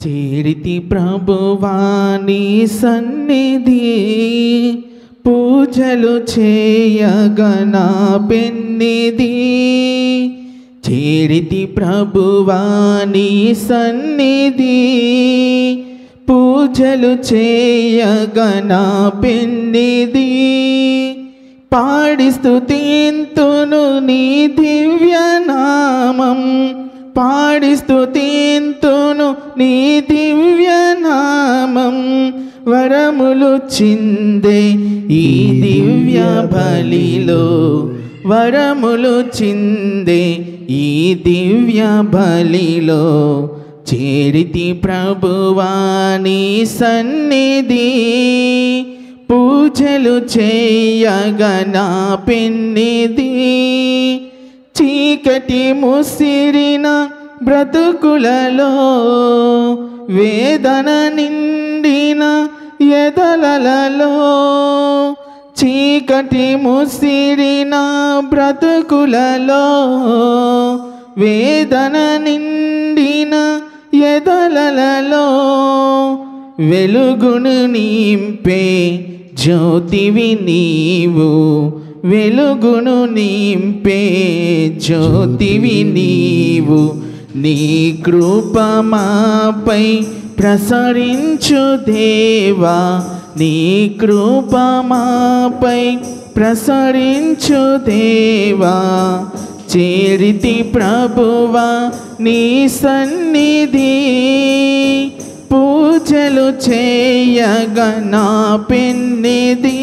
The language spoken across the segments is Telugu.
చేరితి ప్రభువాని సన్నిధి పూజలు చేయగనా పెన్నిది. చేరితి ప్రభువాని సన్నిధి పూజలు చేయగనా పెన్నిది. పాడి స్తుతింతును నీ దివ్యనామం, పాడి స్తుతింతును నీ దివ్యనామం. వరములు చిందే ఈ దివ్య బలిలో, వరములు చిందే ఈ దివ్య బలిలో. చేరితి ప్రభువాని సన్నిధి పూజలు చేయగనా పెన్నిది. చీకటి ముసిరిన బ్రతుకులలో, వేదన నిండిన ఎదలలో, చీకటి ముసిరిన బ్రతుకులలో, వేదన నిండిన ఎదలలో వెలుగును నింపే జ్యోతివి నీవు, వెలుగును నింపే జ్యోతివి నీవు. నీ కృప మాపై ప్రసరించు దేవా, నీ కృప మాపై ప్రసరించు దేవా. చేరితి ప్రభువా నీ సన్నిధి పూజలు చేయగనా పెన్నిది.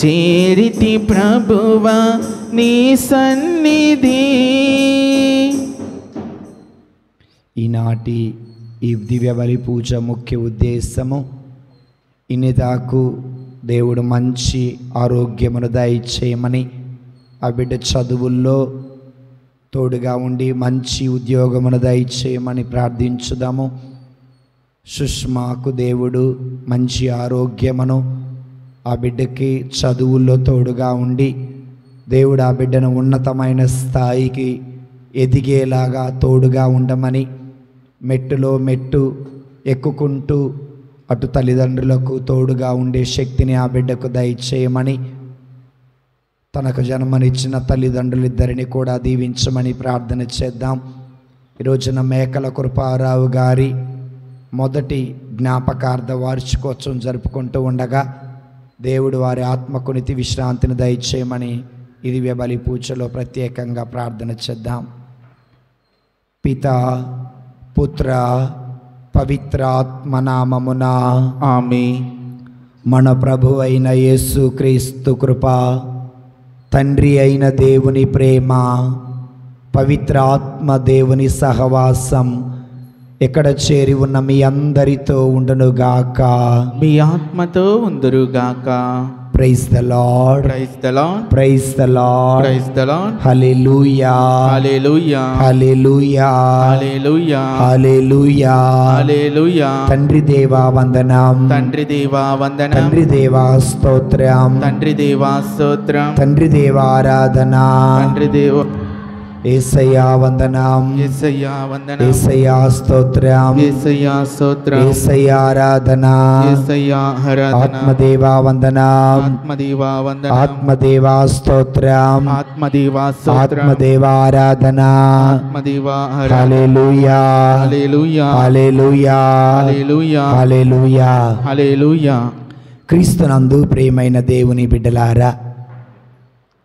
చేరితి ప్రభువా నీ సన్నిధి. ఈనాటి ఈ దివ్య బలి పూజ ముఖ్య ఉద్దేశము, ఇన్నిదాకు దేవుడు మంచి ఆరోగ్యమును దయచేయమని, ఆ బిడ్డ చదువుల్లో తోడుగా ఉండి మంచి ఉద్యోగమును దయచేయమని ప్రార్థించుదాము. సుష్మాకు దేవుడు మంచి ఆరోగ్యమును, ఆ బిడ్డకి చదువుల్లో తోడుగా ఉండి దేవుడు ఆ బిడ్డను ఉన్నతమైన స్థాయికి ఎదిగేలాగా తోడుగా ఉండమని, మెట్టులో మెట్టు ఎక్కుకుంటూ అటు తల్లిదండ్రులకు తోడుగా ఉండే శక్తిని ఆ బిడ్డకు దయచేయమని, తనకు జన్మనిచ్చిన తల్లిదండ్రులిద్దరిని కూడా దీవించమని ప్రార్థన చేద్దాం. ఈరోజున మేకల కృపారావు గారి మొదటి జ్ఞాపకార్థ వార్షికోత్సవం జరుపుకుంటూ ఉండగా దేవుడు వారి ఆత్మకునితి విశ్రాంతిని దయచేయమని ఈ దివ్య బలి పూజలో ప్రత్యేకంగా ప్రార్థన చేద్దాం. పితా పుత్ర పవిత్రాత్మ నామమున ఆమేన్. మన ప్రభు అయిన యేసు క్రీస్తు కృప, తండ్రి అయిన దేవుని ప్రేమ, పవిత్రాత్మ దేవుని సహవాసం ఎక్కడ చేరి ఉన్న మీ అందరితో ఉండునుగాక. మీ ఆత్మతో ఉందురుగాక. Praise the lord, praise the lord, praise the lord, praise the lord. Hallelujah, hallelujah, hallelujah, hallelujah, hallelujah, hallelujah. తండ్రి దేవా వందనం, తండ్రి దేవా వందనం, తండ్రి దేవా స్తోత్రం, తండ్రి దేవా స్తోత్రం, తండ్రి దేవా ఆరాధన, తండ్రి దేవ యేసయ్యా వందనం, యేసయ్యా వందనం, యేసయ్యా స్తోత్రం, యేసయ్యా స్తోత్రం, యేసయ్యా ఆరాధన, యేసయ్యా ఆరాధన, ఆత్మదేవా వందనం, ఆత్మదేవా వందనం, ఆత్మదేవా స్తోత్రం, ఆత్మదేవా స్తోత్రం, ఆత్మదేవా ఆరాధన. ఆత్మదేవా ఆరాధన. హల్లెలూయా, హల్లెలూయా, హల్లెలూయా, హల్లెలూయా, హల్లెలూయా. హల్లెలూయా. క్రీస్తునందు ప్రియమైన దేవుని బిడ్డలారా,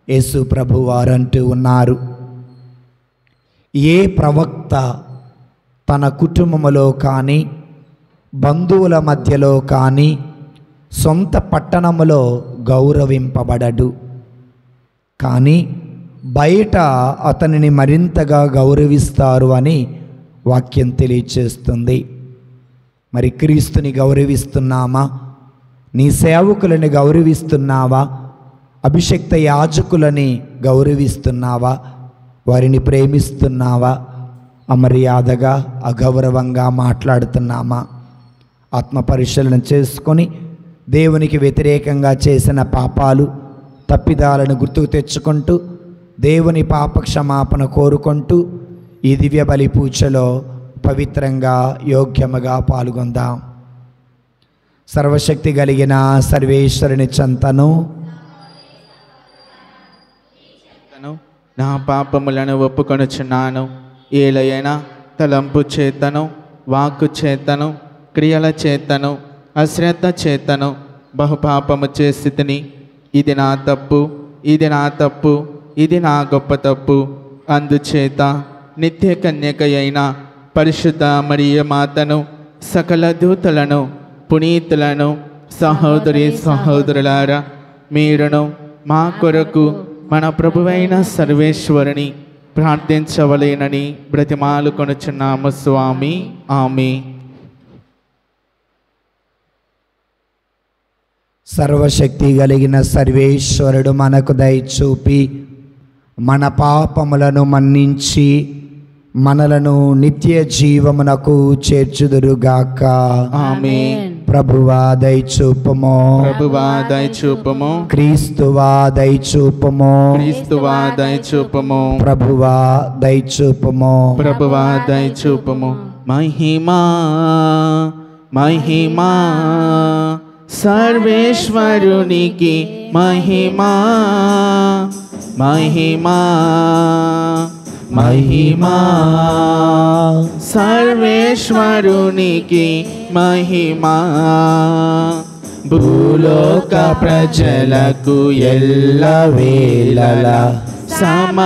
యేసు ప్రభువారు అంటూ ఉన్నారు, ఏ ప్రవక్త తన కుటుంబములో కానీ బంధువుల మధ్యలో కానీ సొంత పట్టణములో గౌరవింపబడడు, కానీ బయట అతనిని మరింతగా గౌరవిస్తారు అని వాక్యం తెలియచేస్తుంది. మరి క్రీస్తుని గౌరవిస్తున్నామా? నీ సేవకులని గౌరవిస్తున్నావా? అభిషక్త యాజకులని గౌరవిస్తున్నావా? వారిని ప్రేమిస్తున్నావా? అమర్యాదగా అగౌరవంగా మాట్లాడుతున్నామా? ఆత్మ పరిశీలన చేసుకొని దేవునికి వ్యతిరేకంగా చేసిన పాపాలు తప్పిదాలను గుర్తుకు తెచ్చుకుంటూ దేవుని పాప క్షమాపణ కోరుకుంటూ ఈ దివ్య బలి పూజలో పవిత్రంగా యోగ్యముగా పాల్గొందాం. సర్వశక్తి కలిగిన సర్వేశ్వరుని చెంతను నా పాపములను ఒప్పుకొనుచున్నాను. ఏలైనా తలంపు చేతను, వాక్కు చేతను, క్రియల చేతను, అశ్రద్ధ చేతను బహుపాపము చేసితిని. ఇది నా తప్పు, ఇది నా తప్పు, ఇది నా గొప్ప తప్పు. అందుచేత నిత్య కన్యక అయిన పరిశుద్ధ మరియ మాతను, సకల దూతలను, పునీతులను, సహోదరి సహోదరులారా, మీరును మా కొరకు మన ప్రభువైన సర్వేశ్వరుని ప్రార్థించవలేనని బ్రతిమాలుకొనుచున్నాము స్వామి. ఆమేన్. సర్వశక్తి కలిగిన సర్వేశ్వరుడు మనకు దయచూపి మన పాపములను మన్నించి మనలను నిత్య జీవమునకు చేర్చుదురుగాక. ఆమేన్. ప్రభువా దయచూపుము, ప్రభువా దయచూపుము, క్రీస్తువా దయచూపుము, క్రీస్తువా దయచూపుము, ప్రభువా దయచూపుము, ప్రభువా దయచూపుము. మహిమా మహిమా సర్వేశ్వరునికి మహిమా మహిమా మహిమా సర్వేశ్వరునికి మహిమా. భూలోక ప్రజలకు ఎల్లవేళలా సమాధానం.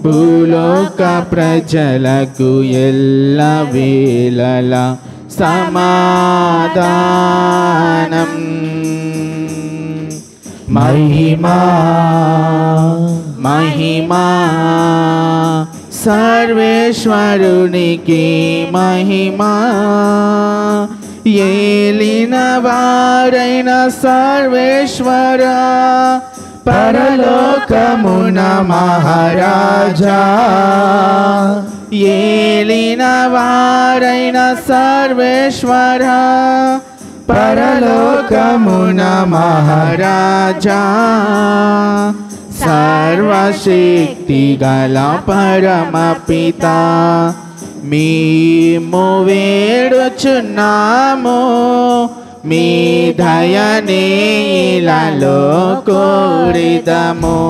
భూలోక ప్రజలకు ఎల్లవేళలా సమాధానం. మహిమా మహిమా సర్వేశ్వరునికి మహిమా. ఏలిన వారైన సర్వేశ్వర, పరలోకమున మహారాజా. ఏలిన వారైన సర్వేశ్వర, పరలోకమున మహారాజా. సర్వశక్తి గల పరమ పిత, మేము వేడుచున్నాము. మీ దయనే ఇలాలో కోరిదము.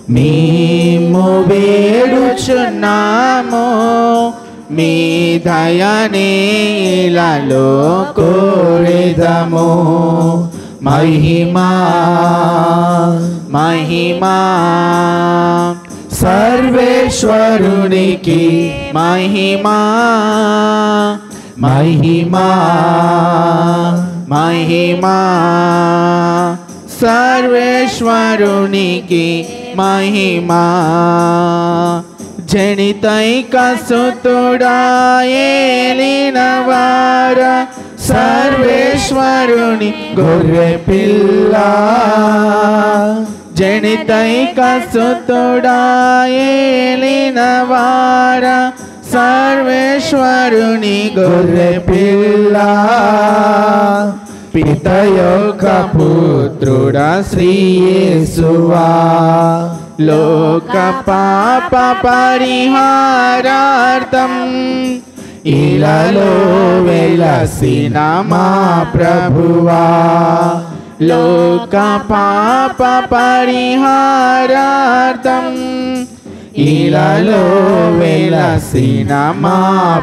మేము వేడుచున్నాము. మీ దయనే ఇలాలో కోరిదము. మహిమా మహిమా సర్వేశ్వరునికి మహిమా మహిమా మహిమా సర్వేశ్వరునికి మహిమా. జనితైక సుతుడా ఏలిన వార, సర్వేశ్వరుని గొర్రె పిల్ల. జనితైక సుతుడా ఏలిన వార, సర్వేశ్వరుని గొర్రె పిల్ల. పిత యొక్క పుత్రుడా శ్రీ యేసువా, లోక పాప పరిహారార్థం ఇలాలో వెలసిన మా ప్రభువా. లోక పాప పరిహారార్థం ఇలాలో వెలసిన మా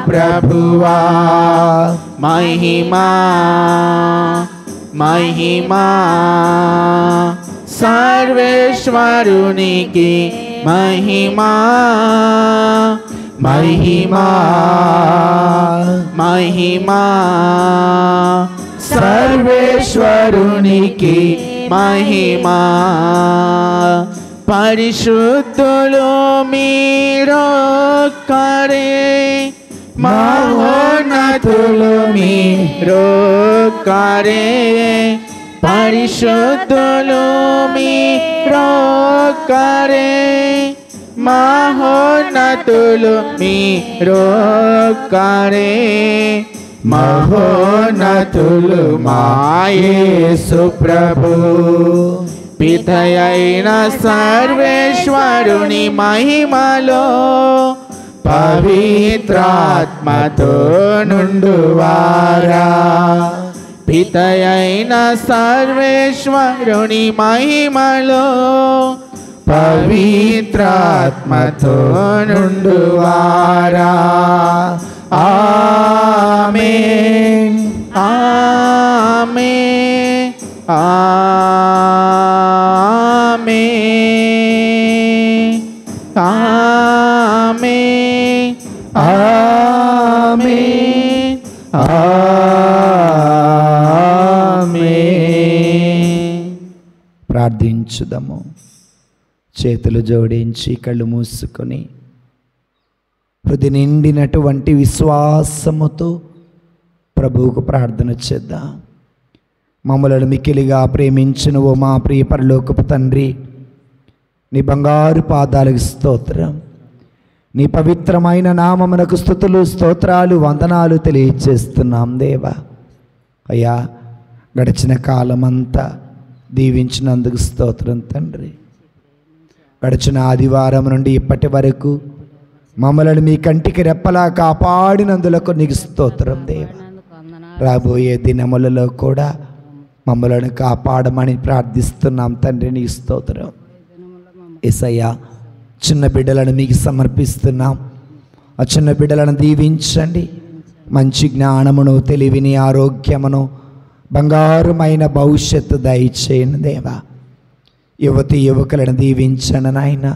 ప్రభువా. మహిమా మహిమా సర్వేశ్వరునికి మహిమా మహిమా మహిమా సర్వేశ్వరునికి మహిమా. పరిశుద్ధులు మీరొక్కరే, మహోన్నతులు మీరొక్కరే. పరిశుద్ధులు మీరొక్కరే, మహోన్నతులు మీరొక్కరే. మహోన్నతులు మా యేసు ప్రభు, పితయైన సర్వేశ్వరుని మహిమలో పవిత్రాత్మతో నుండువారా. పితయైన సర్వేశ్వరుని మహిమలో పవిత్రాత్మతో నుండువారా. ఆమేన్ ఆమేన్ ఆమేన్ ఆమేన్ ఆమేన్ ఆమేన్. ప్రార్థించుదాము. చేతులు జోడించి కళ్ళు మూసుకొని హృదయ నిండినటువంటి విశ్వాసముతో ప్రభువుకు ప్రార్థన చేద్దాం. మమ్మలను మిక్కిలిగా ప్రేమించిన ఓ మా ప్రియ పరలోకపు తండ్రి, నీ బంగారు పాదాలకు స్తోత్రం. నీ పవిత్రమైన నామమునకు స్తుతులు, స్తోత్రాలు, వందనాలు తెలియజేస్తున్నాం దేవా. అయ్యా, గడిచిన కాలమంతా దీవించినందుకు స్తోత్రం తండ్రి. గడిచిన ఆదివారం నుండి ఇప్పటి వరకు మమ్మలను మీ కంటికి రెప్పలా కాపాడినందులకు నీకు స్తోత్రం దేవా. రాబోయే దినములలో కూడా మమ్మలను కాపాడమని ప్రార్థిస్తున్నాం తండ్రి, నీకు స్తోత్రం. యేసయ్యా, చిన్న బిడ్డలను మీకు సమర్పిస్తున్నాం. ఆ చిన్న బిడ్డలను దీవించండి. మంచి జ్ఞానమును, తెలివిని, ఆరోగ్యమును, బంగారుమైన భవిష్యత్తు దయచేయండి దేవా. యువతి యువకులను దీవించండి నాయన.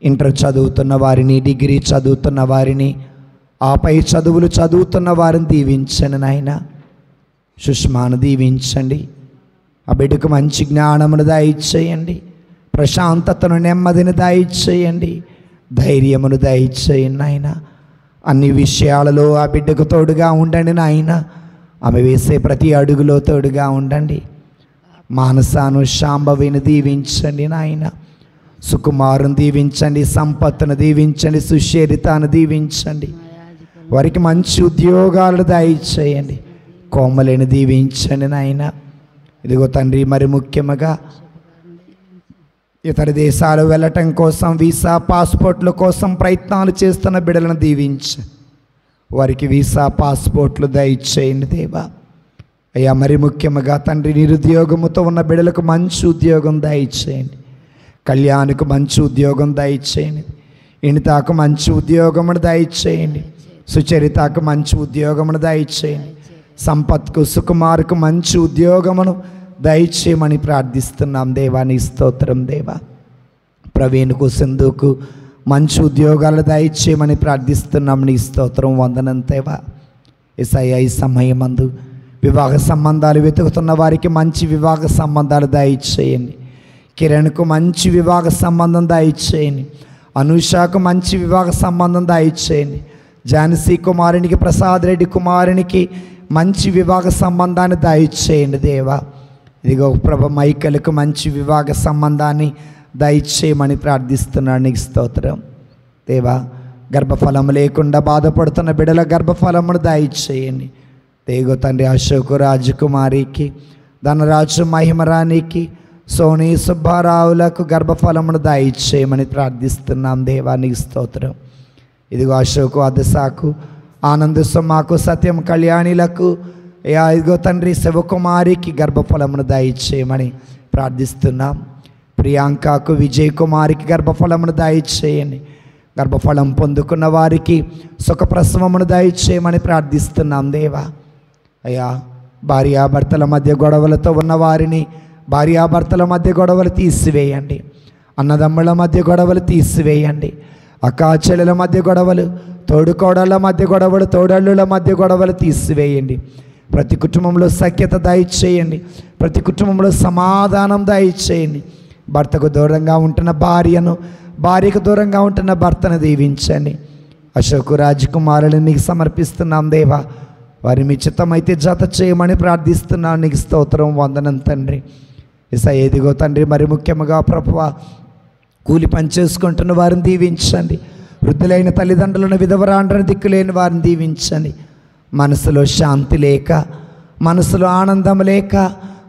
ఇంటర్ చదువుతున్న వారిని, డిగ్రీ చదువుతున్న వారిని, ఆపై చదువులు చదువుతున్న వారిని దీవించండి నాయన. సుష్మాను దీవించండి. ఆ బిడ్డకు మంచి జ్ఞానమును దయచేయండి. ప్రశాంతతను, నెమ్మదిని దయచేయండి. ధైర్యమును దయచేయండి నాయన. అన్ని విషయాలలో ఆ బిడ్డకు తోడుగా ఉండండి నాయన. ఆమె వేసే ప్రతి అడుగులో తోడుగా ఉండండి. మానసాను, శాంభవిని దీవించండి నాయన. సుకుమారుని దీవించండి. సంపత్తును దీవించండి. సుశీలితాను దీవించండి. వారికి మంచి ఉద్యోగాలను దయచేయండి. కోమలిని దీవించండి నాయన. ఇదిగో తండ్రి, మరి ముఖ్యంగా ఇతర దేశాలు వెళ్ళటం కోసం వీసా, పాస్పోర్ట్ల కోసం ప్రయత్నాలు చేస్తున్న బిడ్డలను దీవించండి. వారికి వీసా, పాస్పోర్ట్లు దయచేయండి దేవా. అయ్యా, మరి ముఖ్యంగా తండ్రి, నిరుద్యోగముతో ఉన్న బిడ్డలకు మంచి ఉద్యోగం దయచేయండి. కళ్యాణ్కు మంచి ఉద్యోగం దయచేయండి. ఇనితాకు మంచి ఉద్యోగమును దయచేయండి. సుచరితకు మంచి ఉద్యోగమును దయచేయండి. సంపత్కు, సుకుమార్కు మంచి ఉద్యోగమును దయచేయమని ప్రార్థిస్తున్నాం దేవా. నీ స్తోత్రం దేవా. ప్రవీణ్కు, సింధుకు మంచి ఉద్యోగాలు దయచేయమని ప్రార్థిస్తున్నాం. నీ స్తోత్రం, వందనం దేవా. యేసయ్యా, ఈ సమయమందు వివాహ సంబంధాలు వెతుకుతున్న వారికి మంచి వివాహ సంబంధాలు దయచేయండి. కిరణ్కు మంచి వివాహ సంబంధం దయచేయండి. అనూషకు మంచి వివాహ సంబంధం దయచేయండి. ఝాన్సీ కుమారునికి, ప్రసాద్ రెడ్డి కుమారునికి మంచి వివాహ సంబంధాన్ని దయచేయండి దేవా. ఇదిగో ప్రభ, మైకల్కు మంచి వివాహ సంబంధాన్ని దయచేయమని ప్రార్థిస్తున్నాను. నీకు స్తోత్రం దేవా. గర్భఫలం లేకుండా బాధపడుతున్న బిడ్డల గర్భఫలమును దయచేయండి. దేగో తండ్రి, అశోకు రాజకుమారికి, ధనరాజు మహిమరానికి, సోని సుబ్బారావులకు గర్భఫలమును దయచేయమని ప్రార్థిస్తున్నాం దేవా. నీకు స్తోత్రం. ఇదిగో అశోకు, అదసాకు, ఆనంద సుమాకు, సత్యం కళ్యాణిలకు, ఇదిగో తండ్రి, శివకుమారికి గర్భఫలమును దయచేయమని ప్రార్థిస్తున్నాం. ప్రియాంకకు, విజయ్ కుమారికి గర్భఫలమును దయచేయండి. గర్భఫలం పొందుకున్న వారికి సుఖప్రసవమును దయచేయమని ప్రార్థిస్తున్నాం దేవా. అయ్యా, భార్యాభర్తల మధ్య గొడవలతో ఉన్న వారిని, భార్యాభర్తల మధ్య గొడవలు తీసివేయండి. అన్నదమ్ముల మధ్య గొడవలు తీసివేయండి. అక్కాచెల్లెల మధ్య గొడవలు, తోడుకోడళ్ళ మధ్య గొడవలు, తోడళ్ళుల మధ్య గొడవలు తీసివేయండి. ప్రతి కుటుంబంలో సఖ్యత దయచేయండి. ప్రతి కుటుంబంలో సమాధానం దయచేయండి. భర్తకు దూరంగా ఉంటున్న భార్యను, భార్యకు దూరంగా ఉంటున్న భర్తను దీవించండి. అశోకు రాజకుమారుని నీకు సమర్పిస్తున్నాం దేవా. వారి మీ చిత్తమైతే జత చేయమని ప్రార్థిస్తున్నాను. నీకు స్తోత్రం, వందనం తండ్రి. యేసయ్యా, ఇదిగో తండ్రి, మరి ముఖ్యంగా ప్రభువా, కూలి పని చేసుకుంటున్న వారిని దీవించండి. వృద్ధులైన తల్లిదండ్రులను, విధవరాండ్రను, దిక్కులేని వారిని దీవించండి. మనసులో శాంతి లేక, మనసులో ఆనందం లేక,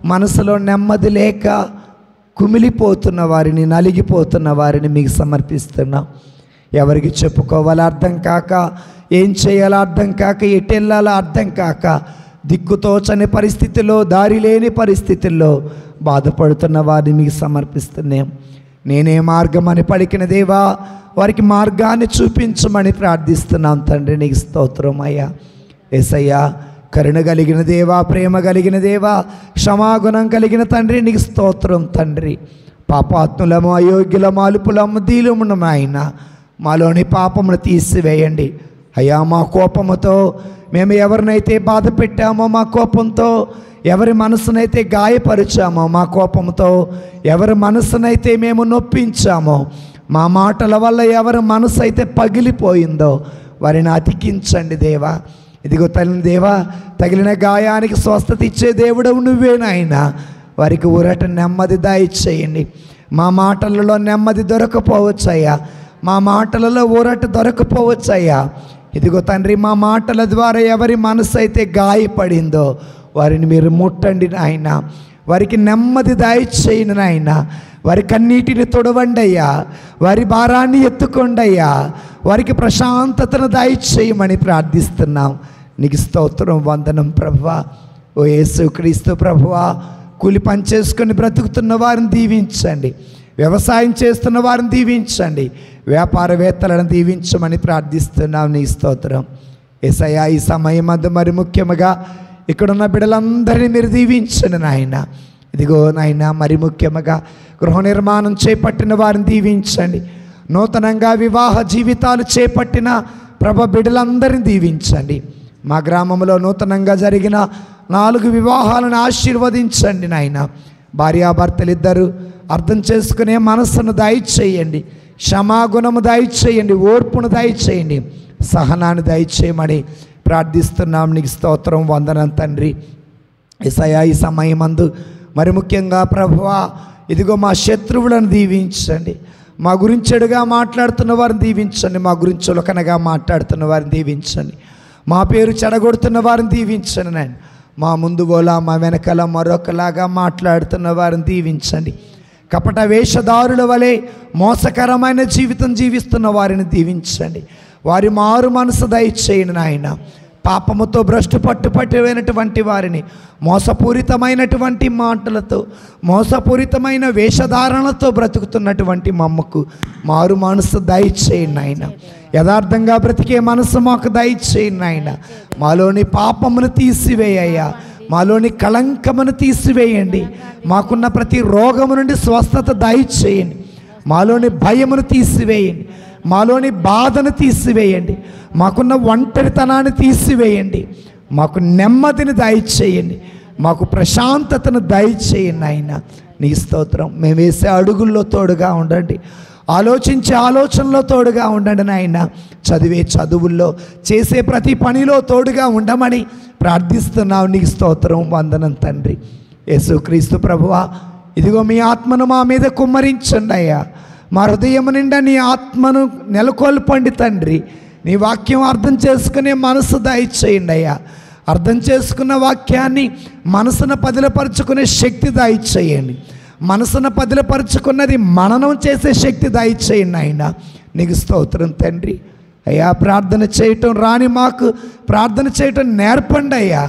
మనసులో నెమ్మది లేక కుమిలిపోతున్న వారిని, నలిగిపోతున్న వారిని మీకు సమర్పిస్తున్నాం. ఎవరికి చెప్పుకోవాలో అర్థం కాక, ఏం చేయాలో అర్థం కాక, ఎటెళ్ళాలో అర్థం కాక, దిక్కుతోచని పరిస్థితుల్లో, దారి లేని పరిస్థితుల్లో బాధపడుతున్న వారిని మీకు సమర్పిస్తున్నాం. నేనే మార్గం అని పలికిన దేవా, వారికి మార్గాన్ని చూపించమని ప్రార్థిస్తున్నాం తండ్రి. నీకు స్తోత్రం అయ్యా. యేసయ్యా, కరుణ కలిగిన దేవా, ప్రేమ కలిగిన దేవా, క్షమాగుణం కలిగిన తండ్రి, నీకు స్తోత్రం తండ్రి. పాపాత్ములము, అయోగ్యులము, అలుపులము, దీనులము ఆయన, మాలోని పాపమును తీసివేయండి అయ్యా. మా కోపముతో మేము ఎవరినైతే బాధ పెట్టామో, మా కోపంతో ఎవరి మనసునైతే గాయపరిచామో, మా కోపంతో ఎవరి మనసునైతే మేము నొప్పించామో, మా మాటల వల్ల ఎవరి మనసు అయితే పగిలిపోయిందో వారిని అతికించండి దేవా. ఇదిగో తల్లి దేవా, తగిలిన గాయానికి స్వస్థత ఇచ్చే దేవుడవు నువ్వే నాయనా. వారికి ఊరట నెమ్మది దయచేయండి. మా మాటలలో నెమ్మది దొరకపోవచ్చయ్యా, మా మాటలలో ఊరట దొరకపోవచ్చయ్యా. ఇదిగో తండ్రి, మా మాటల ద్వారా ఎవరి మనసు అయితే గాయపడిందో వారిని మీరు ముట్టండి నాయన. వారికి నెమ్మది దయచేయండి నాయన. వారి కన్నీటిని తొడవండి అయ్యా. వారి భారాన్ని ఎత్తుకోండి అయ్యా. వారికి ప్రశాంతతను దయచేయమని ప్రార్థిస్తున్నాం. నీకు స్తోత్రం, వందనం ప్రభువా. ఓ యేసుక్రీస్తు ప్రభువా, కూలి పని చేసుకొని బ్రతుకుతున్న వారిని దీవించండి. వ్యవసాయం చేస్తున్న వారిని దీవించండి. వ్యాపారవేత్తలను దీవించమని ప్రార్థిస్తున్నాం. నీ స్తోత్రం యేసయ్యా. ఈ సమయం అందు మరి ముఖ్యముగా ఇక్కడున్న బిడ్డలందరినీ మీరు దీవించండి నాయన. ఇదిగో నాయన, మరి ముఖ్యముగా గృహ నిర్మాణం చేపట్టిన వారిని దీవించండి. నూతనంగా వివాహ జీవితాలు చేపట్టిన బిడ్డలందరినీ దీవించండి. మా గ్రామంలో నూతనంగా జరిగిన 4 వివాహాలను ఆశీర్వదించండి నాయన. భార్యాభర్తలు ఇద్దరు అర్థం చేసుకునే మనస్సును దయచేయండి. క్షమాగుణము దయచేయండి. ఓర్పును దయచేయండి. సహనాన్ని దయచేయమని ప్రార్థిస్తున్నాం. నీకు స్తోత్రం, వందనం తండ్రి. యేసయ్యా, ఈ సమయమందు మరి ముఖ్యంగా ప్రభువా, ఇదిగో మా శత్రువులను దీవించండి. మా గురించి చెడుగా మాట్లాడుతున్న వారిని దీవించండి. మా గురించి చులకనగా మాట్లాడుతున్న వారిని దీవించండి. మా పేరు చెడగొడుతున్న వారిని దీవించండి నాయన. మా ముందు పోలా, మా వెనకాల మరొకలాగా మాట్లాడుతున్న వారిని దీవించండి. కపట వేషధారుల వలె మోసకరమైన జీవితం జీవిస్తున్న వారిని దీవించండి. వారి మారు మనసు దయచేయండి నాయన. పాపముతో భ్రష్టు పట్టుపట్టినటువంటి వారిని, మోసపూరితమైనటువంటి మాటలతో, మోసపూరితమైన వేషధారణలతో బ్రతుకుతున్నటువంటి మమ్మకు మారు మనసు దయచేయండి నాయన. యథార్థంగా బ్రతికే మనసు మాకు దయచేయండి నాయన. మాలోని పాపమును తీసివేయ్యా. మాలోని కళంకమును తీసివేయండి. మాకున్న ప్రతి రోగము నుండి స్వస్థత దయచేయండి. మాలోని భయమును తీసివేయండి. మాలోని బాధను తీసివేయండి. మాకున్న ఒంటరితనాన్ని తీసివేయండి. మాకు నెమ్మదిని దయచేయండి. మాకు ప్రశాంతతను దయచేయండి ఆయన. నీ స్తోత్రం. మేము వేసే అడుగుల్లో తోడుగా ఉండండి. ఆలోచించే ఆలోచనలో తోడుగా ఉండండి నాయన. చదివే చదువుల్లో, చేసే ప్రతి పనిలో తోడుగా ఉండమని ప్రార్థిస్తున్నావు. నీకు స్తోత్రం, వందనం తండ్రి. యేసుక్రీస్తు ప్రభువా, ఇదిగో మీ ఆత్మను మా మీద కుమ్మరించండి అయ్యా. మా హృదయం నిండా నీ ఆత్మను నెలకొల్పండి తండ్రి. నీ వాక్యం అర్థం చేసుకునే మనసు దయచేయండి అయ్యా. అర్థం చేసుకున్న వాక్యాన్ని మనసును పదిలపరుచుకునే శక్తి దయచేయండి. మనసును పదిలపరుచుకున్నది మననం చేసే శక్తి దయచేయండి ఆయన. నీకు స్తోత్రం తండ్రి. అయ్యా, ప్రార్థన చేయటం రాని మాకు ప్రార్థన చేయటం నేర్పండి అయ్యా.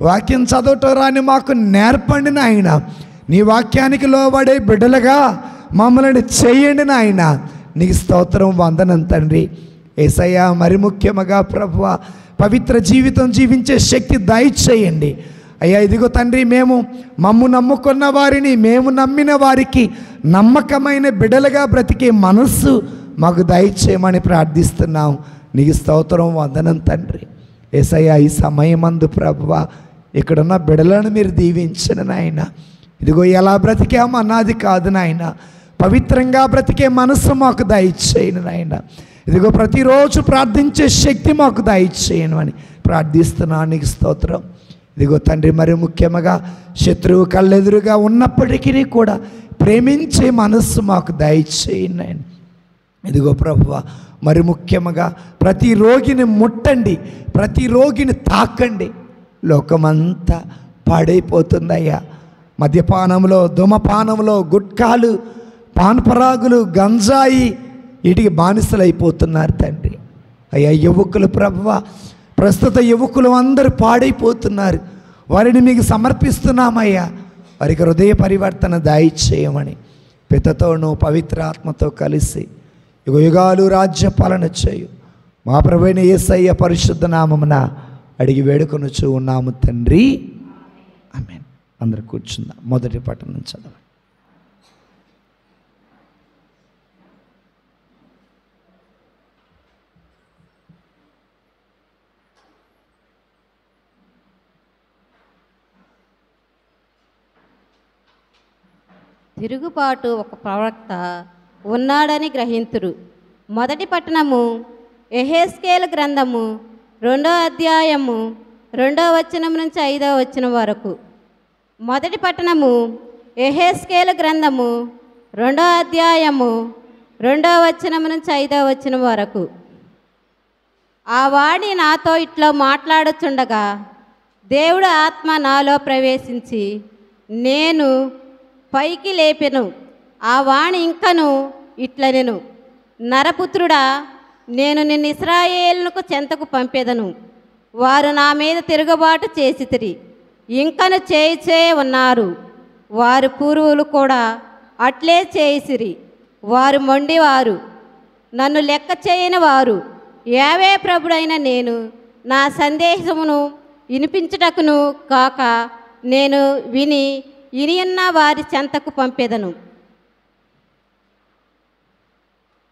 వాక్యం చదవటం రాని మాకు నేర్పండి నాయన. నీ వాక్యానికి లోబడే బిడ్డలుగా మమ్మల్ని చేయండి నాయన. నీకు స్తోత్రం, వందనం తండ్రి. యేసయ్యా, మరి ముఖ్యముగా ప్రభువా, పవిత్ర జీవితం జీవించే శక్తి దయచేయండి అయ్యా. ఇదిగో తండ్రి, మమ్ము నమ్ముకున్న వారిని, మేము నమ్మిన వారికి నమ్మకమైన బిడ్డలుగా బ్రతికే మనస్సు మాకు దయచేయమని ప్రార్థిస్తున్నాం. నీకు స్తోత్రం, వందనం తండ్రి. యేసయ్యా, ఈ సమయమందు ప్రభువా, ఇక్కడున్న బిడ్డలను మీరు దీవించండి నాయన. ఇదిగో ఎలా బ్రతికామన్నది కాదు నాయన, పవిత్రంగా బ్రతికే మనస్సు మాకు దయచేయను నాయన. ఇదిగో ప్రతిరోజు ప్రార్థించే శక్తి మాకు దయచేయను అని ప్రార్థిస్తున్నాను. నీకు స్తోత్రం. ఇదిగో తండ్రి, మరి ముఖ్యంగా శత్రువు కళ్ళెదురుగా ఉన్నప్పటికీ కూడా ప్రేమించే మనస్సు మాకు దయచేయను నాయన. ఇదిగో ప్రభువా, మరి ముఖ్యంగా ప్రతి రోగిని ముట్టండి, ప్రతి రోగిని తాకండి. లోకమంతా పాడైపోతుందయ్యా. మద్యపానంలో, ధూమపానంలో, గుట్కాలు, పాన్పరాగులు, గంజాయి వీటికి బానిసలైపోతున్నారు తండ్రి. అయ్యా యువకులు ప్రభువా, ప్రస్తుత యువకులు అందరూ పాడైపోతున్నారు. వారిని మీకు సమర్పిస్తున్నామయ్యా. వారికి హృదయ పరివర్తన దయచేయమని పితతోనూ పవిత్రాత్మతో కలిసి యుగ యుగాలు రాజ్య పాలన చేయు మా ప్రభువైన యేసయ్య పరిశుద్ధ నామమున అడిగి వేడుకొనుచు ఉన్నాము తండ్రి. ఆమేన్. అందరూ కూర్చుందాం. మొదటి పట్టణం చదవండి. తిరుగుబాటు ఒక ప్రవక్త ఉన్నాడని గ్రహింతురు. మొదటి పట్టణము యెహెజ్కేలు గ్రంథము 2వ అధ్యాయము 2వ వచనం నుంచి 5వ వచనం వరకు. మొదటి పట్టణము యెహెజ్కేలు గ్రంథము 2వ అధ్యాయము 2వ వచనం నుంచి 5వ వచనం వరకు. ఆ వాణి నాతో ఇట్లా మాట్లాడుచుండగా దేవుడు ఆత్మ నాలో ప్రవేశించి నేను పైకి లేపెను. ఆ వాణి ఇంకను ఇట్లనెను, నరపుత్రుడా, నేను నిన్ను ఇశ్రాయేలునకు చెంతకు పంపెదను. వారు నా మీద తిరుగుబాటు చేసితిరి, ఇంకను చేయిచే ఉన్నారు. వారు పూర్వులు కూడా అట్లే చేసిరి. వారు మొండివారు, నన్ను లెక్క చేయని వారు. యావే ప్రభుడైన నేను నా సందేశమును వినిపించుటకును కాక నేను వినియున్న వారి చెంతకు పంపెదను.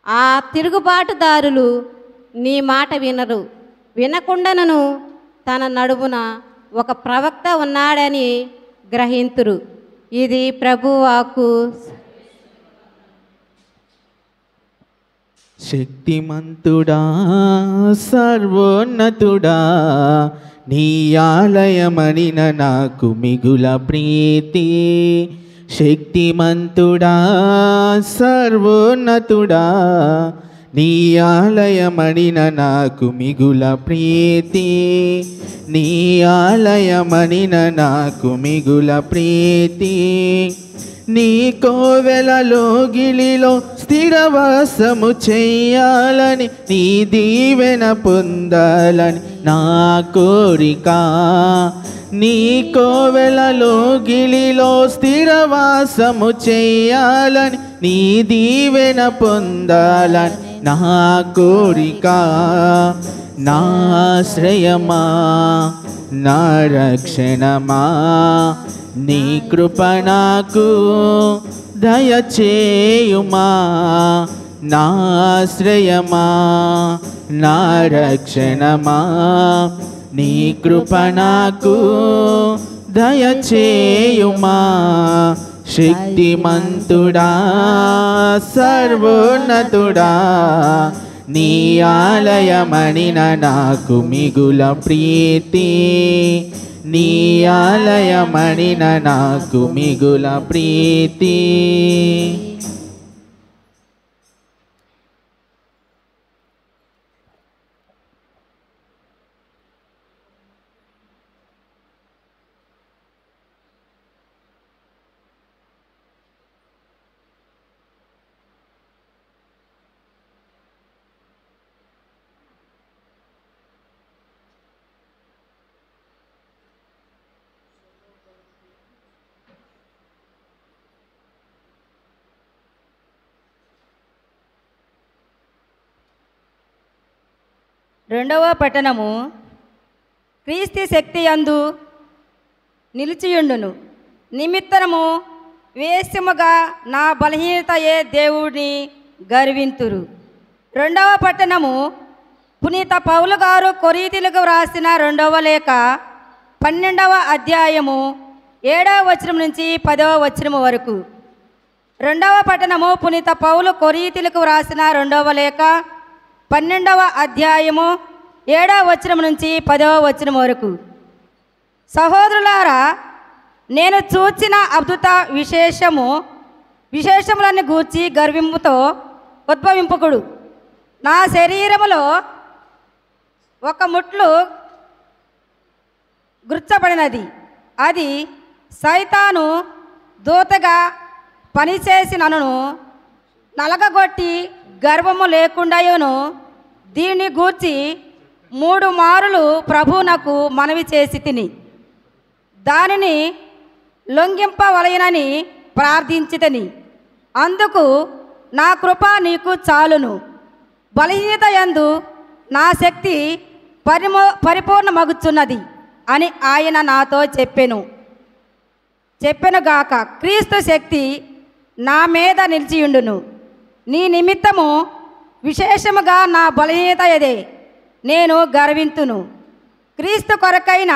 ఆ తిరుగుబాటుదారులు నీ మాట వినరు. వినకుండాను తన నడుమున ఒక ప్రవక్త ఉన్నాడని గ్రహింతురు. ఇది ప్రభువాకు. శక్తిమంతుడా, సర్వోన్నతుడా, నీ ఆలయమనిన నాకు మిగుల ప్రీతి. శక్తిమంతుడా, సర్వోన్నతుడా, నీ ఆలయమనిన నాకు మిగుల ప్రీతి. నీ ఆలయమనిన నాకు మిగుల ప్రీతి. నీ కోవెలలో గిలిలో స్థిరవాసము చెయ్యాలని, నీ దీవెన పొందాలని నా కోరిక. నీ కోవెలలో గిలిలో స్థిరవాసము చెయ్యాలని, నీ దీవెన పొందాలని నా కోరిక. నా ఆశ్రయమా, నా రక్షణమా, నీ కృప నాకు దయచేయుమా. నా ఆశ్రయమా, నా రక్షణమా, నీ కృప నాకు దయచేయుమా. శక్తిమంతుడా, సర్వోన్నతుడా, నీ ఆలయమనిన నాకు మిగుల ప్రీతి. నీ ఆలయమనిన నాకు మిగుల ప్రీతి. రెండవ పట్టణము క్రీస్తు శక్తి యందు నిలిచియుండును నిమిత్తము వేశ్యముగా నా బలహీనతయే దేవుడిని గర్వింతురు. రెండవ పట్టణము పునీత పౌలు గారు కొరింథీయులకు వ్రాసిన 2వ లేఖ 12వ అధ్యాయము 7వ వచనం నుంచి 10వ వచనం వరకు. రెండవ పట్టణము పునీత పౌలు కొరింథీయులకు వ్రాసిన 2వ లేఖ 12వ అధ్యాయము 7వ వచనం నుంచి 10వ వచనం వరకు. సహోదరులారా, నేను చూచిన అద్భుత విశేషములను గూర్చి గర్వింపుతో ఉద్భవింపుకుడు. నా శరీరములో ఒక ముట్లు గుర్చబడినది. అది సైతాను దూతగా పనిచేసి నన్ను నలగగొట్టి గర్వము లేకుండాయును దీన్ని గూర్చి 3 మారులు ప్రభువునకు మనవి చేసి తిని దానిని లొంగింపవలయనని ప్రార్థించితిని. అందుకు నా కృప నీకు చాలును, బలహీనత యందు నా శక్తి పరిపూర్ణమగుచున్నది అని ఆయన నాతో చెప్పెనుగాక. క్రీస్తు శక్తి నా మీద నిలిచియుండును. నీ నిమిత్తము విశేషముగా నా బలహీనత అదే నేను గర్వింతును. క్రీస్తు కొరకైన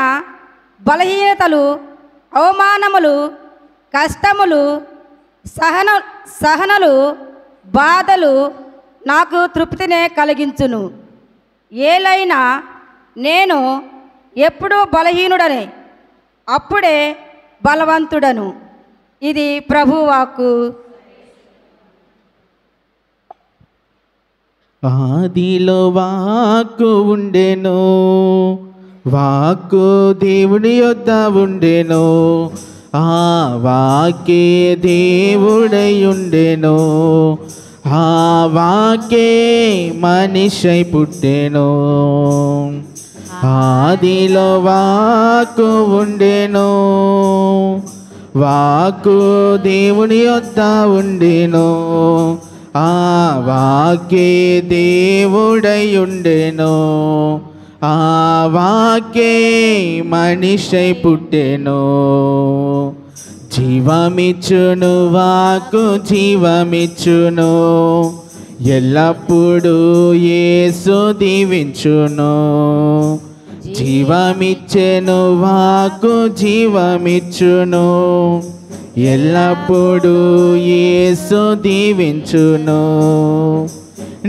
బలహీనతలు, అవమానములు, కష్టములు, సహనలు, బాధలు నాకు తృప్తినే కలిగించును. ఏలైనా నేను ఎప్పుడూ బలహీనుడనే, అప్పుడే బలవంతుడను. ఇది ప్రభువాక్కు. ఆదిలో వాక్కు ఉండెను, వాక్కు దేవుని యొద్ద ఉండెను, ఆ వాక్కే దేవుడై ఉండెను, ఆ వాక్కే మనిషై పుట్టెను. ఆదిలో వాక్కు ఉండెను, వాక్కు దేవుని యొద్ద ఉండెను, ఆ వాక్కే దేవుడై ఉండెను, ఆ వాక్కే మనిషై పుట్టెను. జీవమిచ్చును వాక్కు జీవమిచ్చును, ఎల్లప్పుడూ యేసు దీవించును. జీవమిచ్చెను వాక్కు జీవమిచ్చును, ఎల్లప్పుడూ యేసు దీవించును.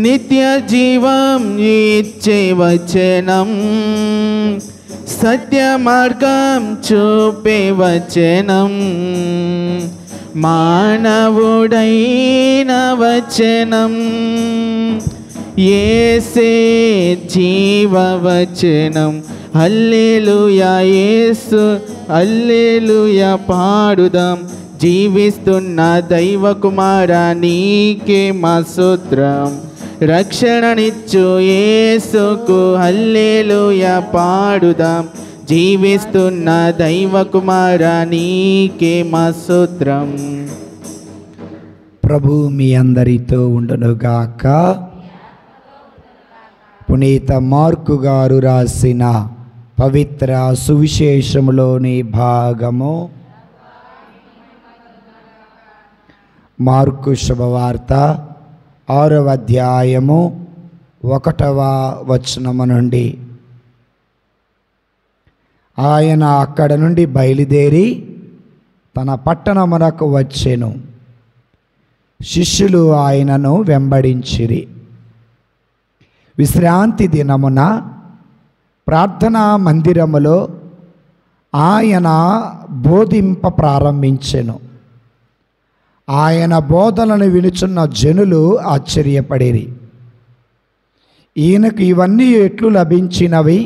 నిత్య జీవం ఇచ్చే వచనం, సత్య మార్గం చూపే వచనం, మానవుడైన వచనం, యేసే జీవవచనం. హల్లెలూయా యేసు, హల్లెలూయా పాడుదాం. జీవిస్తున్న దైవ కుమారా నీకే మా స్తోత్రం, రక్షణనిచ్చు యేసుకు హల్లెలూయా పాడుదాం. జీవిస్తున్న దైవ కుమారా నీకే మా స్తోత్రం. ప్రభు మీ అందరితో ఉండునుగాక. పునీత మార్కు గారు రాసిన పవిత్ర సువిశేషములోని భాగము. మార్కు శుభవార్త 6వ అధ్యాయము 1వ వచనము నుండి. ఆయన అక్కడ నుండి బయలుదేరి తన పట్టణమునకు వచ్చెను. శిష్యులు ఆయనను వెంబడించిరి. విశ్రాంతి దినమున ప్రార్థనా మందిరములో ఆయన బోధింప ప్రారంభించెను. ఆయన బోధనను వినుచున్న జనులు ఆశ్చర్యపడిరి. ఈయనకు ఇవన్నీ ఎట్లు లభించినవి?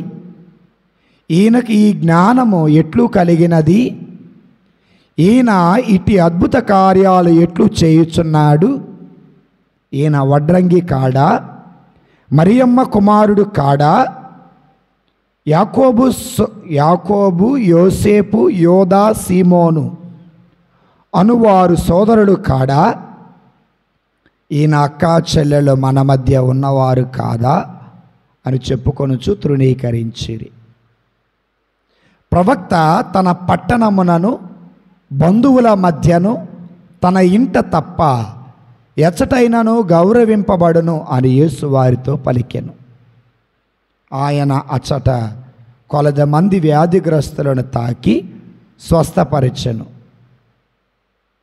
ఈయనకు ఈ జ్ఞానము ఎట్లు కలిగినది? ఈయన ఇటు అద్భుత కార్యాలు ఎట్లు చేయుచున్నాడు? ఈయన వడ్రంగి కాడా? మరియమ్మ కుమారుడు కాడా? యాకోబు, యోసేపు, యోదా, సీమోను అనువారు సోదరుడు కాడా? ఈయన అక్కా చెల్లెలు మన మధ్య ఉన్నవారు కాదా అని చెప్పుకొనుచు తృణీకరించిరి. ప్రవక్త తన పట్టణమునను బంధువుల మధ్యను తన ఇంట తప్ప ఎచ్చటైనను గౌరవింపబడును అని యేసు వారితో పలికెను. ఆయన అచ్చట కొలది మంది వ్యాధిగ్రస్తులను తాకి స్వస్థపరిచెను.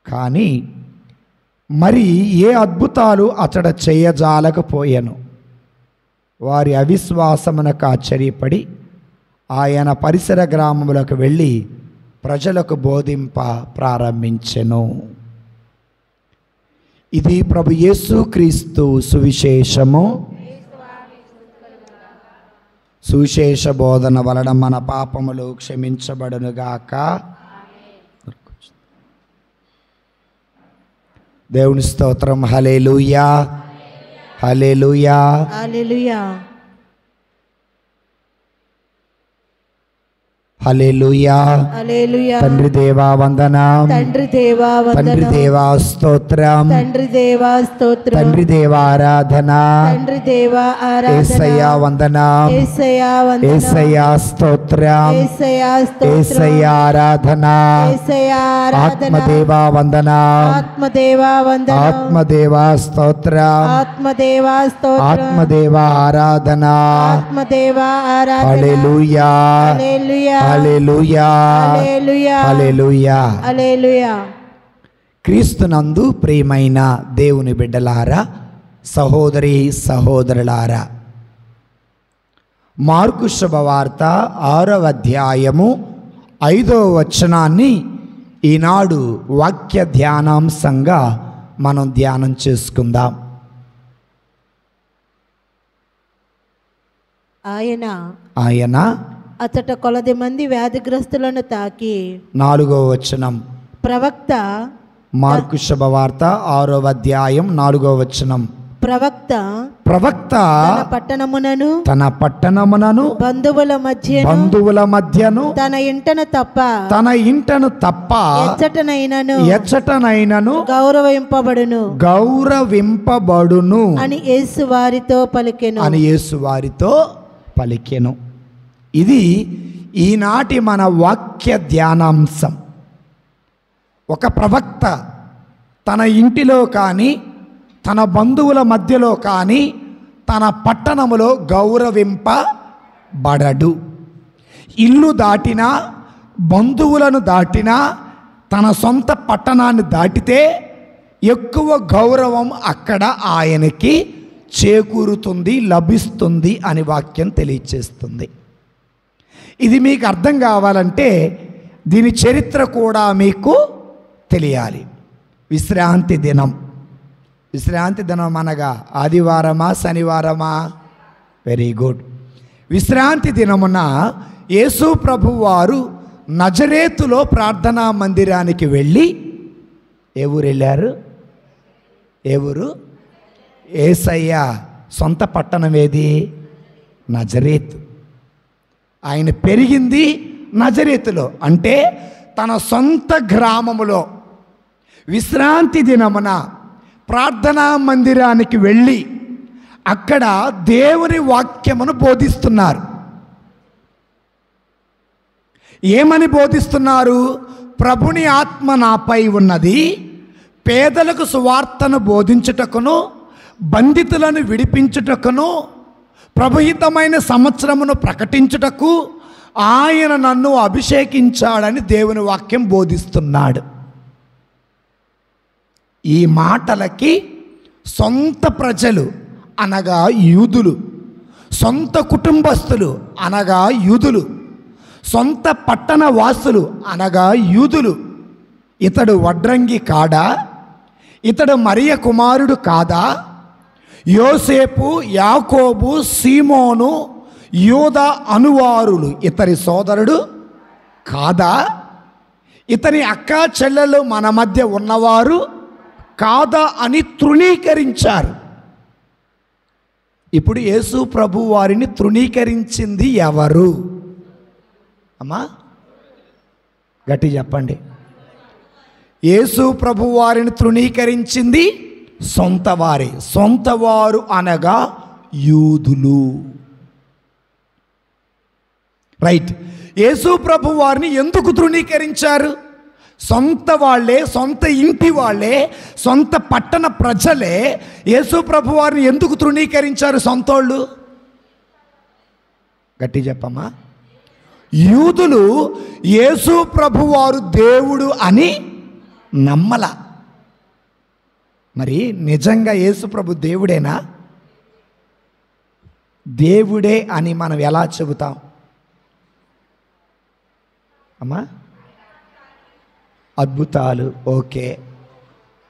కానీ మరి ఏ అద్భుతాలు అతడ చేయజాలకపోయెను. వారి అవిశ్వాసమునకు ఆశ్చర్యపడి ఆయన పరిసర గ్రామములకు వెళ్ళి ప్రజలకు బోధింప ప్రారంభించెను. ఇది ప్రభు యేసు క్రీస్తు సువిశేషము. సువిశేష బోధన వలన మన పాపములు క్షమించబడునుగాక. దేవుని స్తోత్రం. హల్లెలూయా, హల్లెలూయా. హల్లెలూయా. హల్లెలూయా. హల్లెలూయా. తండ్రి దేవా వందనం. తండ్రి దేవా వందనం. తండ్రి దేవా స్తోత్రం. తండ్రి దేవా స్తోత్రం. తండ్రి దేవా ఆరాధన. తండ్రి దేవా ఆరాధన. యేసయ్యా వందనం. యేసయ్యా వందనం. యేసయ్యా స్తోత్రం. యేసయ్యా స్తోత్రం. యేసయ్యా ఆరాధన. యేసయ్యా ఆరాధన. ఆత్మదేవా వందనం. ఆత్మదేవా వందనం. ఆత్మదేవా స్తోత్రం. ఆత్మదేవా స్తోత్రం. ఆత్మదేవా ఆరాధన. ఆత్మదేవా ఆరాధన. హల్లెలూయా, హల్లెలూయా. Hallelujah, hallelujah. హల్లెలూయా. హల్లెలూయా. క్రీస్తునందు ప్రియమైన దేవుని బిడ్డలారా, సహోదరి సహోదరులారా, మార్కు శుభవార్త 6వ అధ్యాయము 5వ వచనాన్ని ఈనాడు వాక్య ధ్యానాంశంగా మనం ధ్యానం చేసుకుందాం. ఆయన అతట కొలది మంది వ్యాధిగ్రస్తులను తాకి 4వ వచనం. ప్రవక్త మార్కు శుభవార్త 6వ అధ్యాయం 4వ వచనం. ప్రవక్త తన పట్టణమునను బంధువుల మధ్యను తన ఇంటను తప్ప ఎచ్చటనైనను గౌరవింపబడును అని యేసు వారితో పలికెను. ఇది ఈనాటి మన వాక్య ధ్యానాంశం. ఒక ప్రవక్త తన ఇంటిలో కానీ తన బంధువుల మధ్యలో కానీ తన పట్టణములో గౌరవింపబడడు. ఇల్లు దాటినా, బంధువులను దాటినా, తన సొంత పట్టణాన్ని దాటితే ఎక్కువ గౌరవం అక్కడ ఆయనకి చేకూరుతుంది, లభిస్తుంది అని వాక్యం తెలియచేస్తుంది. ఇది మీకు అర్థం కావాలంటే దీని చరిత్ర కూడా మీకు తెలియాలి. విశ్రాంతి దినం అనగా ఆదివారమా శనివారమా? Very good. విశ్రాంతి దినమున యేసు ప్రభువారు నజరేతులో ప్రార్థనా మందిరానికి వెళ్ళి, ఏ ఊరు వెళ్ళారు? ఏ ఊరు? యేసయ్య సొంత పట్టణం ఏది? నజరేతు. ఆయన పెరిగింది నజరేతులో, అంటే తన సొంత గ్రామములో. విశ్రాంతి దినమున ప్రార్థనా మందిరానికి వెళ్ళి అక్కడ దేవుని వాక్యమును బోధిస్తున్నారు. ఏమని బోధిస్తున్నారు? ప్రభుని ఆత్మ నాపై ఉన్నది, పేదలకు సువార్తను బోధించుటకును, బంధితులను విడిపించుటకును, ప్రభుహితమైన సంవత్సరమును ప్రకటించుటకు ఆయన నన్ను అభిషేకించాడని దేవుని వాక్యం బోధిస్తున్నాడు. ఈ మాటలకి సొంత ప్రజలు అనగా యూదులు, సొంత కుటుంబస్తులు అనగా యూదులు, సొంత పట్టణ వాసులు అనగా యూదులు, ఇతడు వడ్రంగి కాడా? ఇతడు మరియ కుమారుడు కాదా? యోసేపు, యాకోబు, సీమోను, యూదా అనువారులు ఇతని సోదరుడు కాదా? ఇతని అక్కా చెల్లెలు మన మధ్య ఉన్నవారు కాదా అని తృణీకరించారు. ఇప్పుడు యేసు ప్రభు వారిని తృణీకరించింది ఎవరు? అమ్మా గట్టి చెప్పండి. యేసు ప్రభు వారిని తృణీకరించింది సొంత వారే. సొంత వారు అనగా యూదులు. రైట్. యేసు ప్రభు వారిని ఎందుకు తృణీకరించారు? సొంత వాళ్ళే, సొంత ఇంటి వాళ్ళే, సొంత పట్టణ ప్రజలే యేసు ప్రభు వారిని ఎందుకు తృణీకరించారు? సొంతోళ్ళు. గట్టి చెప్పమ్మా. యూదులు యేసు ప్రభు వారు దేవుడు అని నమ్మల. మరి నిజంగా యేసు ప్రభు దేవుడేనా? దేవుడే అని మనం ఎలా చెబుతాం అమ్మా? అద్భుతాలు ఓకే,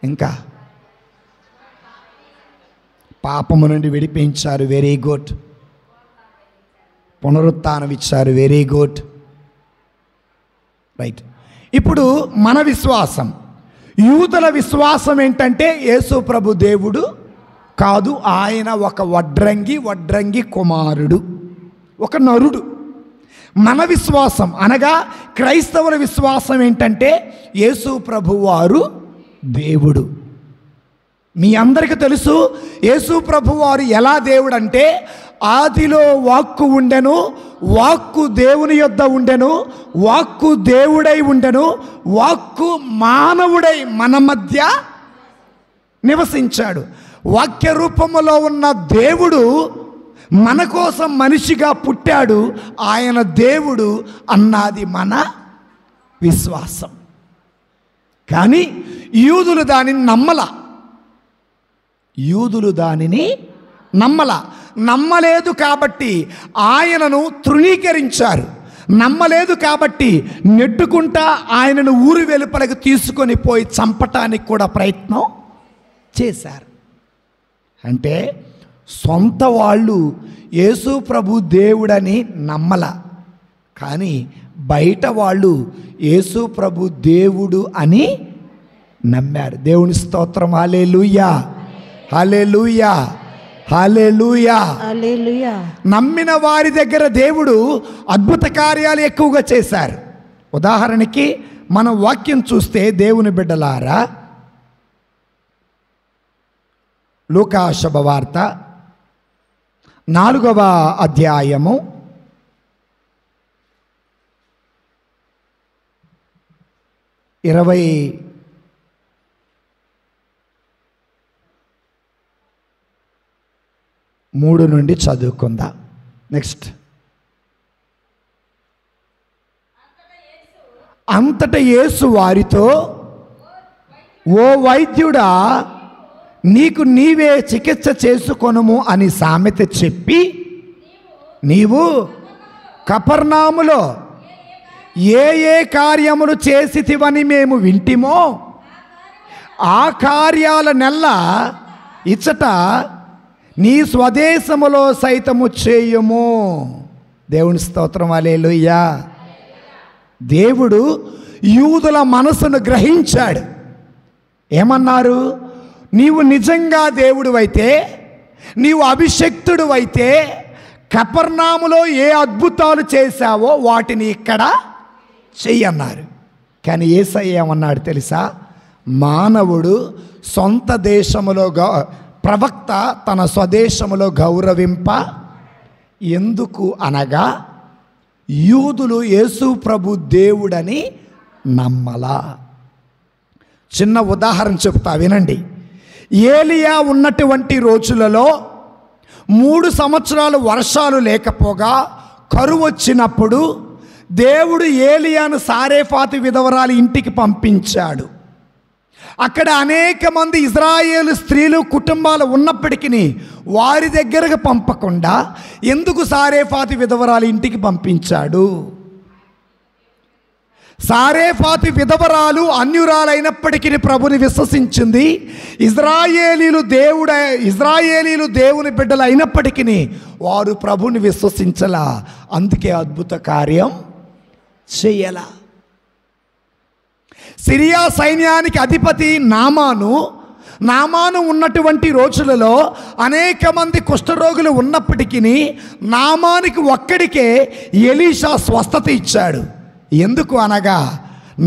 ఇంకా పాపము నుండి విడిపించారు, వెరీ గుడ్. పునరుత్థానం ఇచ్చారు, వెరీ గుడ్. రైట్. ఇప్పుడు మన విశ్వాసం, యూదుల విశ్వాసం ఏంటంటే యేసు ప్రభు దేవుడు కాదు, ఆయన ఒక వడ్రంగి కుమారుడు, ఒక నరుడు. మన విశ్వాసం అనగా క్రైస్తవుల విశ్వాసం ఏంటంటే యేసు ప్రభు వారు దేవుడు. మీ అందరికీ తెలుసు యేసు ప్రభు వారు ఎలా దేవుడు అంటే, ఆదిలో వాక్కు ఉండెను, వాక్కు దేవుని యొద్ద ఉండెను, వాక్కు దేవుడై ఉండెను, వాక్కు మానవుడై మన మధ్య నివసించాడు. వాక్య రూపములో ఉన్న దేవుడు మన కోసం మనిషిగా పుట్టాడు. ఆయన దేవుడు అన్నది మన విశ్వాసం. కానీ యూదులు దానిని నమ్మలేదు కాబట్టి ఆయనను తృణీకరించారు. నమ్మలేదు కాబట్టి నెట్టుకుంటా ఆయనను ఊరి వెలుపలకు తీసుకొని పోయి చంపటానికి కూడా ప్రయత్నం చేశారు. అంటే సొంత వాళ్ళు యేసు ప్రభు దేవుడని కానీ బయట వాళ్ళు యేసు ప్రభు దేవుడు అని నమ్మారు. దేవుని స్తోత్రం. హల్లెలూయా, హల్లెలూయా, హల్లెలూయా, హల్లెలూయా. నమ్మిన వారి దగ్గర దేవుడు అద్భుత కార్యాలు ఎక్కువగా చేశారు. ఉదాహరణకి మనం వాక్యం చూస్తే, దేవుని బిడ్డలారా, లూకా శుభవార్త 4వ అధ్యాయము 23 నుండి చదువుకుందాం. నెక్స్ట్. అంతటా యేసు వారితో, ఓ వైద్యుడా, నీకు నీవే చికిత్స చేసుకొనుము అని సామెత చెప్పి, నీవు కపర్నాములో ఏ ఏ కార్యములు చేసితివని మేము వింటిమో ఆ కార్యాల నెల్ల ఇచ్చట నీ స్వదేశములో సైతము చేయము. దేవుని స్తోత్రం. హల్లెలూయా. దేవుడు యూదుల మనసును గ్రహించాడు. ఏమన్నారు? నీవు నిజంగా దేవుడు అయితే, నీవు అభిషక్తుడు అయితే, కపర్నాములో ఏ అద్భుతాలు చేశావో వాటిని ఇక్కడ చెయ్యన్నారు. కానీ యేసయ్య ఏమన్నాడు తెలుసా? మానవుడు సొంత దేశములో ప్రవక్త తన స్వదేశములో గౌరవింప ఎందుకు అనగా, యూదులు యేసు ప్రభు దేవుడని నమ్మలా. చిన్న ఉదాహరణ చెప్తా వినండి. ఏలియా ఉన్నటువంటి రోజులలో 3 సంవత్సరాలు వర్షాలు లేకపోగా కరువు వచ్చినప్పుడు దేవుడు ఏలియాను సారేఫాతు విధవరాలి ఇంటికి పంపించాడు. అక్కడ అనేక మంది ఇజ్రాయేలు స్త్రీలు కుటుంబాలు ఉన్నప్పటికీ వారి దగ్గరకు పంపకుండా ఎందుకు సారేఫాతు విధవరాలి ఇంటికి పంపించాడు? సారేఫాతు విధవరాలు అన్యురాలైనప్పటికీ ప్రభుని విశ్వసించింది. ఇజ్రాయేలీలు దేవుని బిడ్డలు అయినప్పటికీ వారు ప్రభుని విశ్వసించలా. అందుకే అద్భుత కార్యం చెయ్యలా. సిరియా సైన్యానికి అధిపతి నామాను ఉన్నటువంటి రోజులలో అనేక మంది కుష్ఠరోగులు ఉన్నప్పటికీ నామానికి ఒక్కడికే ఎలీషా స్వస్థత ఇచ్చాడు. ఎందుకు అనగా,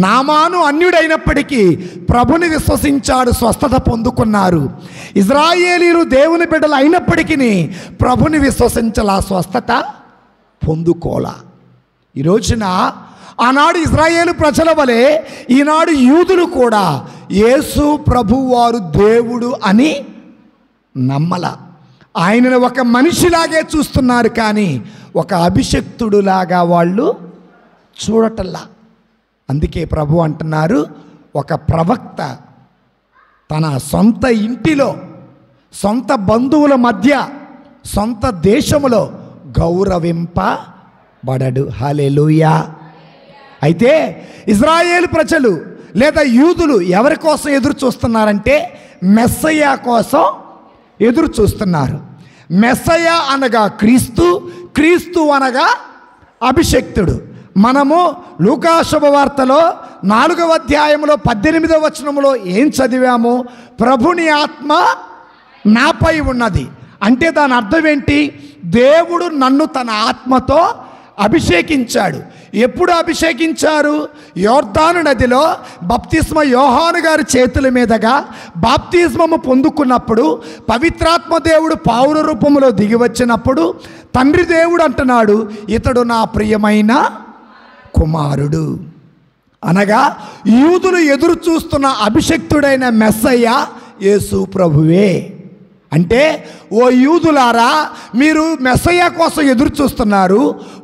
నామాను అన్యుడైనప్పటికీ ప్రభుని విశ్వసించాడు, స్వస్థత పొందుకున్నారు. ఇజ్రాయేలీలు దేవుని బిడ్డలు అయినప్పటికీ ప్రభుని విశ్వసించలా, స్వస్థత పొందుకోలా. ఈ రోజున ఆనాడు ఇజ్రాయేలు ప్రజల వలె ఈనాడు యూదులు కూడా యేసు ప్రభువారు దేవుడు అని నమ్మల. ఆయనను ఒక మనిషిలాగే చూస్తున్నారు, కానీ ఒక అభిషక్తుడులాగా వాళ్ళు చూడటల్లా. అందుకే ప్రభు అంటున్నారు, ఒక ప్రవక్త తన సొంత ఇంటిలో, సొంత బంధువుల మధ్య, సొంత దేశములో గౌరవింపబడడు. హల్లెలూయా. అయితే ఇజ్రాయేలు ప్రజలు లేదా యూదులు ఎవరి కోసం ఎదురు చూస్తున్నారంటే, మెస్సయ్య కోసం ఎదురు చూస్తున్నారు. మెస్సయ్య అనగా క్రీస్తు, క్రీస్తు అనగా అభిషక్తుడు. మనము లూకా శుభవార్తలో 4వ అధ్యాయంలో 18వ వచనంలో ఏం చదివాము? ప్రభుని ఆత్మ నాపై ఉన్నది అంటే దాని అర్థం ఏంటి? దేవుడు నన్ను తన ఆత్మతో అభిషేకించాడు. ఎప్పుడు అభిషేకించారు? యోర్దాను నదిలో బప్తిస్మ యోహాను గారి చేతుల మీదుగా బాప్తిస్మము పొందుకున్నప్పుడు పవిత్రాత్మ దేవుడు పావుర రూపంలో దిగి వచ్చినప్పుడు తండ్రి దేవుడు అంటున్నాడు, ఇతడు నా ప్రియమైన కుమారుడు. అనగా యూదులు ఎదురు చూస్తున్న అభిషక్తుడైన మెస్సయ్య యేసు ప్రభువే. అంటే ఓ యూదులారా, మీరు మెస్సయ్య కోసం ఎదురు చూస్తున్నారు.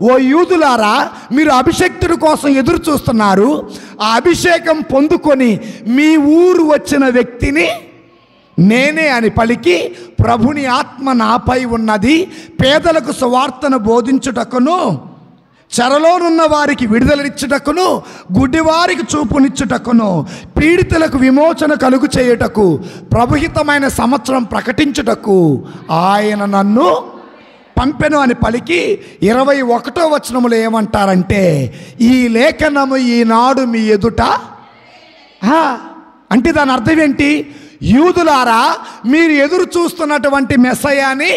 ఓ యూదులారా, మీరు అభిషక్తుడి కోసం ఎదురు చూస్తున్నారు. ఆ అభిషేకం పొందుకొని మీ ఊరు వచ్చిన వ్యక్తిని నేనే అని పలికి, ప్రభుని ఆత్మ నాపై ఉన్నది, పేదలకు సువార్తను బోధించుటకును, చెరలోనున్న వారికి విడుదలనిచ్చుటకును, గుడ్డివారికి చూపునిచ్చుటకును, పీడితులకు విమోచన కలుగు చేయుటకు, ప్రభుహితమైన సంవత్సరం ప్రకటించుటకు ఆయన నన్ను పంపెను అని పలికి 21వ వచనములో ఏమంటారంటే, ఈ లేఖనము ఈనాడు మీ ఎదుట. అంటే దాని అర్థం ఏంటి? యూదులారా, మీరు ఎదురు చూస్తున్నటువంటి మెస్సయ్యాని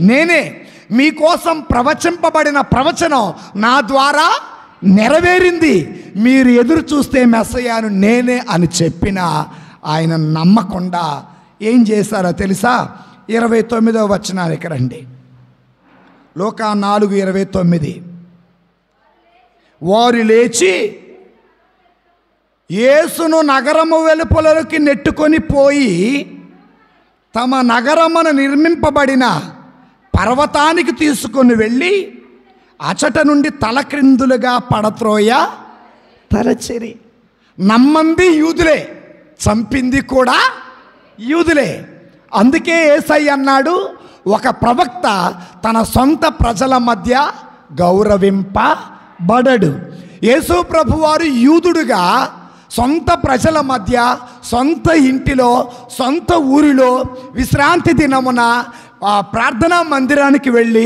నేనే. మీకోసం ప్రవచింపబడిన ప్రవచనం నా ద్వారా నెరవేరింది. మీరు ఎదురు చూస్తే మెస్సయ్యాను నేనే అని చెప్పిన ఆయన నమ్మకుండా ఏం చేశారో తెలుసా? 29వ వచనానికి రండి. లూకా 4:29. వారు లేచి యేసును నగరము వెలుపలకి నెట్టుకొని పోయి తమ నగరమున నిర్మింపబడిన పర్వతానికి తీసుకొని వెళ్ళి అచట నుండి తలక్రిందులుగా పడత్రోయ తలచెరి. నమ్మంది యూదులే, చంపింది కూడా యూదులే. అందుకే యేసయ్య అన్నాడు, ఒక ప్రవక్త తన సొంత ప్రజల మధ్య గౌరవింపబడడు. యేసు ప్రభువారు యూదుడుగా సొంత ప్రజల మధ్య, సొంత ఇంటిలో, సొంత ఊరిలో విశ్రాంతి దినమున ప్రార్థనా మందిరానికి వెళ్ళి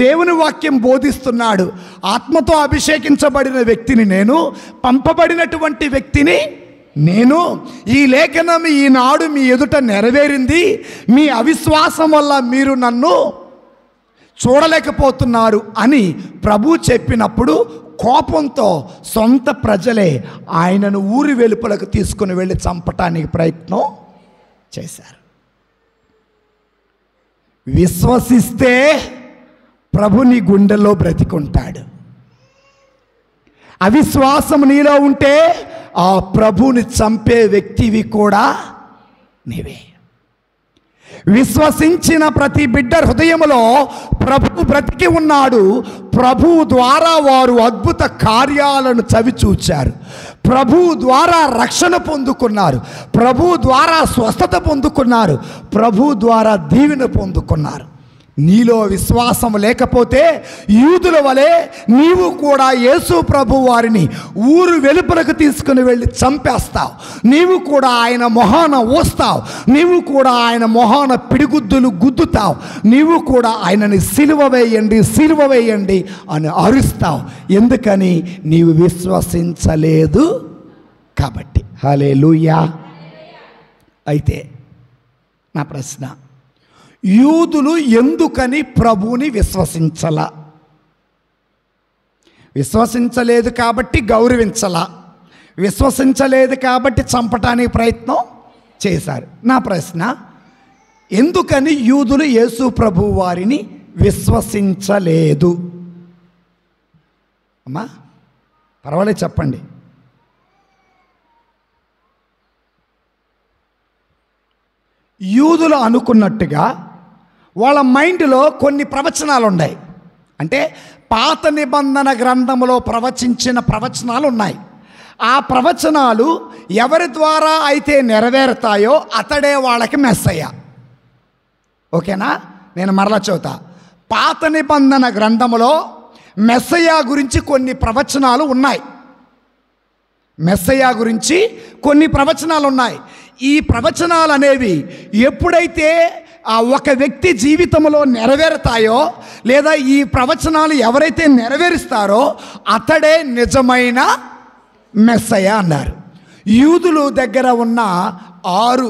దేవుని వాక్యం బోధిస్తున్నాడు. ఆత్మతో అభిషేకించబడిన వ్యక్తిని నేను, పంపబడినటువంటి వ్యక్తిని నేను. ఈ లేఖనం ఈనాడు మీ ఎదుట నెరవేరింది. మీ అవిశ్వాసం వల్ల మీరు నన్ను చూడలేకపోతున్నారు అని ప్రభు చెప్పినప్పుడు కోపంతో సొంత ప్రజలే ఆయనను ఊరి వెలుపలకు తీసుకుని వెళ్ళి చంపటానికి ప్రయత్నం చేశారు. విశ్వసిస్తే ప్రభు నీ గుండెల్లో బ్రతికుంటాడు. అవిశ్వాసం నీలో ఉంటే ఆ ప్రభుని చంపే వ్యక్తివి కూడా నీవే. విశ్వసించిన ప్రతి బిడ్డ హృదయములో ప్రభు బ్రతికి ఉన్నాడు. ప్రభువు ద్వారా వారు అద్భుత కార్యాలను చవిచూచారు. ప్రభువు ద్వారా రక్షణ పొందుకున్నారు. ప్రభువు ద్వారా స్వస్థత పొందుకున్నారు. ప్రభువు ద్వారా దీవెన పొందుకున్నారు. నీలో విశ్వాసం లేకపోతే యూదుల వలె నీవు కూడా యేసు ప్రభు వారిని ఊరు వెలుపలకు తీసుకుని వెళ్ళి చంపేస్తావు. నీవు కూడా ఆయన మొహాన ఓస్తావు. నీవు కూడా ఆయన మొహాన పిడిగుద్దులు గుద్దుతావు. నీవు కూడా ఆయనని సిలువ వేయండి, సిలువ వేయండి అని అరుస్తావు. ఎందుకని? నీవు విశ్వసించలేదు కాబట్టి. హల్లెలూయా. అయితే నా ప్రశ్న, యూదులు ఎందుకని ప్రభువుని విశ్వసించలా? విశ్వసించలేదు కాబట్టి గౌరవించలా, విశ్వసించలేదు కాబట్టి చంపటానికి ప్రయత్నం చేశారు. నా ప్రశ్న, ఎందుకని యూదులు యేసు ప్రభు వారిని విశ్వసించలేదు? అమ్మా పర్వాలేదు చెప్పండి. యూదులు అనుకున్నట్టుగా వాళ్ళ మైండ్లో కొన్ని ప్రవచనాలు ఉన్నాయి. అంటే పాత నిబంధన గ్రంథంలో ప్రవచించిన ప్రవచనాలు ఉన్నాయి. ఆ ప్రవచనాలు ఎవరి ద్వారా అయితే నెరవేరుతాయో అతడే వాళ్ళకి మెస్సయ్య. ఓకేనా? నేను మరలా చెబుతా. పాత నిబంధన గ్రంథంలో మెస్సయ్య గురించి కొన్ని ప్రవచనాలు ఉన్నాయి. మెస్సయ్య గురించి కొన్ని ప్రవచనాలు ఉన్నాయి. ఈ ప్రవచనాలు అనేవి ఎప్పుడైతే ఒక వ్యక్తి జీవితంలో నెరవేరుతాయో, లేదా ఈ ప్రవచనాలు ఎవరైతే నెరవేరుస్తారో అతడే నిజమైన మెస్సయ అన్నారు. యూదులు దగ్గర ఉన్న 6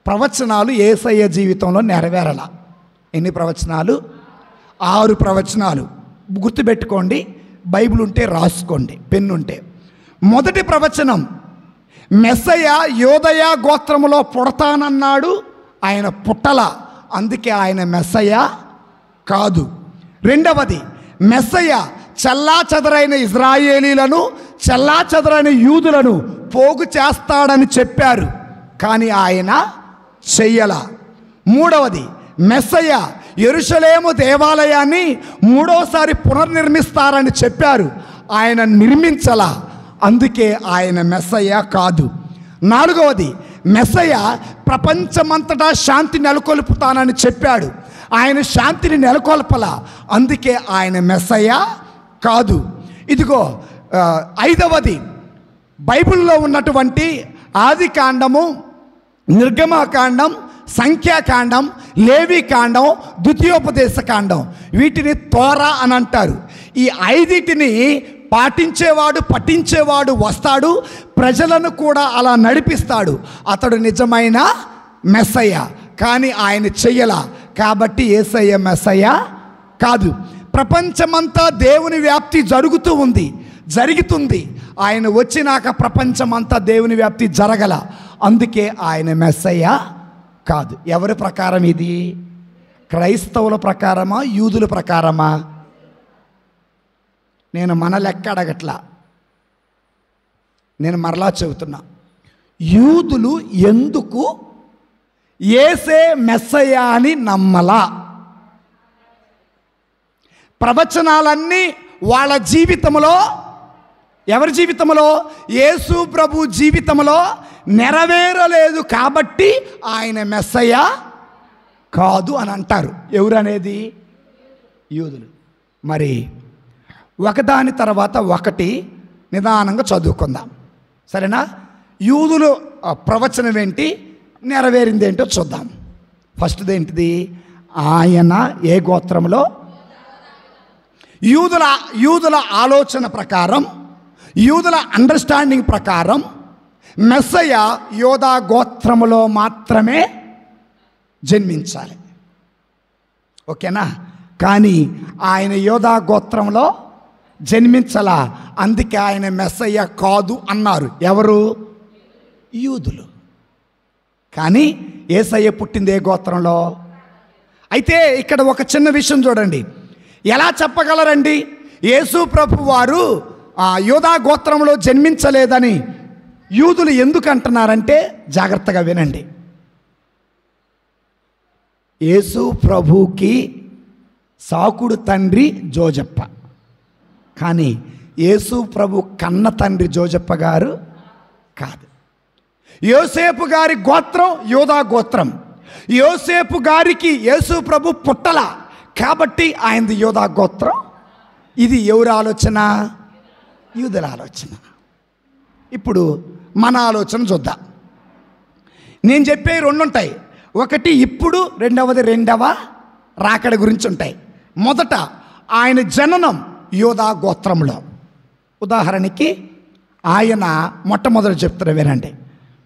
ప్రవచనాలు యేసయ్య జీవితంలో నెరవేరల. ఎన్ని ప్రవచనాలు? 6 ప్రవచనాలు. గుర్తుపెట్టుకోండి, బైబిల్ ఉంటే రాసుకోండి, పెన్ను ఉంటే. మొదటి ప్రవచనం, మెస్సయ యోదయ గోత్రములో పుడతానన్నాడు, ఆయన పుట్టల, అందుకే ఆయన మెస్సయ కాదు. రెండవది, మెస్సయ చెల్లాచెదరైన ఇజ్రాయేలీలను చెల్లాచెదరైన యూదులను పోగు చేస్తాడని చెప్పారు, కానీ ఆయన చెయ్యల. మూడవది, మెస్సయ యెరూషలేము దేవాలయాన్ని 3వసారి పునర్నిర్మిస్తారని చెప్పారు, ఆయన నిర్మించల, అందుకే ఆయన మెస్సయ కాదు. నాలుగవది, మెస్సయ ప్రపంచమంతటా శాంతి నెలకొల్పుతానని చెప్పాడు, ఆయన శాంతిని నెలకొల్పల, అందుకే ఆయన మెస్సయ కాదు. ఇదిగో ఐదవది, బైబిల్లో ఉన్నటువంటి ఆది కాండము, నిర్గమకాండం, సంఖ్యాకాండం, లేవీకాండం, ద్వితీయోపదేశ కాండం, వీటిని తోరా అని అంటారు. ఈ 5టిని పాటించేవాడు పఠించేవాడు వస్తాడు, ప్రజలను కూడా అలా నడిపిస్తాడు. అతడు నిజమైన మెస్సయ్య, కానీ ఆయన చెయ్యల, కాబట్టి యేసయ్య మెస్సయ్య కాదు. ప్రపంచమంతా దేవుని వ్యాప్తి జరుగుతుంది. ఆయన వచ్చినాక ప్రపంచమంతా దేవుని వ్యాప్తి జరగల, అందుకే ఆయన మెస్సయ్య కాదు. ఎవరి ప్రకారం ఇది? క్రైస్తవుల ప్రకారమా, యూదుల ప్రకారమా? నేను మన లెక్క అడగట్లా, నేను మరలా చెబుతున్నా. యూదులు ఎందుకు యేసే మెస్సయ్య అని నమ్మలా? ప్రవచనాలన్నీ వాళ్ళ జీవితంలో, ఎవరి జీవితంలో? యేసు ప్రభు జీవితంలో నెరవేరలేదు, కాబట్టి ఆయన మెస్సయ్య కాదు అని అంటారు. ఎవరనేది? యూదులు. మరి ఒకదాని తర్వాత ఒకటి నిదానంగా చదువుకుందాం, సరేనా? యూదులు ప్రవచనం ఏంటి, నెరవేరింది ఏంటో చూద్దాం. ఫస్ట్ది ఏంటిది? ఆయన ఏ గోత్రంలో? యూదుల ఆలోచన ప్రకారం, యూదుల అండర్స్టాండింగ్ ప్రకారం మెస్సయ్య యోధా గోత్రములో మాత్రమే జన్మించాలి, ఓకేనా? కానీ ఆయన యోధా గోత్రంలో జన్మించలా, అందుకే ఆయన మెస్సయ్య కాదు అన్నారు. ఎవరు? యూదులు. కానీ యేసయ్య పుట్టింది ఏ గోత్రంలో? అయితే ఇక్కడ ఒక చిన్న విషయం చూడండి. ఎలా చెప్పగలరండి యేసు ప్రభు వారు యోధా గోత్రంలో జన్మించలేదని యూదులు ఎందుకు అంటున్నారంటే, జాగ్రత్తగా వినండి. యేసు ప్రభుకి సాకుడు తండ్రి జోజప్ప, కానీ యేసు ప్రభు కన్న తండ్రి జోజప్ప గారు కాదు. యోసేపు గారి గోత్రం యోధా గోత్రం. యోసేపు గారికి యేసు ప్రభు పుట్టల, కాబట్టి ఆయనది యోధా గోత్రం. ఇది ఎవరి ఆలోచన? యూదుల ఆలోచన. ఇప్పుడు మన ఆలోచన చూద్దాం. నేను చెప్పే 2 ఉంటాయి. ఒకటి ఇప్పుడు, రెండవది రెండవ రాకడ గురించి ఉంటాయి. మొదట ఆయన జననం యోధా గోత్రంలో. ఉదాహరణకి ఆయన మొట్టమొదటి చెప్తారు, వినండి.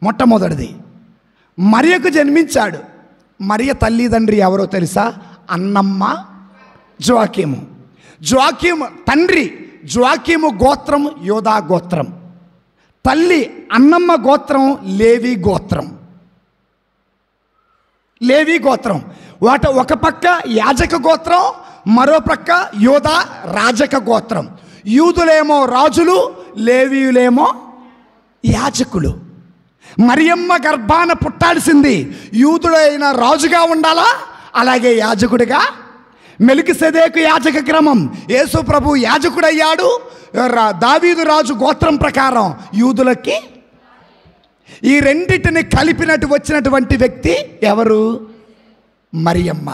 మొట్టమొదటిది, మరియకు జన్మించాడు. మరియ తల్లిదండ్రి ఎవరో తెలుసా? అన్నమ్మ, జోకీము. జోకీము తండ్రి, జోకీము గోత్రం యోధా గోత్రం. తల్లి అన్నమ్మ గోత్రం లేవి గోత్రం. లేవి గోత్రం. ఒక పక్క యాజక గోత్రం, మరో పక్క యోధా రాజక గోత్రం. యూదులేమో రాజులు, లేవీయులేమో యాజకులు. మరియమ్మ గర్భాన పుట్టాల్సింది యూదుడైన రాజుగా ఉండాలా, అలాగే యాజకుడిగా. మెలికిసెదెకు యాజక క్రమం, యేసు ప్రభు యాజకుడయ్యాడు దావీదు రాజు గోత్రం ప్రకారం యూదులకి. ఈ రెండిటిని కలిపినట్టు వచ్చినటువంటి వ్యక్తి ఎవరు? మరియమ్మ.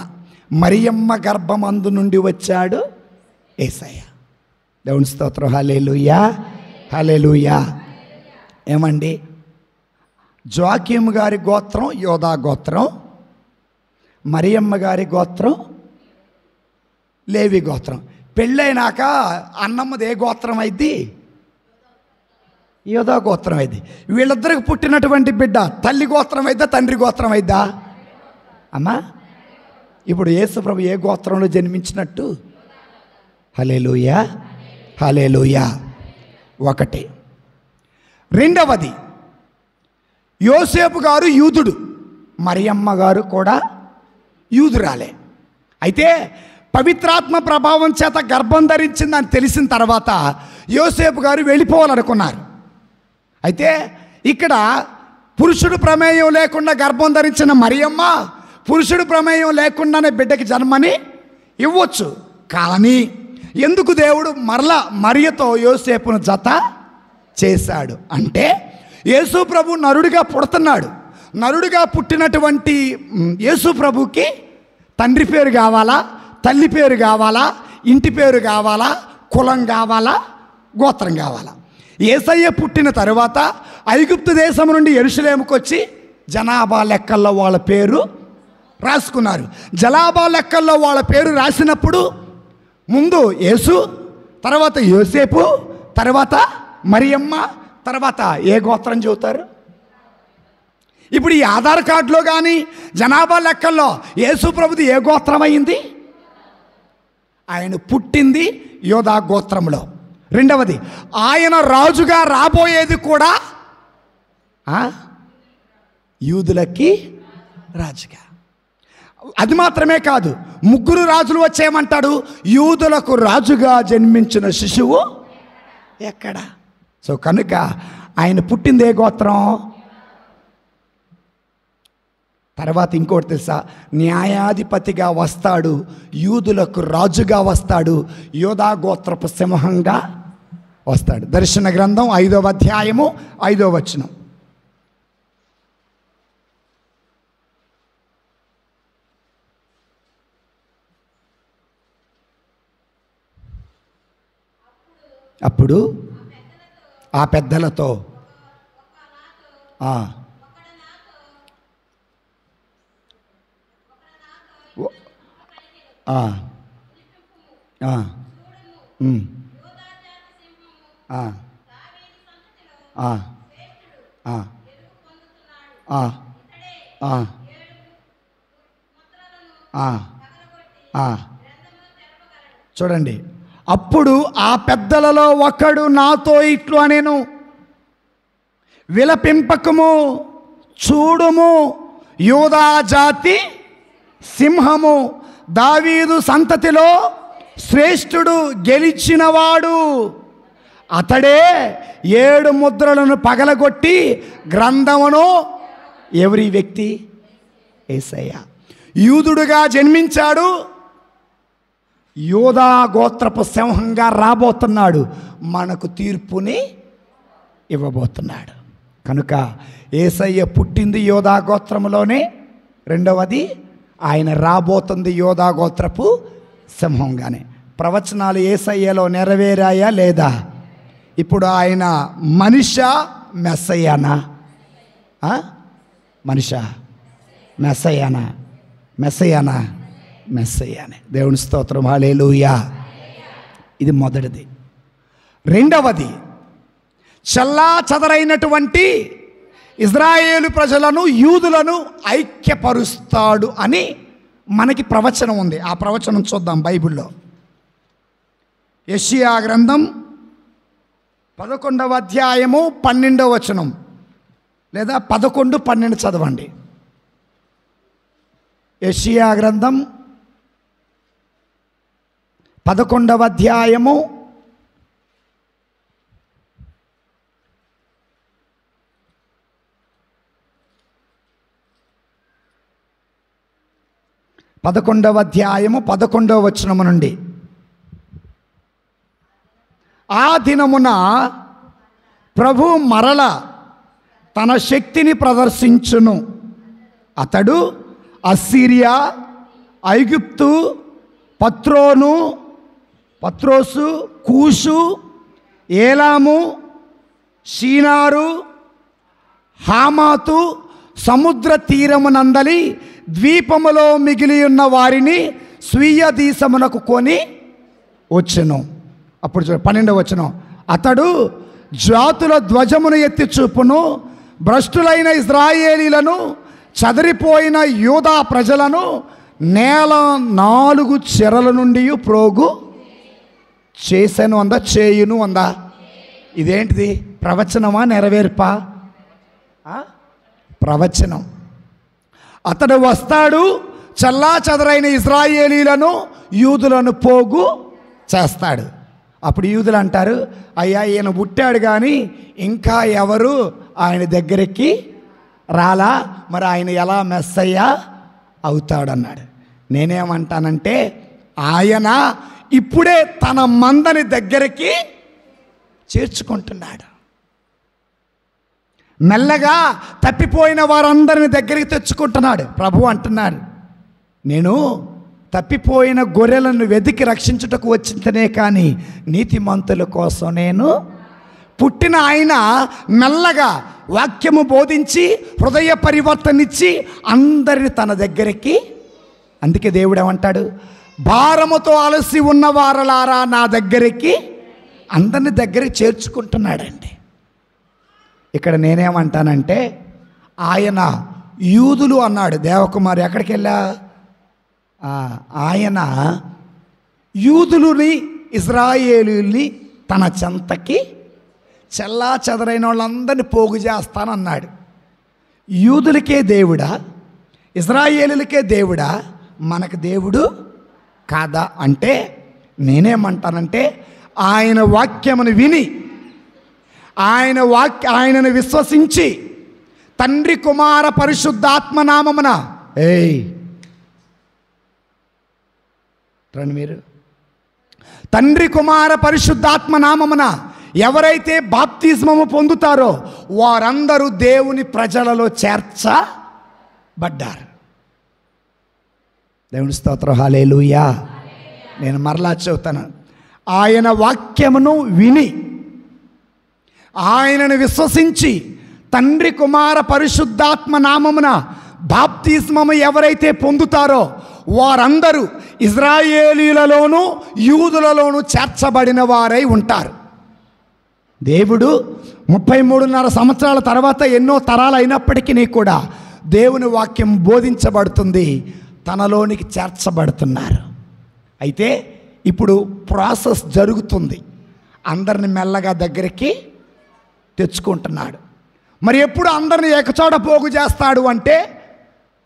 మరియమ్మ గర్భమందు నుండి వచ్చాడు యేసయ్య. దేవుని స్తోత్రం. హల్లెలూయా, హల్లెలూయా. ఏమండి, జోకీము గారి గోత్రం యోధా గోత్రం, మరియమ్మ గారి గోత్రం లేవి గోత్రం. పెళ్ళైనాక అన్నమ్మది ఏ గోత్రం అయింది? యోధా గోత్రం అయింది. వీళ్ళిద్దరికి పుట్టినటువంటి బిడ్డ తల్లి గోత్రం అయిద్దా తండ్రి గోత్రం అయిద్దా అమ్మా? ఇప్పుడు యేసు ప్రభు ఏ గోత్రంలో జన్మించినట్టు? హల్లెలూయా, హల్లెలూయా. ఒకటి. రెండవది, యోసేపు గారు యూదుడు, మరియమ్మ గారు కూడా యూదురాలే. అయితే పవిత్రాత్మ ప్రభావం చేత గర్భం ధరించిందని తెలిసిన తర్వాత యోసేపు గారు వెళ్ళిపోవాలనుకున్నారు. అయితే ఇక్కడ పురుషుడు ప్రమేయం లేకుండా గర్భం ధరించిన మరియమ్మ పురుషుడు ప్రమేయం లేకుండానే బిడ్డకి జన్మని ఇవ్వచ్చు. కానీ ఎందుకు దేవుడు మరలా మరియతో యోసేపును జత చేశాడు అంటే, యేసు ప్రభు నరుడిగా పుడుతున్నాడు. నరుడిగా పుట్టినటువంటి యేసు ప్రభుకి తండ్రి పేరు కావాలా, తల్లి పేరు కావాలా, ఇంటి పేరు కావాలా, కులం కావాలా, గోత్రం కావాలా? యేసయ్య పుట్టిన తరువాత ఐగుప్తు దేశం నుండి యెరూషలేముకు వచ్చి జనాభా లెక్కల్లో వాళ్ళ పేరు రాసుకున్నారు. జనాభా లెక్కల్లో వాళ్ళ పేరు రాసినప్పుడు ముందు యేసు, తర్వాత యోసేపు, తర్వాత మరియమ్మ, తర్వాత ఏ గోత్రం చెబుతారు? ఇప్పుడు ఈ ఆధార్ కార్డులో కానీ జనాభా లెక్కల్లో యేసు ప్రభుది ఏ గోత్రం అయింది? ఆయన పుట్టింది యోధా గోత్రంలో. రెండవది, ఆయన రాజుగా రాబోయేది కూడా యూదులకి రాజుగా. అది మాత్రమే కాదు, ముగ్గురు రాజులు వచ్చేయమంటాడు. యూదులకు రాజుగా జన్మించిన శిశువు ఎక్కడ? సో కనుక ఆయన పుట్టిందే గోత్రం. తర్వాత ఇంకోటి తెలుసా? న్యాయాధిపతిగా వస్తాడు, యూదులకు రాజుగా వస్తాడు, యోధా గోత్రపు సింహంగా వస్తాడు. దర్శన గ్రంథం 5వ అధ్యాయము 5వ వచనం. అప్పుడు ఆ పెద్దలతో చూడండి, అప్పుడు ఆ పెద్దలలో ఒకడు నాతో ఇట్లు అనేను, విలపింపకము, చూడుము, యూదా జాతి సింహము, దావీదు సంతతిలో శ్రేష్ఠుడు, గెలిచినవాడు అతడే 7 ముద్రలను పగలగొట్టి గ్రంథమును. ఎవరి వ్యక్తి? యేసయ్య. యూదుడుగా జన్మించాడు, యోధా గోత్రపు సింహంగా రాబోతున్నాడు, మనకు తీర్పుని ఇవ్వబోతున్నాడు. కనుక యేసయ్య పుట్టింది యోధా గోత్రములోనే. రెండవది, ఆయన రాబోతుంది యోధా గోత్రపు సింహంగానే. ప్రవచనాలు యేసయ్యలో నెరవేరాయా లేదా? ఇప్పుడు ఆయన మనిషా మెస్సయ్యానా? మనిషా మెస్సయ్యానా? మెస్సయ్యానా? మెస్సయ్యానే. దేవుని స్తోత్రం, హల్లెలూయా. ఇది మొదటిది. రెండవది, చల్లా చెదరైనటువంటి ఇజ్రాయేలు ప్రజలను, యూదులను ఐక్యపరుస్తాడు అని మనకి ప్రవచనం ఉంది. ఆ ప్రవచనం చూద్దాం బైబిల్లో. యెషయా గ్రంథం 11వ అధ్యాయము 12వ వచనం, లేదా 11, 12 చదవండి. యెషయా గ్రంథం 11వ అధ్యాయము 11వ అధ్యాయము 11వ వచనము నుండి. ఆ దినమున ప్రభు మరల తన శక్తిని ప్రదర్శించును. అతడు అస్సిరియా, ఐగుప్తు, పత్రోసు, కూషు, ఏలాము, షీనారు, హామాతు, సముద్ర తీరమునందలి ద్వీపములో మిగిలి ఉన్న వారిని స్వీయ దేశమునకు కొని వచ్చెను. అప్పుడు 12వ వచనం, అతడు జాతుల ధ్వజమును ఎత్తి చూపును, భ్రష్టులైన ఇశ్రాయేలీలను, చదరిపోయిన యూదా ప్రజలను నేల 4 చెరల నుండి ప్రోగు చేశాను అందా, చేయును అందా. ఇదేంటిది? ప్రవచనమా నెరవేర్పా? ప్రవచనం. అతడు వస్తాడు, చల్లా చెదరైన ఇశ్రాయేలీలను, యూదులను పోగు చేస్తాడు. అప్పుడు యూదులు అంటారు, అయ్యా ఈయన పుట్టాడు కానీ ఇంకా ఎవరు ఆయన దగ్గరికి రాలా, మరి ఆయన ఎలా మెస్సయ్యా అవుతాడన్నాడు. నేనేమంటానంటే ఆయన ఇప్పుడే తన మందని దగ్గరికి చేర్చుకుంటున్నాడు. మెల్లగా తప్పిపోయిన వారందరిని దగ్గరికి తెచ్చుకుంటున్నాడు. ప్రభు అంటున్నాడు, నేను తప్పిపోయిన గొర్రెలను వెతికి రక్షించుటకు వచ్చిందనే కానీ నీతిమంతుల కోసం నేను పుట్టిన ఆయన మెల్లగా వాక్యము బోధించి హృదయ పరివర్తనిచ్చి అందరిని తన దగ్గరికి. అందుకే దేవుడు ఏమంటాడు, భారముతో అలసి ఉన్న వారలారా నా దగ్గరికి, అందరిని దగ్గరికి చేర్చుకుంటున్నాడండి. ఇక్కడ నేనేమంటానంటే ఆయన యూదులు అన్నాడు. దేవకుమారి ఎక్కడికి వెళ్ళా? ఆయన యూదులని ఇశ్రాయేలుని తన చెంతకి చెల్లా చెదరైన వాళ్ళందరినీ పోగు చేస్తానన్నాడు. యూదులకే దేవుడా, ఇశ్రాయేలులకే దేవుడా, మనకు దేవుడు కాదా అంటే నేనేమంటానంటే ఆయన వాక్యమును విని ఆయనను విశ్వసించి తండ్రి కుమార పరిశుద్ధాత్మ నామమున రండి మీరు, తండ్రి కుమార పరిశుద్ధాత్మ నామమున ఎవరైతే బాప్తిస్మము పొందుతారో వారందరూ దేవుని ప్రజలలో చేర్చబడ్డారు. దేవుని స్తోత్రం, హల్లెలూయా. నేను మరలా చెబుతాను, ఆయన వాక్యమును విని ఆయనను విశ్వసించి తండ్రి కుమార పరిశుద్ధాత్మ నామమున బాప్తిస్మము ఎవరైతే పొందుతారో వారందరూ ఇశ్రాయేలీలలోనూ యూదులలోనూ చేర్చబడిన వారై ఉంటారు. దేవుడు 33.5 సంవత్సరాల తర్వాత ఎన్నో తరాలు అయినప్పటికీ కూడా దేవుని వాక్యం బోధించబడుతుంది, తనలోనికి చేర్చబడుతున్నారు. అయితే ఇప్పుడు ప్రాసెస్ జరుగుతుంది, అందరిని మెల్లగా దగ్గరికి తెచ్చుకుంటున్నాడు. మరి ఎప్పుడు అందరిని ఏకచోట పోగు చేస్తాడు అంటే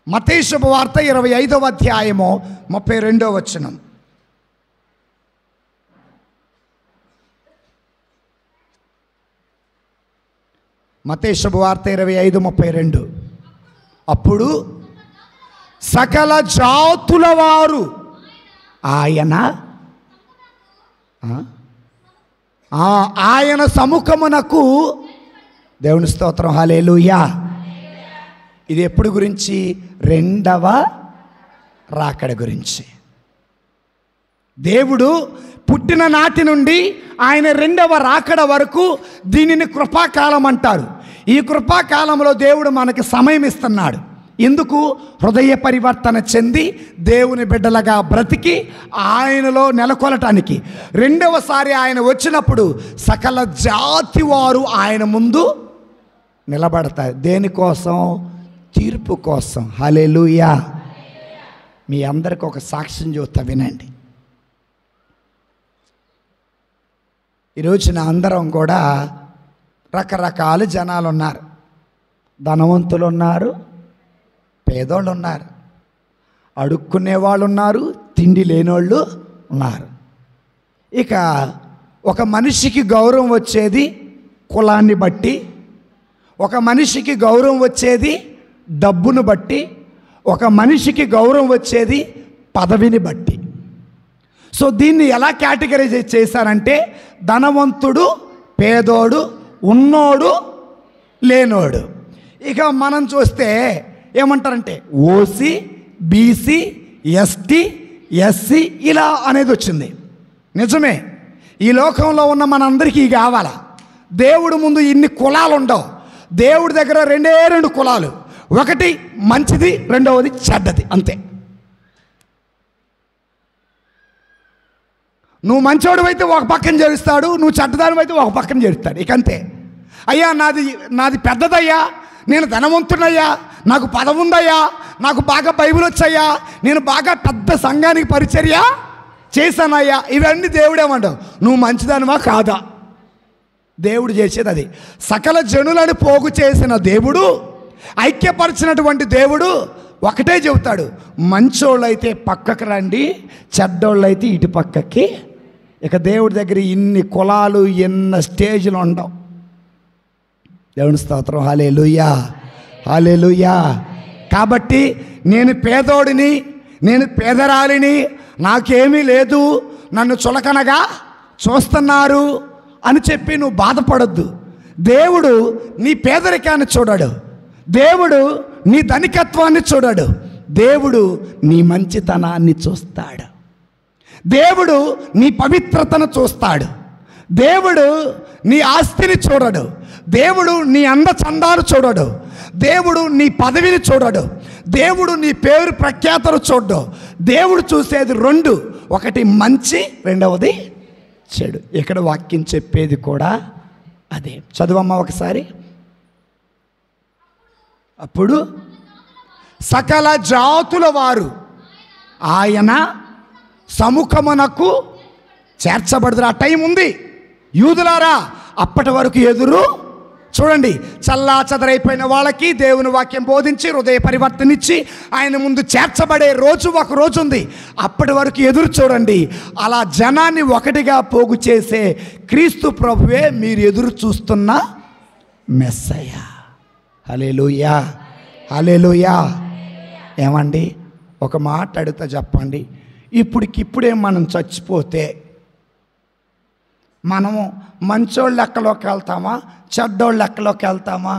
మత్తయి శుభవార్త 25వ అధ్యాయము 32వ వచనం. మత్తయి శుభవార్త 25:32. అప్పుడు సకల జాతుల వారు ఆయన సముఖమునకు, దేవుని స్తోత్రం, హల్లెలూయా. ఇది ఎప్పుడు గురించి? రెండవ రాకడ గురించి. దేవుడు పుట్టిన నాటి నుండి ఆయన రెండవ రాకడ వరకు దీనిని కృపాకాలం అంటారు. ఈ కృపాకాలంలో దేవుడు మనకి సమయం ఇస్తున్నాడు. ఎందుకు? హృదయ పరివర్తన చెంది దేవుని బిడ్డలుగా బ్రతికి ఆయనలో నెలకొలటానికి. రెండవసారి ఆయన వచ్చినప్పుడు సకల జాతి వారు ఆయన ముందు నిలబడతారు. దేనికోసం? తీర్పు కోసం. హల్లెలూయా. మీ అందరికి ఒక సాక్ష్యం చెబుతా, వినండి. ఈరోజున అందరం కూడా రకరకాల జనాలు ఉన్నారు. ధనవంతులు ఉన్నారు, పేదోళ్ళు ఉన్నారు, అడుక్కునే వాళ్ళు ఉన్నారు, తిండి లేనోళ్ళు ఉన్నారు. ఇక ఒక మనిషికి గౌరవం వచ్చేది కులాన్ని బట్టి, ఒక మనిషికి గౌరవం వచ్చేది డబ్బును బట్టి, ఒక మనిషికి గౌరవం వచ్చేది పదవిని బట్టి. సో దీన్ని ఎలా కేటగరైజ్ చేశారంటే ధనవంతుడు, పేదోడు, ఉన్నోడు, లేనోడు. ఇక మనం చూస్తే ఏమంటారంటే ఓసీ, బీసీ, ఎస్టీ, ఎస్సీ ఇలా అనేది వచ్చింది. నిజమే, ఈ లోకంలో ఉన్న మనందరికీ కావాలా? దేవుడు ముందు ఇన్ని కులాలు ఉండవు. దేవుడి దగ్గర 2 కులాలు, ఒకటి మంచిది, రెండవది చెడ్డది, అంతే. నువ్వు మంచోడు అయితే ఒక పక్కన చేరుస్తాడు, నువ్వు చెడ్డదాని అయితే ఒక పక్కన చేరుస్తాడు. ఇక అంతే. అయ్యా నాది పెద్దదయ్యా, నేను ధనవంతుడయ్యా, నాకు పదవి ఉందయ్యా, నాకు బాగా బైబిల్ వచ్చయ్యా, నేను బాగా పెద్ద సంఘానికి పరిచర్య చేశానయ్యా, ఇవన్నీ దేవుడేమంటావు? నువ్వు మంచిదానివా కాదా? దేవుడు చేసేది అది. సకల జనులను పోగు చేసిన దేవుడు, ఐక్యపరిచినటువంటి దేవుడు ఒకటే చెబుతాడు, మంచోళ్ళైతే పక్కకు రండి, చెడ్డోళ్ళైతే ఇటు పక్కకి. ఇక దేవుడి దగ్గర ఇన్ని కులాలు, ఎన్న స్టేజ్లు ఉండవు. దేవుని స్తోత్రం. హల్లెలూయా, హల్లెలూయా. కాబట్టి నేను పేదోడిని, నేను పేదరాలిని, నాకేమీ లేదు, నన్ను చులకనగా చూస్తున్నారు అని చెప్పి నువ్వు బాధపడొద్దు. దేవుడు నీ పేదరికాన్ని చూడడు, దేవుడు నీ ధనికత్వాన్ని చూడడు, దేవుడు నీ మంచితనాన్ని చూస్తాడు, దేవుడు నీ పవిత్రతను చూస్తాడు, దేవుడు నీ ఆస్తిని చూడడు, దేవుడు నీ అందచందాలు చూడడు, దేవుడు నీ పదవిని చూడడు, దేవుడు నీ పేరు ప్రఖ్యాతలు చూడడు. దేవుడు చూసేది రెండు, ఒకటి మంచి, రెండవది చెడు. ఇక్కడ వాక్యం చెప్పేది కూడా అదే. చదువమ్మ ఒకసారి. అప్పుడు సకల జాతుల వారు ఆయన సముఖమునకు చేర్చబడుదురు. ఆ టైం ఉంది. యూదులారా, అప్పటి వరకు ఎదురు చూడండి. చల్లా చెదరైపోయిన వాళ్ళకి దేవుని వాక్యం బోధించి హృదయ పరివర్తనిచ్చి ఆయన ముందు చేర్చబడే రోజు ఒక రోజు ఉంది. అప్పటి వరకు ఎదురు చూడండి. అలా జనాన్ని ఒకటిగా పోగు చేసే క్రీస్తు ప్రభువే మీరు ఎదురు చూస్తున్న మెస్సయ్య. హల్లెలూయా, హల్లెలూయా. ఏమండి, ఒక మాట అడుగుతా చెప్పండి. ఇప్పుడే మనం చచ్చిపోతే మనము మంచోళ్ళ లెక్కలోకి వెళ్తామా, చెడ్డోళ్ళ లెక్కలోకి వెళ్తామా?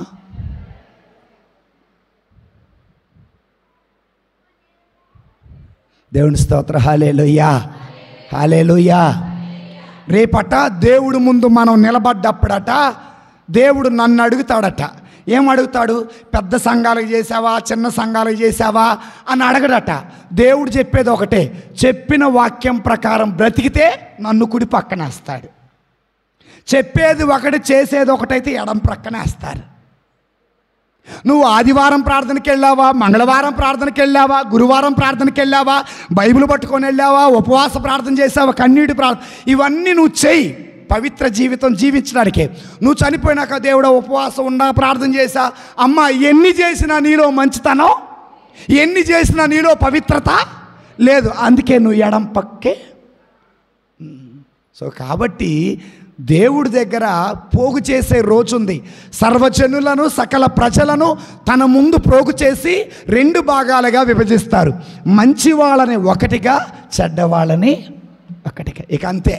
దేవుని స్తోత్రం. హల్లెలూయా, హల్లెలూయా. రేపట దేవుడు ముందు మనం నిలబడ్డప్పుడట దేవుడు నన్ను అడుగుతాడట. ఏం అడుగుతాడు? పెద్ద సంఘాలకు చేసావా, చిన్న సంఘాలకు చేసావా అని అడగడట. దేవుడు చెప్పేది ఒకటే, చెప్పిన వాక్యం ప్రకారం బ్రతికితే నన్ను కుడి పక్కన వేస్తాడు. చెప్పేది ఒకటి, చేసేది ఒకటైతే ఎడం ప్రక్కన వేస్తారు. నువ్వు ఆదివారం ప్రార్థనకి వెళ్ళావా, మంగళవారం ప్రార్థనకి వెళ్ళావా, గురువారం ప్రార్థనకి వెళ్ళావా, బైబిల్ పట్టుకొని వెళ్ళావా, ఉపవాస ప్రార్థన చేసావా, కన్నీటి ప్రార్థన, ఇవన్నీ నువ్వు చెయ్యి పవిత్ర జీవితం జీవించడానికే. నువ్వు చనిపోయినాక దేవుడు ఉపవాసం ఉండా, ప్రార్థన చేసా, అమ్మ ఎన్ని చేసినా నీలో మంచితనం, ఎన్ని చేసినా నీలో పవిత్రత లేదు, అందుకే నువ్వు ఎడం పక్కే. సో కాబట్టి దేవుడి దగ్గర పోగు చేసే రోజుంది. సర్వజనులను, సకల ప్రజలను తన ముందు పోగు చేసి రెండు భాగాలుగా విభజిస్తారు. మంచి వాళ్ళని ఒకటిగా, చెడ్డవాళ్ళని ఒకటిగా. ఇక అంతే.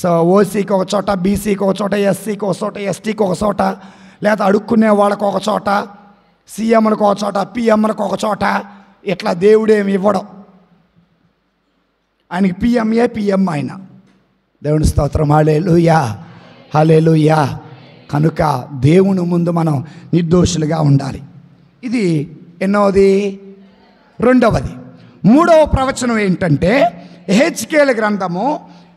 సో ఓసీకి ఒక చోట, బీసీకి ఒక చోట, ఎస్సీకి ఒక చోట, ఎస్టీకి ఒక చోట, లేదా అడుక్కునే వాళ్ళకు ఒక చోట, సీఎంలకు ఒక చోట, పిఎంలకు ఒక చోట, ఇట్లా దేవుడేమి ఇవ్వడం. ఆయనకి పిఎంఏ పిఎం ఆయన. దేవుని స్తోత్రం. హల్లెలూయా, హల్లెలూయా. కనుక దేవుని ముందు మనం నిర్దోషులుగా ఉండాలి. ఇది ఎన్నోది? రెండవది. మూడవ ప్రవచనం ఏంటంటే యెహెజ్కేలు గ్రంథము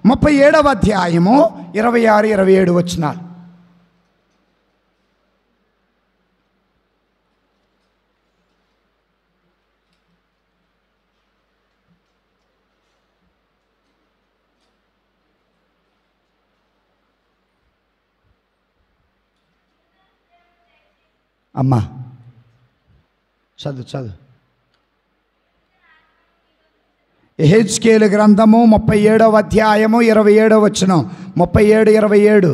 37వ అధ్యాయము 26, 27 వచనాలు. అమ్మా చదువు. యెహెజ్కేలు గ్రంథము 37వ అధ్యాయము 27వ వచనం. 37, 27.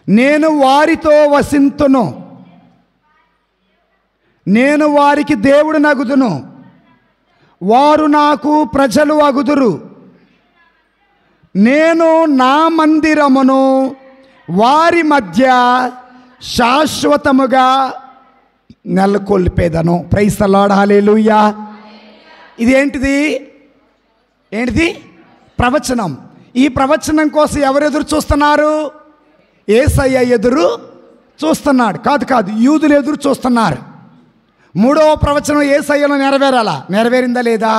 నేను వారితో వసింతును, నేను వారికి దేవుడు నగుదును, వారు నాకు ప్రజలు అగుదురు, నేను నా మందిరమును వారి మధ్య శాశ్వతముగా నెలకొల్పేదను. Praise the lord. హల్లెలూయా. ఇదేంటిది? ప్రవచనం. ఈ ప్రవచనం కోసం ఎవరు ఎదురు చూస్తున్నారు? యేసయ్య ఎదురు చూస్తున్నాడు. కాదు, యూదులు ఎదురు చూస్తున్నారు. మూడవ ప్రవచనం యేసయ్యలో నెరవేరాలా? నెరవేరిందా లేదా?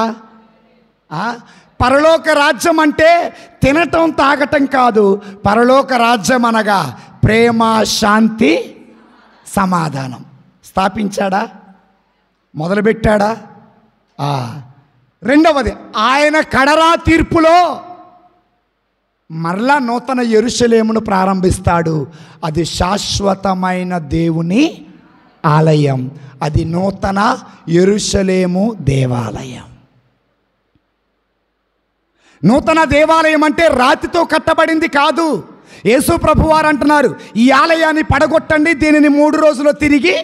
పరలోక రాజ్యం అంటే తినటం తాగటం కాదు. పరలోక రాజ్యం అనగా ప్రేమ, శాంతి, సమాధానం. స్థాపించాడా? మొదలుపెట్టాడా? రెండవది, ఆయన కడరా తీర్పులో మరలా నూతన యెరూషలేమును ప్రారంభిస్తాడు. అది శాశ్వతమైన దేవుని ఆలయం. అది నూతన యెరూషలేము దేవాలయం. నూతన దేవాలయం అంటే రాతితో కట్టబడింది కాదు. యేసు ప్రభువారు అంటున్నారు, ఈ ఆలయాన్ని పడగొట్టండి, దీనిని 3 రోజుల్లో తిరిగి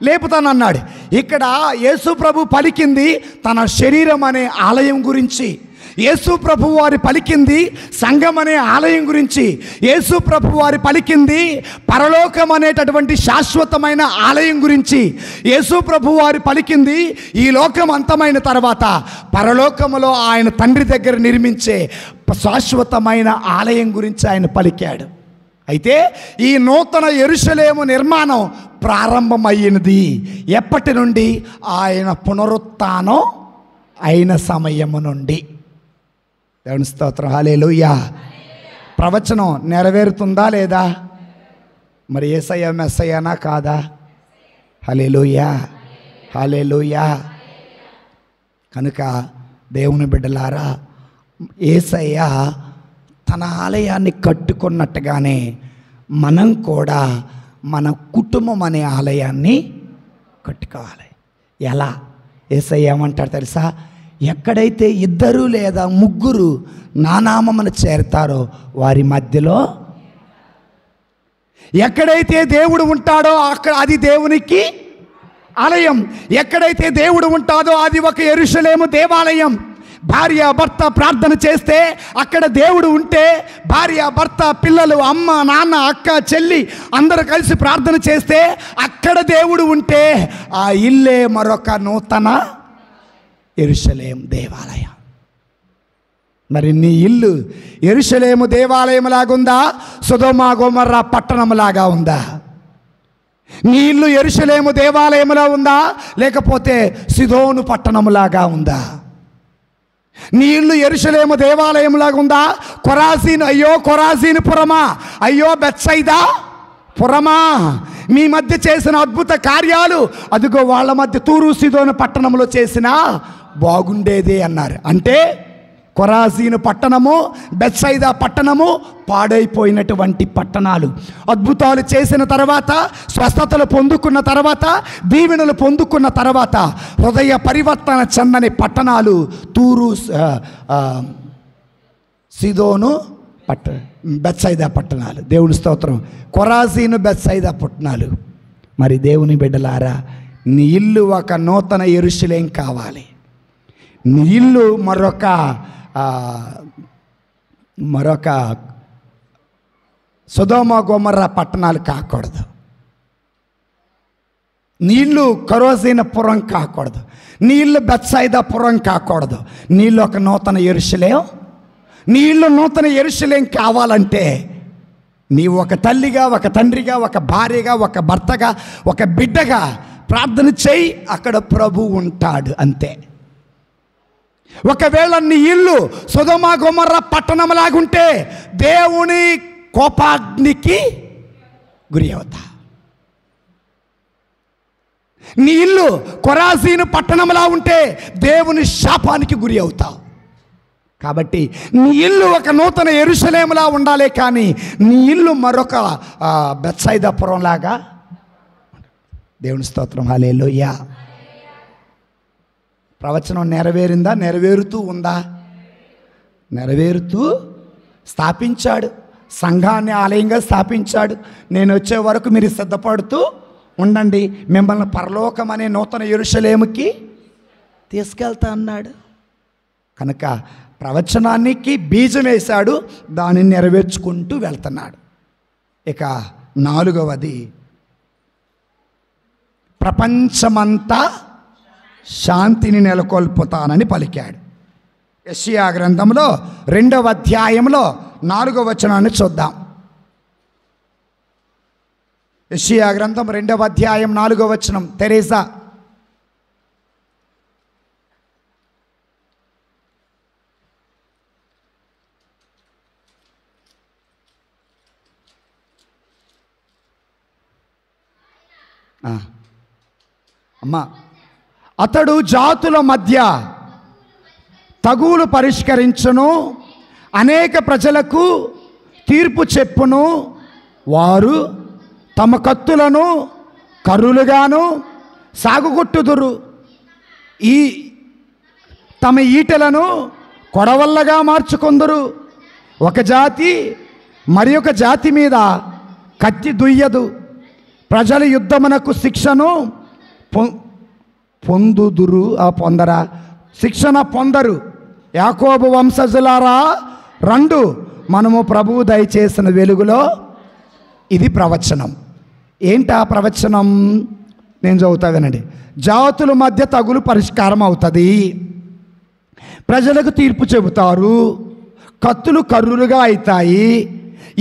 లేపుతానన్నాడు. ఇక్కడ యేసు ప్రభు పలికింది తన శరీరం అనే ఆలయం గురించి. యేసు ప్రభు వారి పలికింది సంఘం అనే ఆలయం గురించి. యేసు ప్రభు వారి పలికింది పరలోకం అనేటటువంటి శాశ్వతమైన ఆలయం గురించి. యేసు ప్రభు వారి పలికింది ఈ లోకం అంతమైన తర్వాత పరలోకములో ఆయన తండ్రి దగ్గర నిర్మించే శాశ్వతమైన ఆలయం గురించి ఆయన పలికాడు. అయితే ఈ నూతన యెరూషలేము నిర్మాణం ప్రారంభమైనది ఎప్పటి నుండి? ఆయన పునరుత్థానం అయిన సమయము నుండి. దేవుని స్తోత్రం, హల్లెలూయా. ప్రవచనం నెరవేరుతుందా లేదా? మరి యేసయ్య మెస్సయ్యనా కాదా? హల్లెలూయా, హల్లెలూయా. కనుక దేవుని బిడ్డలారా, యేసయ్య తన ఆలయాన్ని కట్టుకున్నట్టుగానే మనం కూడా మన కుటుంబం అనే ఆలయాన్ని కట్టుకోవాలి. ఎలా? యేసయ్య ఏమంటాడు తెలుసా? ఎక్కడైతే 2 లేదా 3 నా నామమున చేరతారో వారి మధ్యలో, ఎక్కడైతే దేవుడు ఉంటాడో అక్కడ అది దేవునికి ఆలయం. ఎక్కడైతే దేవుడు ఉంటాడో అది ఒక యెరూషలేము దేవాలయం. భార్య భర్త ప్రార్థన చేస్తే అక్కడ దేవుడు ఉంటే, భార్య భర్త పిల్లలు అమ్మ నాన్న అక్క చెల్లి అందరూ కలిసి ప్రార్థన చేస్తే అక్కడ దేవుడు ఉంటే ఆ ఇల్లే మరొక నూతన యెరూషలేము దేవాలయం. మరి నీ ఇల్లు యెరూషలేము దేవాలయం లాగుందా? సొదొమ గొమొర్రా పట్టణంలాగా ఉందా? నీ ఇల్లు యెరూషలేము దేవాలయంలా ఉందా, లేకపోతే సిదోను పట్టణంలాగా ఉందా? నీ ఇల్లు యెరూషలేము దేవాలయంలాగా ఉందా? కొరాజీన్, అయ్యో కొరాజీన్ పురమా, అయ్యో బెత్సైదా పురమా, మీ మధ్య చేసిన అద్భుత కార్యాలు అదిగో వాళ్ళ మధ్య తూరు సిదోను పట్టణంలో చేసినా బాగుండేది అన్నారు. అంటే కొరాజీను పట్టణము, బెత్సైదా పట్టణము పాడైపోయినటువంటి పట్టణాలు. అద్భుతాలు చేసిన తర్వాత, స్వస్థతలు పొందుకున్న తర్వాత, దీవెనలు పొందుకున్న తర్వాత హృదయ పరివర్తన చెందని పట్టణాలు తూరు, సిదోను బెత్సైదా పట్టణాలు. దేవుని స్తోత్రం. కొరాజీను, బెత్సైదా పట్టణాలు. మరి దేవుని బిడ్డలారా, నీ ఇల్లు ఒక నూతన యెరూషలేం కావాలి. నీ ఇల్లు మరొక సొదొమ గొమొర్రా పట్టణాలు కాకూడదు. నీ ఇల్లు కొరాజీను పురం కాకూడదు. నీ ఇల్లు బెత్సైదా పురం కాకూడదు. నీ ఇల్లు ఒక నూతన యెరూషలేం. నీ ఇల్లు నూతన యెరూషలేం కావాలంటే నీవు ఒక తల్లిగా, ఒక తండ్రిగా, ఒక భార్యగా, ఒక భర్తగా, ఒక బిడ్డగా ప్రార్థన చేయి. అక్కడ ప్రభు ఉంటాడు అంతే. ఒకవేళ నీ ఇల్లు సొదొమ గొమొర్రా పట్టణంలాగుంటే దేవుని కోపాగ్నికి గురి అవుతా. నీ ఇల్లు కొరాజీను పట్టణంలా ఉంటే దేవుని శాపానికి గురి అవుతావు. కాబట్టి నీ ఇల్లు ఒక నూతన యెరూషలేములా ఉండాలి, కానీ నీ ఇల్లు మరొక బెత్సైదా పురంలాగా. దేవుని స్తోత్రం, హల్లెలూయా. ప్రవచనం నెరవేరిందా? నెరవేరుతూ ఉందా? నెరవేరుతూ స్థాపించాడు. సంఘాన్ని ఆలయంగా స్థాపించాడు. నేను వచ్చే వరకు మీరు సిద్ధపడుతూ ఉండండి, మిమ్మల్ని పరలోకం అనే నూతన యెరూషలేముకి తీసుకెళ్తా అన్నాడు. కనుక ప్రవచనానికి బీజం వేశాడు, దానిని నెరవేర్చుకుంటూ వెళ్తున్నాడు. ఇక 4వది, ప్రపంచమంతా శాంతిని నెలకొల్పుతానని పలికాడు. యెషయా గ్రంథంలో 2వ అధ్యాయంలో 4వ వచనాన్ని చూద్దాం. యెషయా గ్రంథం 2వ అధ్యాయం 4వ వచనం. తెరేసా, అమ్మా, అతడు జాతుల మధ్య తగువులు పరిష్కరించును, అనేక ప్రజలకు తీర్పు చెప్పును. వారు తమ కత్తులను కర్రులుగాను సాగుకొట్టుదురు, తమ ఈటెలను కొడవళ్ళగా మార్చుకొందురు. ఒక జాతి మరి ఒక జాతి మీద కత్తి దుయ్యదు. ప్రజల యుద్ధమునకు శిక్షను పొందుదురు. శిక్షణ పొందరు. యాకోబు వంశజులారా రండు, మనము ప్రభువు దయచేసిన వెలుగులో. ఇది ప్రవచనం. ఏంటా ప్రవచనం? నేను చదువుతా వినండి. జాతుల మధ్య తగులు పరిష్కారం అవుతుంది, ప్రజలకు తీర్పు చెబుతారు, కత్తులు కర్రులుగా అవుతాయి,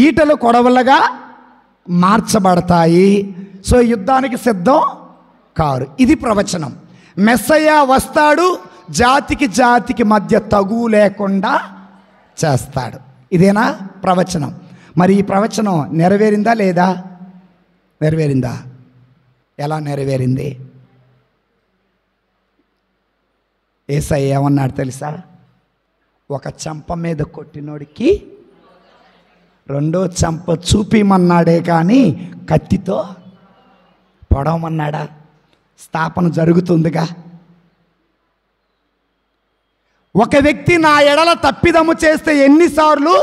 ఈటలు కొడవలుగా మార్చబడతాయి. సో యుద్ధానికి సిద్ధం కారు. ఇది ప్రవచనం. మెస్సయ్య వస్తాడు, జాతికి జాతికి మధ్య తగువు లేకుండా చేస్తాడు. ఇదేనా ప్రవచనం? మరి ఈ ప్రవచనం నెరవేరిందా లేదా? నెరవేరిందా? ఎలా నెరవేరింది? యేసయ్య ఏమన్నాడు తెలుసా? ఒక చెంప మీద కొట్టినోడికి రెండో చెంప చూపిమన్నాడే కానీ కత్తితో పొడవమన్నాడా? స్థాపన జరుగుతుందిగా. ఒక వ్యక్తి నా ఎడల తప్పిదము చేస్తే ఎన్నిసార్లు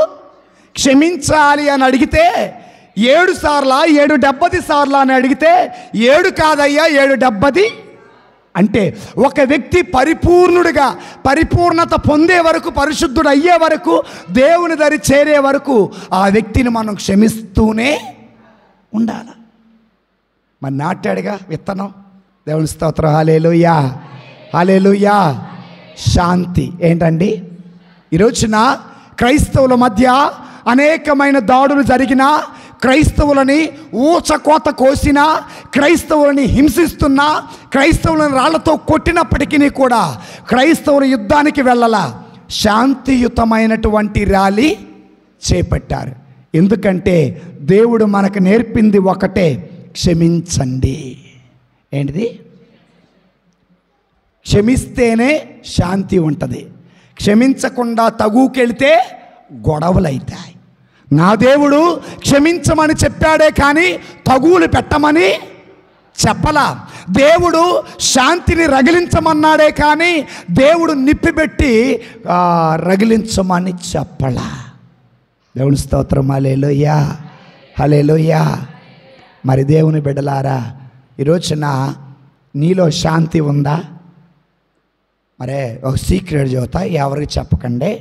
క్షమించాలి అని అడిగితే 7 సార్లా 770 సార్లా అని అడిగితే 7 కాదయ్యా 770. అంటే ఒక వ్యక్తి పరిపూర్ణుడిగా పరిపూర్ణత పొందే వరకు, పరిశుద్ధుడు అయ్యే వరకు, దేవుని దరి చేరే వరకు ఆ వ్యక్తిని మనం క్షమిస్తూనే ఉండాలి. మరి నాటాడుగా విత్తనం. దేవుని స్తోత్రం. హల్లెలూయా, హల్లెలూయా. శాంతి ఏంటండి? ఈరోజున క్రైస్తవుల మధ్య అనేకమైన దాడులు జరిగినా, క్రైస్తవులని ఊచకోత కోసినా, క్రైస్తవులని హింసిస్తున్నా, క్రైస్తవులను రాళ్లతో కొట్టినప్పటికీ కూడా క్రైస్తవుల యుద్ధానికి వెళ్ళాల శాంతియుతమైనటువంటి ర్యాలీ చేపట్టారు. ఎందుకంటే దేవుడు మనకు నేర్పింది ఒకటే, క్షమించండి. ఏంటిది? క్షమిస్తేనే శాంతి ఉంటుంది. క్షమించకుండా తగుకెళ్తే గొడవలు అవుతాయి. నా దేవుడు క్షమించమని చెప్పాడే కానీ తగువులు పెట్టమని చెప్పలా. దేవుడు శాంతిని రగిలించమన్నాడే కానీ దేవుడు నిప్పిపెట్టి రగిలించమని చెప్పలా. దేవుని స్తోత్రం. హల్లెలూయా, హల్లెలూయా. మరి దేవుని బిడ్డలారా, ఈరోజున నీలో శాంతి ఉందా? మరే ఒక సీక్రెట్ చెబుతా, ఎవరికి చెప్పకండి.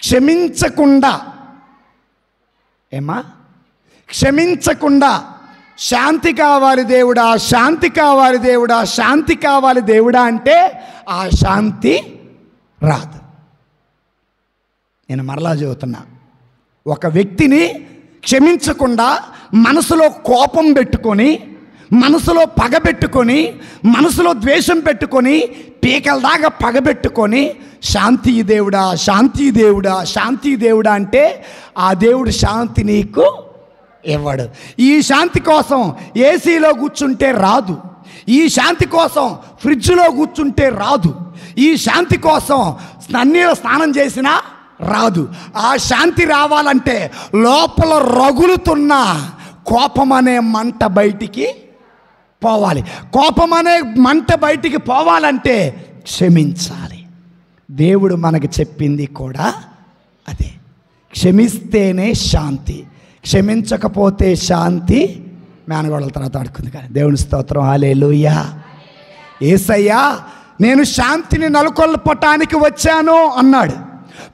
క్షమించకుండా క్షమించకుండా శాంతి కావాలి దేవుడా, శాంతి కావాలి దేవుడా, శాంతి కావాలి దేవుడా అంటే ఆ శాంతి రాదు. నేను మరలా చెబుతున్నా, ఒక వ్యక్తిని క్షమించకుండా మనసులో కోపం పెట్టుకొని, మనసులో పగబెట్టుకొని, మనసులో ద్వేషం పెట్టుకొని, పీకల దాకా పగబెట్టుకొని శాంతి దేవుడా, శాంతి దేవుడా, శాంతి దేవుడా అంటే ఆ దేవుడు శాంతి నీకు ఇవ్వడు. ఈ శాంతి కోసం ఏసీలో కూర్చుంటే రాదు. ఈ శాంతి కోసం ఫ్రిడ్జ్లో కూర్చుంటే రాదు. ఈ శాంతి కోసం నన్నీళ్ళ స్నానం చేసినా రాదు. ఆ శాంతి రావాలంటే లోపల రగులుతున్న కోపం అనే మంట బయటికి పోవాలి. కోపం అనే మంట బయటికి పోవాలంటే క్షమించాలి. దేవుడు మనకు చెప్పింది కూడా అదే. క్షమిస్తేనే శాంతి, క్షమించకపోతే శాంతి మేనగోడల తర్వాత ఆడుకుంది. కానీ దేవుని స్తోత్రం. హల్లెలూయా. యేసయ్యా నేను శాంతిని నెలకొల్పటానికి వచ్చాను అన్నాడు.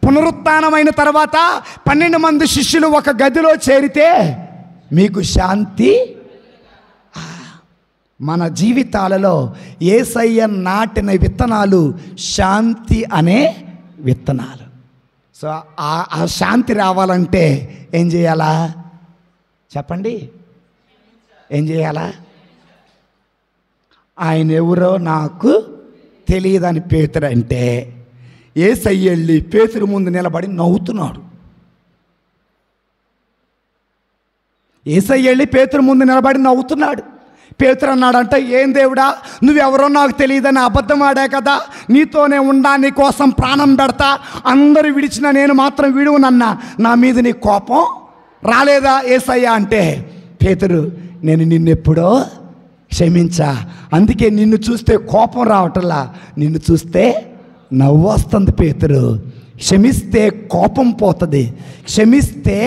పునరుత్థానమైన తర్వాత 12 మంది శిష్యులు ఒక గదిలో చేరితే మీకు శాంతి. మన జీవితాలలో యేసయ్య నాటిన విత్తనాలు శాంతి అనే విత్తనాలు. సో ఆ శాంతి రావాలంటే ఏం చేయాలా చెప్పండి? ఏం చేయాలా? ఆయన ఎవరో నాకు తెలియదని పేతురు అంటే యేసయ్య వెళ్ళి పేతురు ముందు నిలబడి నవ్వుతున్నాడు. యేసయ్య వెళ్ళి పేతురు ముందు నిలబడి నవ్వుతున్నాడు. పేతురు అన్నాడంట, ఏం దేవుడా, నువ్వెవరో నాకు తెలియదని అబద్ధం ఆడా కదా, నీతోనే ఉండా, నీ కోసం ప్రాణం పెడతా, అందరూ విడిచిన నేను మాత్రం విడువునన్నా, నా మీద నీ కోపం రాలేదా యేసయ్యా అంటే, పేతురు నేను నిన్నెప్పుడో క్షమించా, అందుకే నిన్ను చూస్తే కోపం రావటంలా, నిన్ను చూస్తే నవ్వు వస్తుంది. పేతురు, క్షమిస్తే కోపం పోతుంది, క్షమిస్తే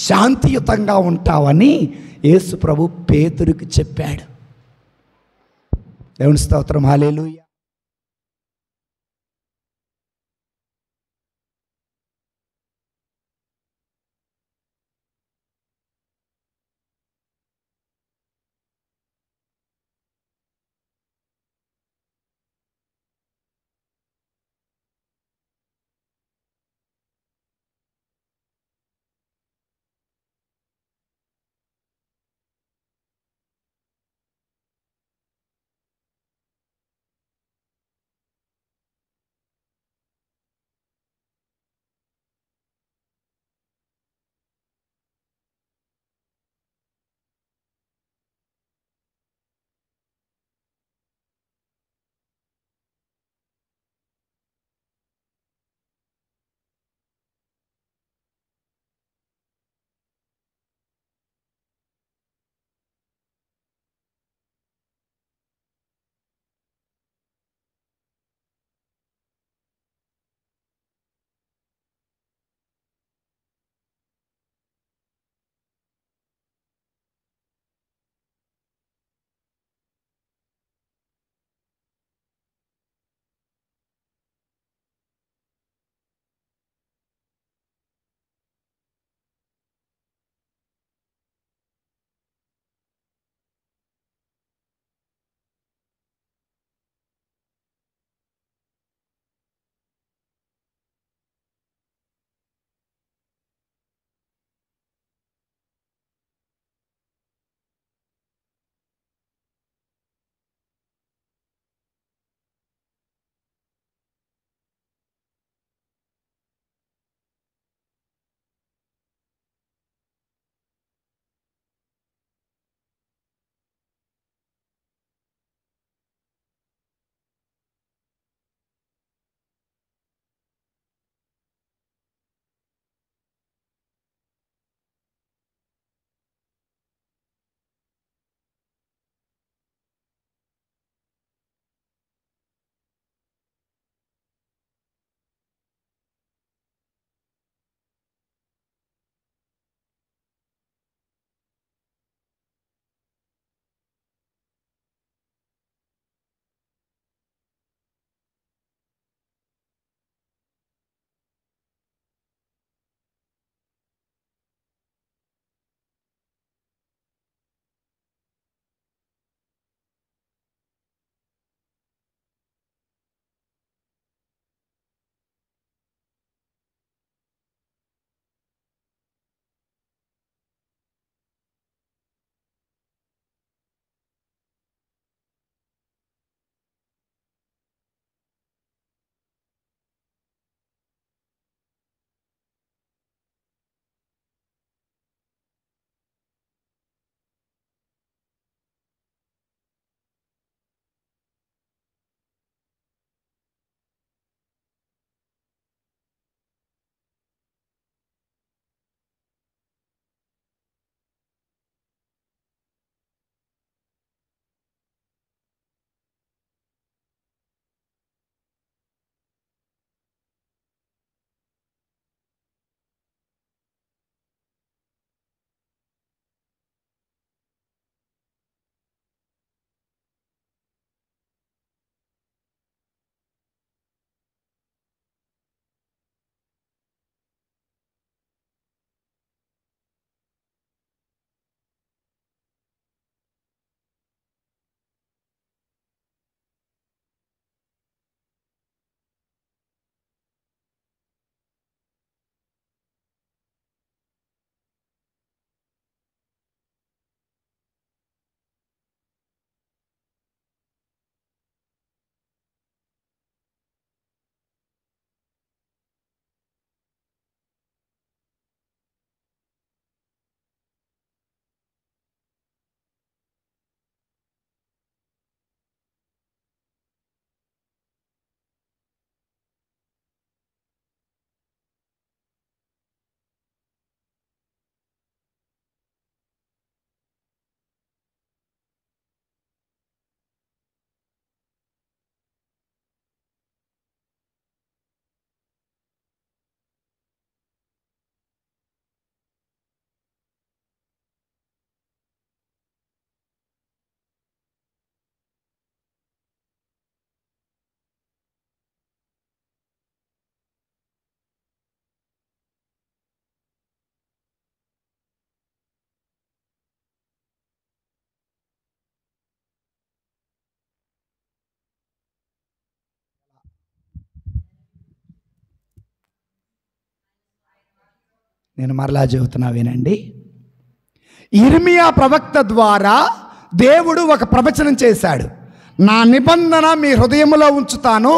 శాంతియుతంగా ఉంటావని యేసు ప్రభు పేతురుకి చెప్పాడు. దేవుని స్తోత్రం, హల్లెలూయా. నేను మరలా చెబుతున్నా వినండి. ఇర్మియా ప్రవక్త ద్వారా దేవుడు ఒక ప్రవచనం చేశాడు. నా నిబంధన మీ హృదయంలో ఉంచుతాను,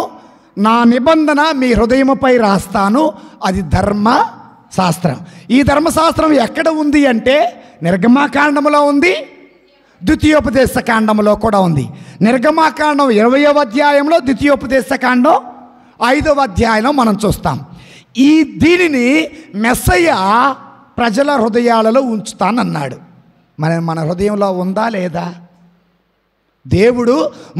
నా నిబంధన మీ హృదయముపై రాస్తాను. అది ధర్మశాస్త్రం. ఈ ధర్మశాస్త్రం ఎక్కడ ఉంది అంటే నిర్గమాకాండములో ఉంది, ద్వితీయోపదేశ కాండంలో కూడా ఉంది. నిర్గమాకాండం 20వ అధ్యాయంలో, ద్వితీయోపదేశకాండం 5వ అధ్యాయంలో మనం చూస్తాం. దీనిని మెస్సయ్య ప్రజల హృదయాలలో ఉంచుతానన్నాడు. మన హృదయంలో ఉందా లేదా? దేవుడు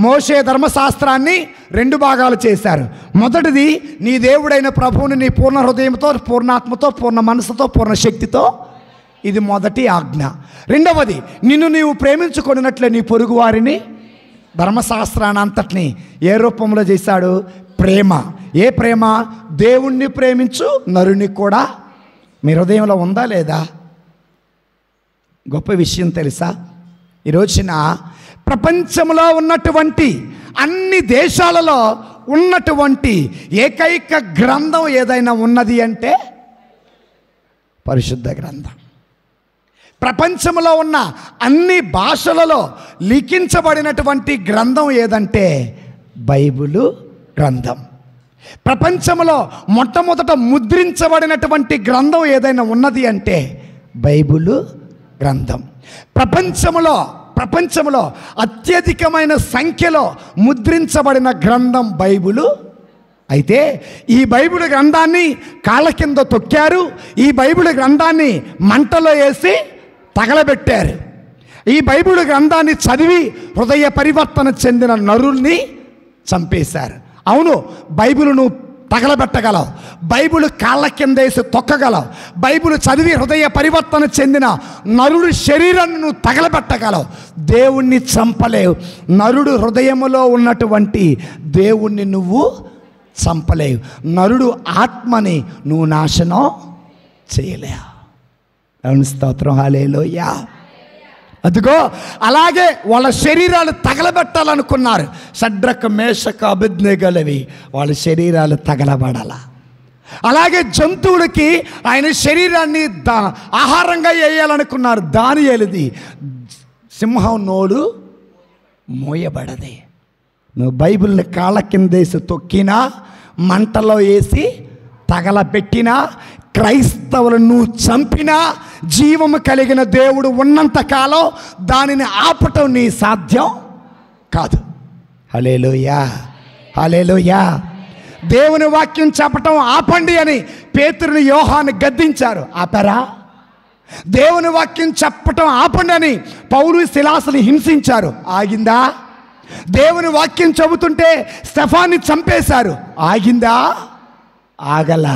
మోషే ధర్మశాస్త్రాన్ని 2 భాగాలు చేశారు. మొదటిది, నీ దేవుడైన ప్రభువుని నీ పూర్ణ హృదయంతో, పూర్ణాత్మతో, పూర్ణ మనసుతో, పూర్ణ శక్తితో. ఇది మొదటి ఆజ్ఞ. రెండవది, నిన్ను నీవు ప్రేమించుకొనినట్లే నీ పొరుగు వారిని. ధర్మశాస్త్రాన్ని అంతటిని ఏ రూపంలో చేశాడు? ప్రేమ. ఏ ప్రేమ? దేవుణ్ణి ప్రేమించు, నరుని కూడా. మీ హృదయంలో ఉందా లేదా? గొప్ప విషయం తెలుసా? ఈరోజున ప్రపంచంలో ఉన్నటువంటి అన్ని దేశాలలో ఉన్నటువంటి ఏకైక గ్రంథం ఏదైనా ఉన్నది అంటే పరిశుద్ధ గ్రంథం. ప్రపంచంలో ఉన్న అన్ని భాషలలో లిఖించబడినటువంటి గ్రంథం ఏదంటే బైబిలు గ్రంథం. ప్రపంచంలో మొట్టమొదట ముద్రించబడినటువంటి గ్రంథం ఏదైనా ఉన్నది అంటే బైబిలు గ్రంథం. ప్రపంచంలో అత్యధికమైన సంఖ్యలో ముద్రించబడిన గ్రంథం బైబిలు. అయితే ఈ బైబిల్ గ్రంథాన్ని కాళ్ళ కింద తొక్కారు. ఈ బైబిల్ గ్రంథాన్ని మంటలో వేసి తగలబెట్టారు. ఈ బైబిల్ గ్రంథాన్ని చదివి హృదయ పరివర్తన చెందిన నరుల్ని చంపేశారు. అవును, బైబిలును తగలబెట్టగలవు, బైబిల్ కాళ్ళ కింద వేసి తొక్కగలవు, బైబిల్ చదివి హృదయ పరివర్తన చెందిన నరుడి శరీరాన్ని నువ్వు తగలబెట్టగలవు, దేవుణ్ణి చంపలేవు. నరుడు హృదయములో ఉన్నటువంటి దేవుణ్ణి నువ్వు చంపలేవు. నరుడు ఆత్మని నువ్వు నాశనం చేయలేవు. దేవుని స్తోత్రం, హల్లెలూయా. అదిగో అలాగే వాళ్ళ శరీరాలు తగలబెట్టాలనుకున్నారు. షడ్రక్, మేషక్, అబేద్నెగోలవి వాళ్ళ శరీరాలు తగలబడాల. అలాగే జంతువులకి ఆయన శరీరాన్ని ఆహారంగా వేయాలనుకున్నారు. దానియేలుది సింహం నోడు మోయబడది. నువ్వు బైబిల్ని కాళ్ళ కిందేసి తొక్కినా, మంటలో వేసి తగలబెట్టినా, క్రైస్తవులను నువ్వు చంపినా, జీవము కలిగిన దేవుడు ఉన్నంతకాలం దానిని ఆపటం నీ సాధ్యం కాదు. హల్లెలూయా, హల్లెలూయా. దేవుని వాక్యం చెప్పటం ఆపండి అని పేతురుని, యోహాను గద్దించారు. ఆపారా? దేవుని వాక్యం చెప్పటం ఆపండి అని పౌలు, శిలాసుని హింసించారు. ఆగిందా? దేవుని వాక్యం చెబుతుంటే స్టెఫాన్ని చంపేశారు. ఆగిందా? ఆగల.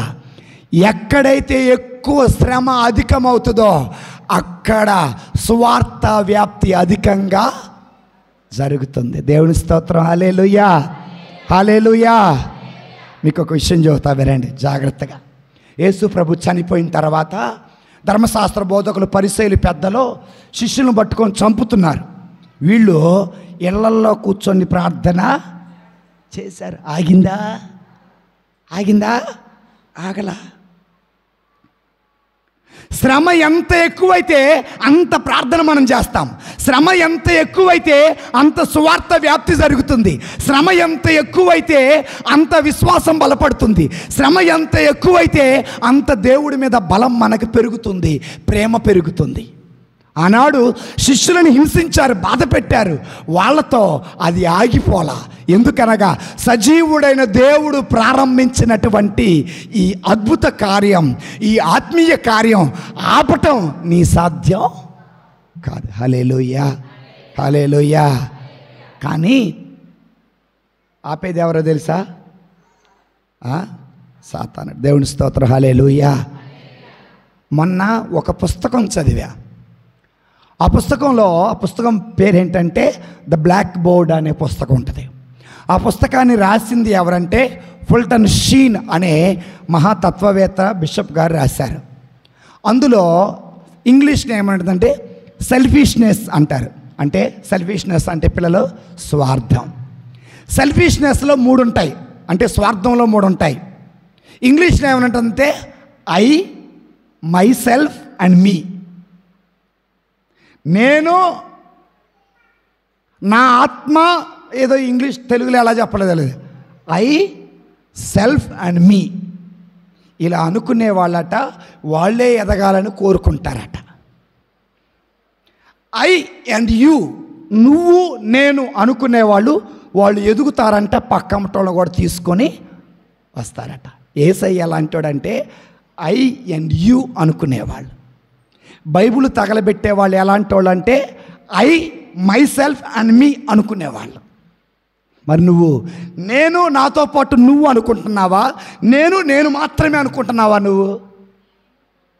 ఎక్కడైతే ఎక్కువ శ్రమ అధికమవుతుందో అక్కడ సువార్త వ్యాప్తి అధికంగా జరుగుతుంది. దేవుని స్తోత్రం, హల్లెలూయా, హల్లెలూయా. మీకు ఒక విషయం చెబుతా, వినండి జాగ్రత్తగా. యేసు ప్రభు చనిపోయిన తర్వాత ధర్మశాస్త్ర బోధకులు, పరిసయ్యులు, పెద్దలు శిష్యులను పట్టుకొని చంపుతున్నారు. వీళ్ళు ఇళ్లల్లో కూర్చొని ప్రార్థన చేశారు. ఆగిందా? ఆగిందా? ఆగలా. శ్రమ ఎంత ఎక్కువైతే అంత ప్రార్థన మనం చేస్తాం. శ్రమ ఎంత ఎక్కువైతే అంత సువార్త వ్యాప్తి జరుగుతుంది. శ్రమ ఎంత ఎక్కువైతే అంత విశ్వాసం బలపడుతుంది. శ్రమ ఎంత ఎక్కువైతే అంత దేవుడి మీద బలం మనకు పెరుగుతుంది, ప్రేమ పెరుగుతుంది. ఆనాడు శిష్యులను హింసించారు, బాధ పెట్టారు. వాళ్ళతో అది ఆగిపోలా. ఎందుకనగా సజీవుడైన దేవుడు ప్రారంభించినటువంటి ఈ అద్భుత కార్యం, ఈ ఆత్మీయ కార్యం ఆపటం నీ సాధ్యం కాదు. హల్లెలూయా, హల్లెలూయా. కానీ ఆపేది ఎవరో తెలుసా? సాతాను. దేవుని స్తోత్రం, హల్లెలూయా. మొన్న ఒక పుస్తకం చదివా. ఆ పుస్తకం పేరేంటంటే ద బ్లాక్ బోర్డ్ అనే పుస్తకం ఉంటుంది. ఆ పుస్తకాన్ని రాసింది ఎవరంటే ఫుల్టన్ షీన్ అనే మహాతత్వవేత్త, బిషప్ గారు రాశారు. అందులో ఇంగ్లీష్లో ఏమంటుందంటే సెల్ఫిష్నెస్ అంటారు. అంటే సెల్ఫిష్నెస్ అంటే పిల్లలు స్వార్థం. సెల్ఫిష్నెస్లో 3 ఉంటాయి, అంటే స్వార్థంలో 3 ఉంటాయి. ఇంగ్లీష్లో ఏమంటుందంటే ఐ మై సెల్ఫ్ అండ్ మీ. నేను, నా ఆత్మ, ఏదో ఇంగ్లీష్ తెలుగులో ఎలా చెప్పలేదు, ఐ, సెల్ఫ్ అండ్ మీ. ఇలా అనుకునే వాళ్ళట వాళ్ళే ఎదగాలని కోరుకుంటారట. ఐ అండ్ యూ, నువ్వు నేను అనుకునేవాళ్ళు వాళ్ళు ఎదుగుతారంట, పక్కమటోళ్ళు కూడా తీసుకొని వస్తారట. యేసయ్య ఎలాంటోడంటే ఐ అండ్ యూ అనుకునేవాళ్ళు. బైబిల్ తగలబెట్టే వాళ్ళు ఎలాంటి వాళ్ళు అంటే ఐ, మై సెల్ఫ్ అండ్ మీ అనుకునేవాళ్ళు. మరి నువ్వు నేను, నాతో పాటు నువ్వు అనుకుంటున్నావా? నేను మాత్రమే అనుకుంటున్నావా నువ్వు?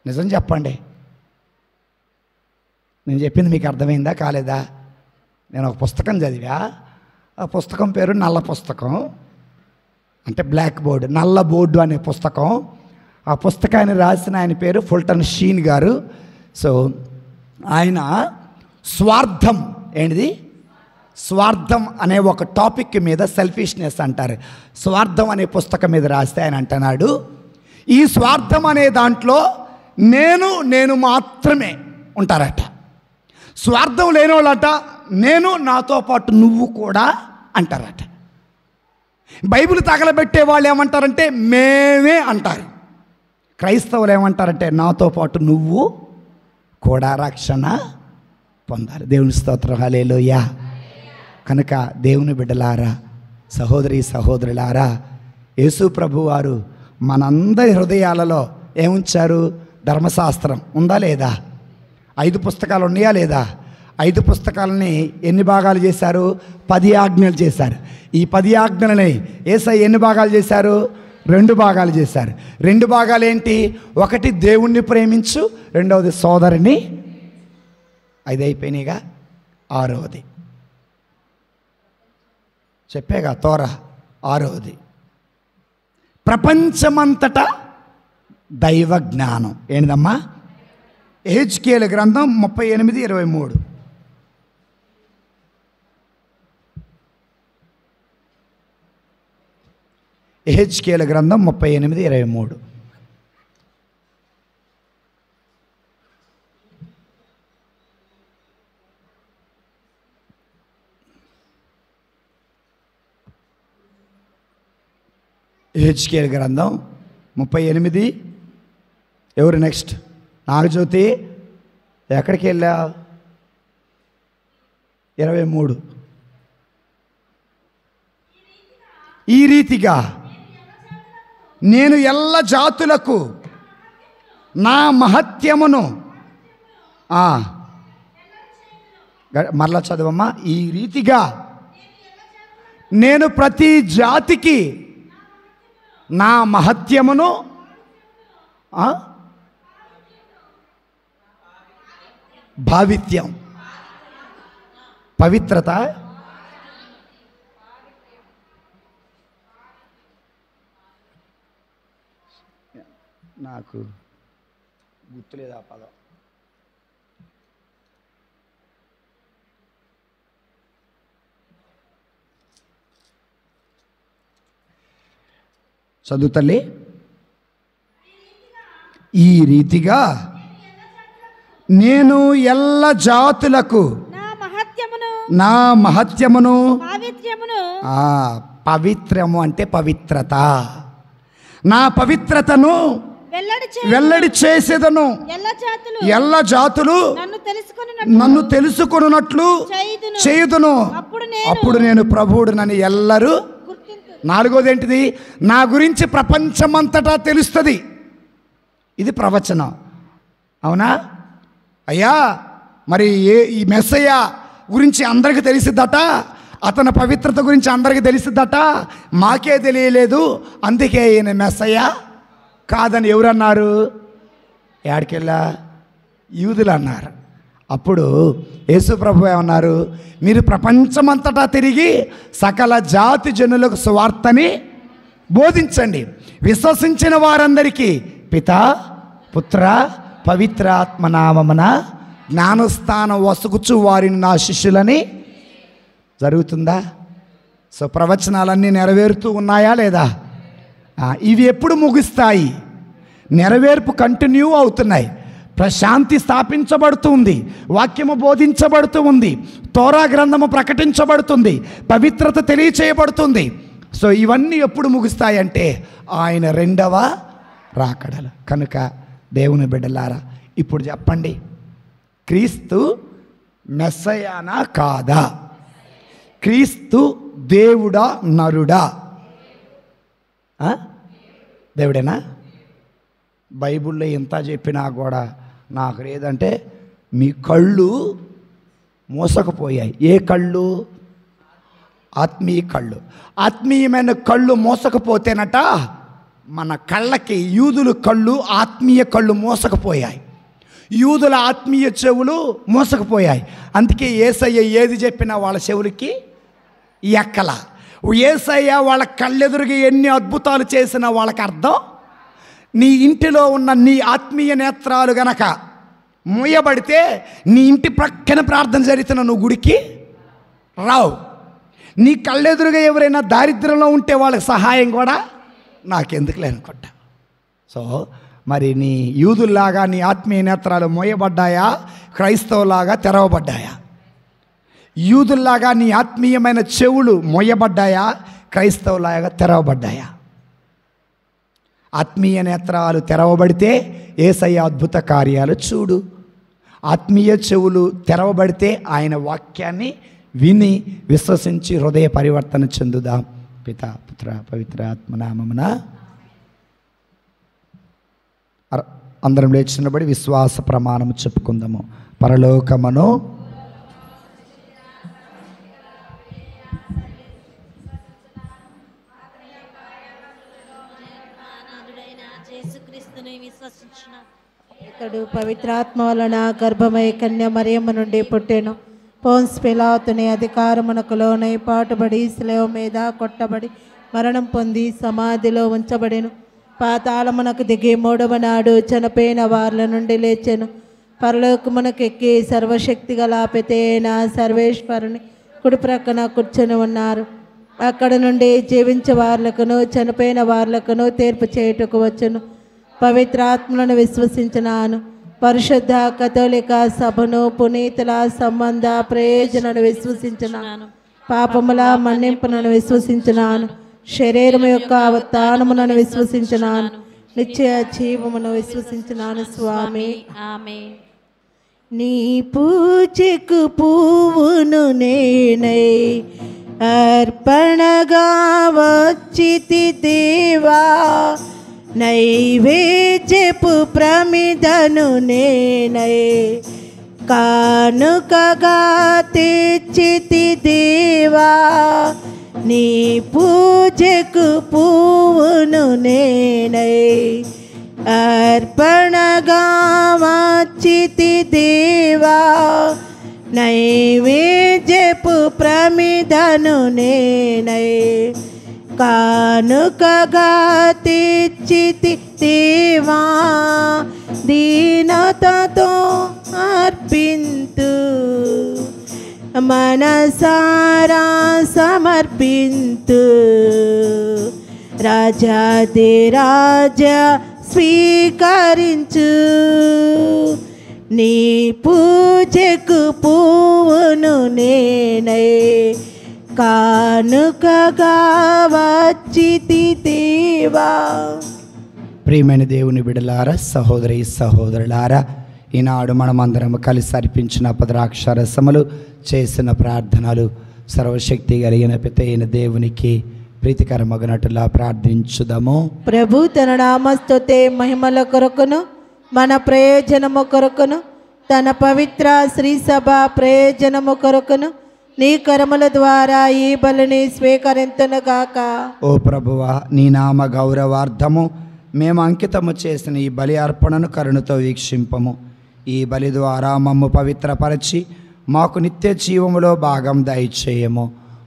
నిజం చెప్పండి. నేను చెప్పింది మీకు అర్థమైందా కాలేదా? నేను ఒక పుస్తకం చదివా. ఆ పుస్తకం పేరు నల్ల పుస్తకం, అంటే బ్లాక్ బోర్డు, నల్ల బోర్డు అనే పుస్తకం. ఆ పుస్తకాన్ని రాసిన ఆయన పేరు ఫుల్టన్ షీన్ గారు. సో ఆయన స్వార్థం, ఏంటిది స్వార్థం అనే ఒక టాపిక్ మీద, సెల్ఫిష్నెస్ అంటారు, స్వార్థం అనే పుస్తకం మీద రాస్తే ఆయన అంటున్నాడు, ఈ స్వార్థం అనే దాంట్లో నేను మాత్రమే ఉంటారట. స్వార్థం లేని వాళ్ళట నేను, నాతో పాటు నువ్వు కూడా అంటారట. బైబిల్ తగలబెట్టే వాళ్ళు ఏమంటారంటే మేమే అంటారు. క్రైస్తవులు ఏమంటారంటే నాతో పాటు నువ్వు కూడా రక్షణ పొందాలి. దేవుని స్తోత్రం, హల్లెలూయా. కనుక దేవుని బిడ్డలారా, సహోదరి సహోదరులారా, యేసు ప్రభు వారు మనందరి హృదయాలలో ఏముంచారు? ధర్మశాస్త్రం ఉందా లేదా? 5 పుస్తకాలు ఉన్నాయా లేదా? 5 పుస్తకాలని ఎన్ని భాగాలు చేశారు? 10 ఆజ్ఞలు చేశారు. ఈ 10 ఆజ్ఞలని యేసయ్య ఎన్ని భాగాలు చేశారు? 2 భాగాలు చేశారు. 2 భాగాలు ఏంటి? ఒకటి దేవుణ్ణి ప్రేమించు, రెండవది సోదరుని. 5 అయిపోయినాయిగా. 6వది చెప్పేగా, తోరా. 6వది ప్రపంచమంతటా దైవ జ్ఞానం. ఏంటమ్మా? ఎహెజ్కేలు గ్రంథం 38:23. ఎహెజ్కేలు గ్రంథం 38:23. ఎహెజ్కేలు గ్రంథం 38. ఎవరు నెక్స్ట్? నాగజ్యోతి, ఎక్కడికి వెళ్ళా? 23. ఈ రీతిగా నేను ఎల్ల జాతులకు నా మహత్యమును, మరలా చదవమ్మా. ఈ రీతిగా నేను ప్రతి జాతికి నా మహత్యమును, భావిత్యం, పవిత్రత, నాకు గుర్తులేదు ఆ పదం. చదువు తల్లి. ఈ రీతిగా నేను ఎల్ల జాతులకు నా మహత్యమును, పవిత్రము అంటే పవిత్రత, నా పవిత్రతను వెల్లడి చేసేదను. ఎల్ల జాతులు నన్ను తెలుసుకొనున్నట్లు చేయుదును. అప్పుడు నేను ప్రభువుడునని ఎల్లరూ. 4వది ఏంటిది? నా గురించి ప్రపంచమంతటా తెలుస్తుంది. ఇది ప్రవచనం. అవునా? అయ్యా, మరి ఈ మెస్సయ్య గురించి అందరికీ తెలిసిద్దట, అతని పవిత్రత గురించి అందరికీ తెలిసిద్దట, మాకే తెలియలేదు, అందుకే ఈయన మెస్సయ్య కాదని ఎవరన్నారు? ఏడికెళ్ళా? యూదులు అన్నారు. అప్పుడు యేసు ప్రభు ఏమన్నారు? మీరు ప్రపంచమంతటా తిరిగి సకల జాతి జనులకు సువార్తని బోధించండి. విశ్వసించిన వారందరికీ పితా, పుత్ర, పవిత్రాత్మ నామమున జ్ఞానస్థానం వసుకుచు వారిని నా శిష్యులని. జరుగుతుందా? సో ప్రవచనాలన్నీ నెరవేరుతూ ఉన్నాయా లేదా? ఇవి ఎప్పుడు ముగుస్తాయి? నెరవేర్పు కంటిన్యూ అవుతున్నాయి. ప్రశాంతి స్థాపించబడుతుంది, వాక్యము బోధించబడుతూ ఉంది, తోరా గ్రంథము ప్రకటించబడుతుంది, పవిత్రత తెలియచేయబడుతుంది. సో ఇవన్నీ ఎప్పుడు ముగుస్తాయంటే ఆయన రెండవ రాకడలు. కనుక దేవుని బిడ్డలారా, ఇప్పుడు చెప్పండి, క్రీస్తు మెస్సయానా కాదా? క్రీస్తు దేవుడా నరుడా? దేవుడేనా? బైబిల్లో ఎంత చెప్పినా కూడా నాకు లేదంటే మీ కళ్ళు మోసకపోయాయి. ఏ కళ్ళు? ఆత్మీయ కళ్ళు. ఆత్మీయమైన కళ్ళు మోసకపోతేనట మన కళ్ళకి యూదుల కళ్ళు, ఆత్మీయ కళ్ళు మోసకపోయాయి. యూదుల ఆత్మీయ చెవులు మోసకపోయాయి. అందుకే యేసయ్య ఏది చెప్పినా వాళ్ళ చెవులకి ఎక్కల. యేసయ్య వాళ్ళ కళ్ళెదురుగా ఎన్ని అద్భుతాలు చేసినా వాళ్ళకి అర్థం. నీ ఇంటిలో ఉన్న నీ ఆత్మీయ నేత్రాలు గనక మూయబడితే నీ ఇంటి ప్రక్కన ప్రార్థన జరిగితే నువ్వు గుడికి రావు. నీ కళ్ళెదురుగా ఎవరైనా దారిద్ర్యంలో ఉంటే వాళ్ళకి సహాయం కూడా నాకెందుకులే అనుకుంటా. సో మరి నీ యూదుల్లాగా నీ ఆత్మీయ నేత్రాలు మోయబడ్డాయా? క్రైస్తవులాగా తెరవబడ్డాయా? యూదుల్లాగా నీ ఆత్మీయమైన చెవులు మోయబడ్డాయా? క్రైస్తవులాగా తెరవబడ్డాయా? ఆత్మీయ నేత్రాలు తెరవబడితే యేసయ్య అద్భుత కార్యాలు చూడు. ఆత్మీయ చెవులు తెరవబడితే ఆయన వాక్యాన్ని విని విశ్వసించి హృదయ పరివర్తన చెందుదాం. పితా పుత్ర పవిత్ర ఆత్మనామమున అందరం లేచినబడి విశ్వాస ప్రమాణము చెప్పుకుందాము. పరలోకమును ఇతడు పవిత్రాత్మ వలన గర్భమై కన్య మరియమ్మ నుండి పుట్టెను. పోన్స్ పిలాతుని అధికారమునకు లోనై పాటుబడి శిలువ మీద కొట్టబడి మరణం పొంది సమాధిలో ఉంచబడెను. పాతాళమునకు దిగి మూడవ నాడు చనిపోయిన వార్ల నుండి లేచెను. పరలోకమునకెక్కి సర్వశక్తి గల పితైన సర్వేశ్వరుని కుడి ప్రక్కన కూర్చొని ఉన్నారు. అక్కడ నుండి జీవించే వార్లకును చనిపోయిన వార్లకును తీర్పు చేయుటకు వచ్చును. పవిత్రాత్మలను విశ్వసించినాను. పరిశుద్ధ కథోలిక సభను పునీతుల సంబంధ ప్రయోజనను విశ్వసించినాను. పాపముల మన్నింపునను విశ్వసించినాను. శరీరం యొక్క అవతానమునను విశ్వసించినాను. నిత్య జీవమును విశ్వసించినాను. స్వామి ఆమేన్. నీ పూజకు పువ్వును నేనై అర్పణగా వచ్చితి దేవా, నైవేద్యపు ప్రమిదను నేనై కానుకగా తెచ్చితి దేవా, నీ పూజకు పువ్వును నేనై అర్పణగా వచ్చితి దేవా, నైవేద్యపు ప్రమిదను నేనై కానుకగా తెచ్చితి దేవా, దీనతతో అర్పింతు మనసారా సమర్పింతు, రాజాదిరాజా స్వీకరించు, నీ పూజకు పువ్వును నేనై కానుకగా వచ్చితి దేవా. ప్రియమైన దేవుని బిడ్డలారా, సహోదరి సహోదరులారా, ఈనాడు మనమందరం కలిసి అర్పించిన పద్రాక్షరసములు, చేసిన ప్రార్థనలు సర్వశక్తి కలిగిన పితైన దేవునికి ప్రీతికరమగినట్టులా ప్రార్థించుదాము. ప్రభు తన నామస్తుతే మహిమల కొరకును మన ప్రయోజనము కొరకును తన పవిత్ర శ్రీ సభ ప్రయోజనము కొరకును నీ కరముల ద్వారా ఈ బలిని స్వీకరింతునుగాక. ఓ ప్రభువా, నీ నామ గౌరవార్థము మేము అంకితము చేసిన ఈ బలి అర్పణను కరుణతో వీక్షింపము. ఈ బలి ద్వారా మమ్ము పవిత్రపరచి మాకు నిత్య జీవములో భాగం దయచేయము.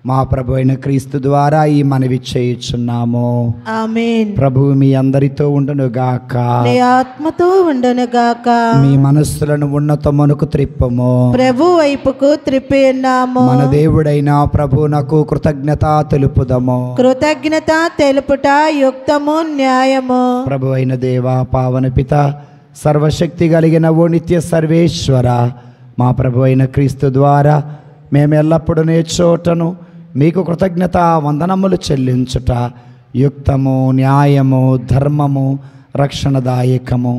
మా ప్రభు అయిన క్రీస్తు ద్వారా ఈ మనవి చేయుచున్నాము. ఆమేన్. ప్రభువు మీ అందరితో ఉండును గాక. నీ ఆత్మతో ఉండును గాక. మీ మనస్సులను ఉన్నతమునకు త్రిప్పము. ప్రభు వైపుకు త్రిప్పి ఉన్నాము. మన దేవుడైన ప్రభువునకు కృతజ్ఞత తెలుపుదము. కృతజ్ఞత తెలుపుట యుక్తము, న్యాయము. ప్రభు అయిన దేవా, పావన పిత, సర్వశక్తి కలిగిన ఓ నిత్య సర్వేశ్వర, మా ప్రభు అయిన క్రీస్తు ద్వారా మేము ఎల్లప్పుడూ చోటను మీకు కృతజ్ఞత వందనములు చెల్లించుట యుక్తము, న్యాయము, ధర్మము, రక్షణదాయకము.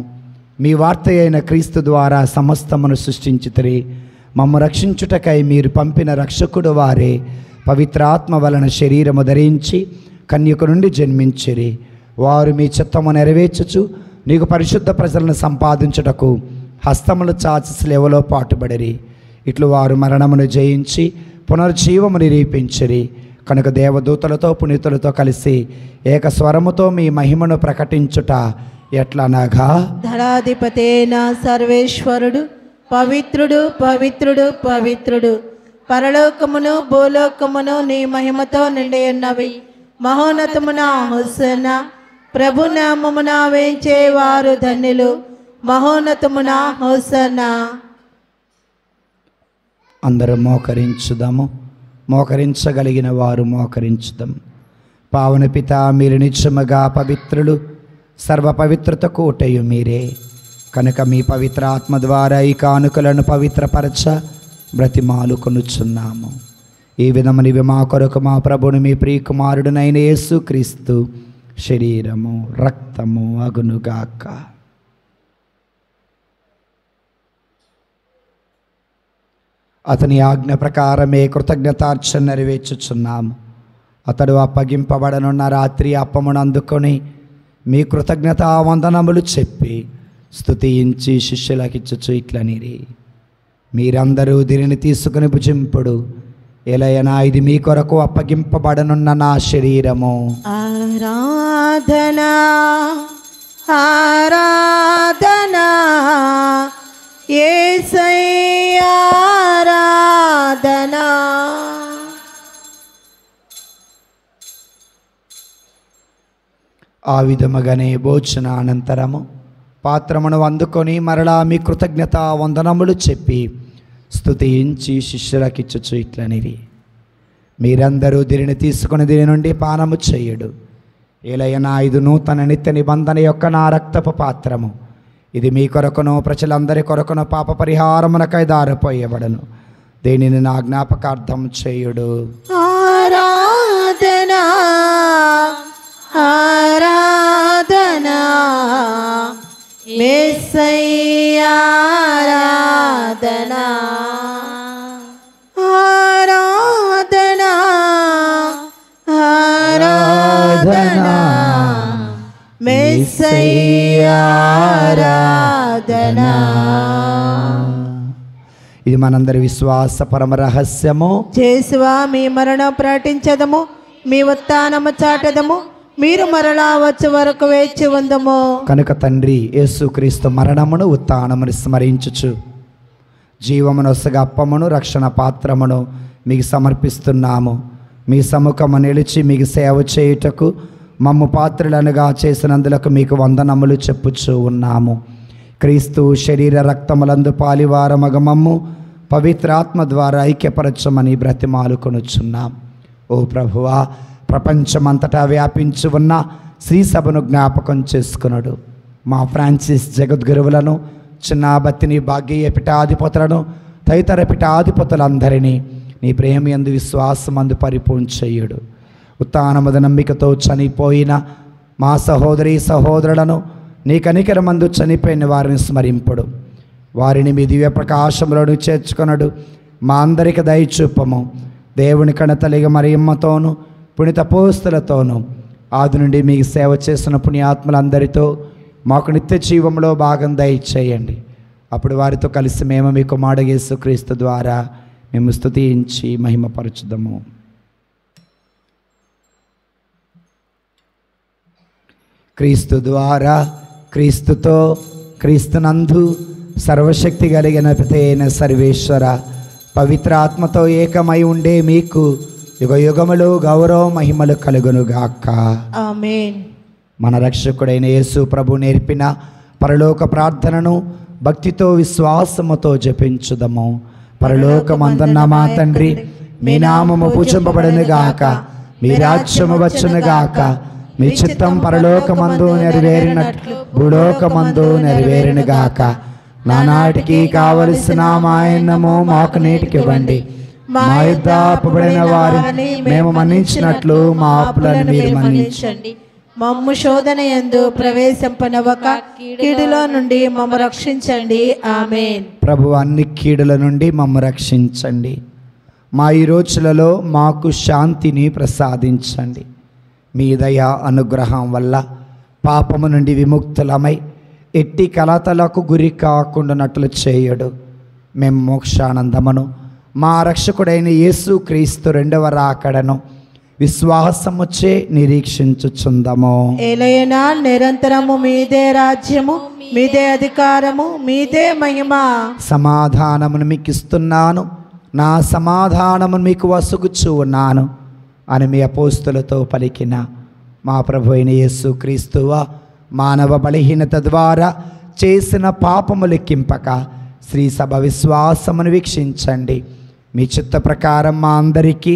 మీ వార్త అయిన క్రీస్తు ద్వారా సమస్తమును సృష్టించితిరి. మమ్ము రక్షించుటకై మీరు పంపిన రక్షకుడు వారే పవిత్రాత్మ వలన శరీరము ధరించి కన్యక నుండి జన్మించిరి. వారు మీ చిత్తము నెరవేర్చుచు నీకు పరిశుద్ధ ప్రజలను సంపాదించుటకు హస్తములు చాచి స్లేవలో పాటుబడిరి. ఇట్లు వారు మరణమును జయించి పునర్జీవము నిరూపించిరి. కనుక దేవదూతలతో పునీతులతో కలిసి ఏకస్వరముతో మీ మహిమను ప్రకటించుట ఎట్లనగా, ధరాధిపతేన సర్వేశ్వరుడు పవిత్రుడు, పవిత్రుడు, పవిత్రుడు. పరలోకమును భూలోకమును నీ మహిమతో నిండి ఉన్నవి. మహోన్నతమున హోసన్నా. ప్రభు నామమున వేంచేవారు ధన్యులు. మహోన్నతమున హోసన్నా. అందరూ మోకరించుదాము. మోకరించగలిగిన వారు మోకరించుదాం. పావన పిత, మీరు నిత్యముగా పవిత్రులు, సర్వ పవిత్రత కోటయు మీరే. కనుక మీ పవిత్ర ఆత్మ ద్వారా ఈ కానుకలను పవిత్రపరచ బ్రతిమాలు కొనుచున్నాము. ఈ విధమునివి మా కొరకు మా ప్రభుని మీ ప్రియకుమారుడునైన యేసు క్రీస్తు శరీరము రక్తము అగునుగాక. అతని ఆజ్ఞ ప్రకారమే కృతజ్ఞతార్చన నెరవేర్చుచున్నాము. అతడు అప్పగింపబడనున్న రాత్రి అప్పమును అందుకొని మీ కృతజ్ఞత వందనములు చెప్పి స్తుతించి శిష్యులకిచ్చుచు ఇట్లనిరి, మీరందరూ దీనిని తీసుకుని భుజింపుడు. ఎలయనా ఇది మీ కొరకు అప్పగింపబడనున్న నా శరీరము. ఆరాధనా ఆరాధనా యేసయ్యా ఆరాధనా. ఆ విధముగానే భోజన అనంతరము పాత్రమును అందుకొని మరలా మీ కృతజ్ఞత వందనములు చెప్పి స్తుతించి శిష్యులకిచ్చుచు ఇట్లనిరి, మీరందరూ దీనిని తీసుకుని దీని నుండి పానము చేయుడు. ఏలయనా ఇది నూతన నిత్య నిబంధన యొక్క నా రక్తపు పాత్రము. ఇది మీ కొరకును ప్రజలందరి కొరకును పాప పరిహారమునకై దారిపోయబడను. దీనిని నా జ్ఞాపకార్థం చేయుడు. ఆరాధనా ఆరాధనా యేసయ్యా ఆరాధనా. ఆరాధనా ఆరాధనా యేసయ్యా ఆరాధనా. ఇది మనందరి విశ్వాస పరమ రహస్యము. యేసువా, మీ మరణం ప్రకటించదము, మీ ఉత్థానము చాటదము. మీరు మరలా వచ్చే వరకు వేచి ఉందము. కనుక తండ్రి యేసుక్రీస్తు మరణమును ఉత్థానమును స్మరించుచు జీవమునొసగ అప్పమును రక్షణ పాత్రమును మీకు సమర్పిస్తున్నాము. మీ సముఖము నిలిచి మీకు సేవ చేయుటకు మమ్ము పాత్రులనుగా చేసినందులకు మీకు వందనములు చెప్పుచూ ఉన్నాము. క్రీస్తు శరీర రక్తములందు పాలివారమగ మమ్ము పవిత్రాత్మ ద్వారా ఐక్యపరచమని బ్రతిమాలుకొనుచున్నాం. ఓ ప్రభువా, ప్రపంచమంతటా వ్యాపించి ఉన్న శ్రీ సభను జ్ఞాపకం చేసుకున్నాడు. మా ఫ్రాన్సిస్ జగద్గురువులను, చిన్నాబత్తిని, భాగ్య పీఠాధిపతులను, తదితర పీఠాధిపతులందరినీ నీ ప్రేమయందు విశ్వాసమందు పరిపూర్ణ చేయుడు. ఉత్థానముద నమ్మికతో చనిపోయిన మా సహోదరి సహోదరులను నీ కనికరమందు చనిపోయిన వారిని స్మరింపుడు. వారిని మీ దివ్య ప్రకాశంలోను చేర్చుకొనడు. మా అందరికి దయచూపము. దేవుని కణతలిగ మరియమ్మతోను పుణిత అపోస్తలతోనూ ఆది నుండి మీకు సేవ చేసిన పుణ్యాత్మలందరితో మాకు నిత్య జీవంలో భాగం దయచేయండి. అప్పుడు వారితో కలిసి మేము మీ కుమారుడు యేసుక్రీస్తు ద్వారా మేము స్తుతించి మహిమపరచుదము. క్రీస్తు ద్వారా, క్రీస్తుతో, క్రీస్తునందు సర్వశక్తి కలిగిన పితైన సర్వేశ్వర, పవిత్ర ఆత్మతో ఏకమై ఉండే మీకు యుగ యుగములు గౌరవ మహిమలు కలుగునుగాక. ఆమేన్. మన రక్షకుడైన యేసు ప్రభు నేర్పిన పరలోక ప్రార్థనను భక్తితో విశ్వాసముతో జపించుదము. పరలోకమందున్న మా తండ్రి, మీ నామము పూజింపబడునుగాక, మీ రాజ్యము వచ్చునుగాక, మీ చిత్తం పరలోకమందు నెరవేరినట్లు భూలోకమందు నెరవేరునుగాక. నానాటికి కావలసిన మా అన్నము మాకు నేటికి ఇవ్వండి. మా యుద్ధ అప్పుబడిన వారిని మేము మన్నించినట్లు మా అప్పులను మీరు మన్నించండి. మమ్ము శోధన యందు ప్రవేశింపనవక కీడులో నుండి మమ్ము రక్షించండి. ఆమేన్. ప్రభు అన్ని కీడుల నుండి మమ్ము రక్షించండి. మా ఈ రోజులలో మాకు శాంతిని ప్రసాదించండి. మీ దయ అనుగ్రహం వల్ల పాపము నుండి విముక్తులమై ఎట్టి కలతలకు గురి కాకుండానట్లు చేయడు. మేము మోక్షానందమును మా రక్షకుడైన యేసు క్రీస్తు రెండవ రాకడను విశ్వాసముచే నిరీక్షించుచుందము. ఏలైనా నిరంతరము మీదే రాజ్యము, మీదే అధికారము, మీదే మహిమ. సమాధానమును మీకు ఇస్తున్నాను, నా సమాధానమును మీకు వసుగుచూ ఉన్నాను అని మీ అపోస్తులతో పలికిన మా ప్రభు అయిన యేసు క్రీస్తువా, మానవ బలహీనత ద్వారా చేసిన పాపము లెక్కింపక శ్రీ సభ విశ్వాసమును వీక్షించండి. మీ చిత్త ప్రకారం మా అందరికీ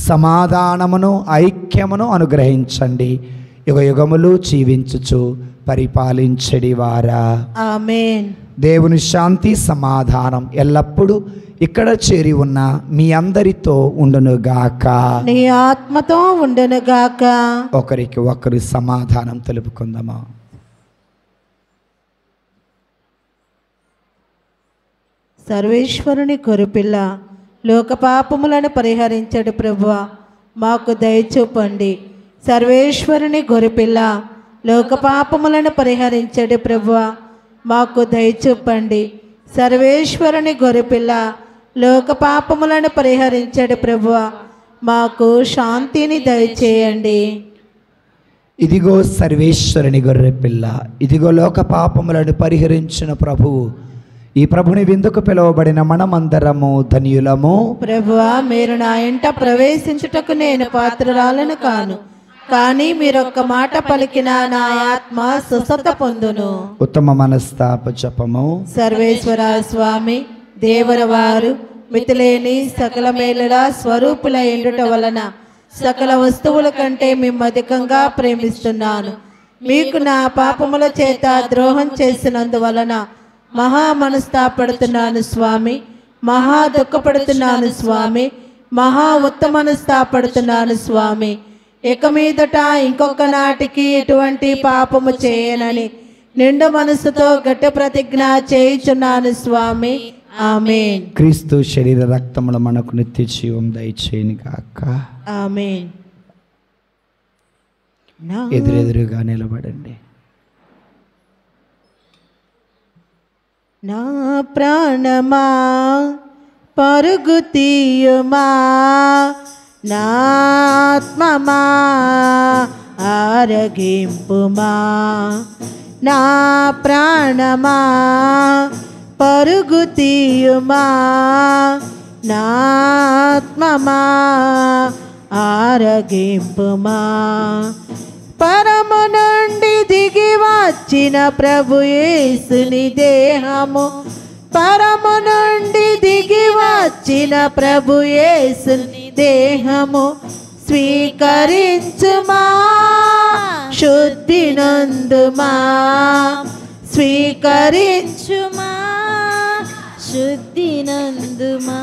సమాధానమును ఐక్యమును అనుగ్రహించండి. యుగ యుగములు జీవించుచు పరిపాలించడి వారా. ఆమేన్. దేవుని శాంతి సమాధానం ఎల్లప్పుడూ ఇక్కడ చేరి ఉన్న మీ అందరితో ఉండునుగాక. నీ ఆత్మతో ఉండునుగాక. ఒకరికి ఒకరు సమాధానం తెలుపుకుందామా. సర్వేశ్వరుని కొరుపిల్ల, లోక పాపములను పరిహరించడు ప్రభువా, మాకు దయచూపండి. సర్వేశ్వరుని గొరిపిల్ల, లోక పాపములను పరిహరించడు ప్రభువా, మాకు దయచూపండి. సర్వేశ్వరుని గొరిపిల్ల, లోక పాపములను పరిహరించడు ప్రభువా, మాకు శాంతిని దయచేయండి. ఇదిగో సర్వేశ్వరుని గొర్రె పిల్ల, ఇదిగో లోక పాపములను పరిహరించిన ప్రభువు. ఈ ప్రభుని విందుకు పిలువబడిన మనమందరము ధన్యులము. ప్రభువా, మీరు నా ఇంట ప్రవేశించుటకు నేను పాత్రురాలను కాను, కానీ మీరొక్క మాట పలికిన నా ఆత్మ స్వస్థత పొందును. ఉత్తమ మనస్తాప జపము. సర్వేశ్వర స్వామి, దేవరవారు మితిలేని సకల మేలుల స్వరూపుల ఎండుట వలన సకల వస్తువుల కంటే మేము అధికంగా ప్రేమిస్తున్నాను. మీకు నా పాపముల చేత ద్రోహం చేసినందువలన మహా మనస్తాపడుతున్నాను స్వామి, మహా దుఃఖపడుతున్నాను స్వామి, మహా ఉత్తమనస్తాపడుతున్నాను స్వామి. ఇక మీదట ఇంకొక నాటికి ఎటువంటి పాపము చేయనని నిండు మనసుతో గట్టి ప్రతిజ్ఞ చేయుచున్నాను స్వామి. ఆమేన్. క్రీస్తు శరీర రక్తముల మనకు నిత్య జీవం దయచేయను గాక. ఆమేన్. ఎదురెదురుగా నిలబడండి. నా ప్రాణమా పరుగు తీయుమా, నా ఆత్మమా ఆరగింపుమా. నా ప్రాణమా పరుగు తీయుమా, నా ఆత్మమా ఆరగింపుమా. పరము నుండి దిగి వచ్చిన ప్రభు యేసుని దేహము, పరము నుండి దిగి వచ్చిన ప్రభు యేసుని దేహము స్వీకరించుమా, శుద్ధి నందుమా. స్వీకరించుమా, శుద్ధి నందుమా.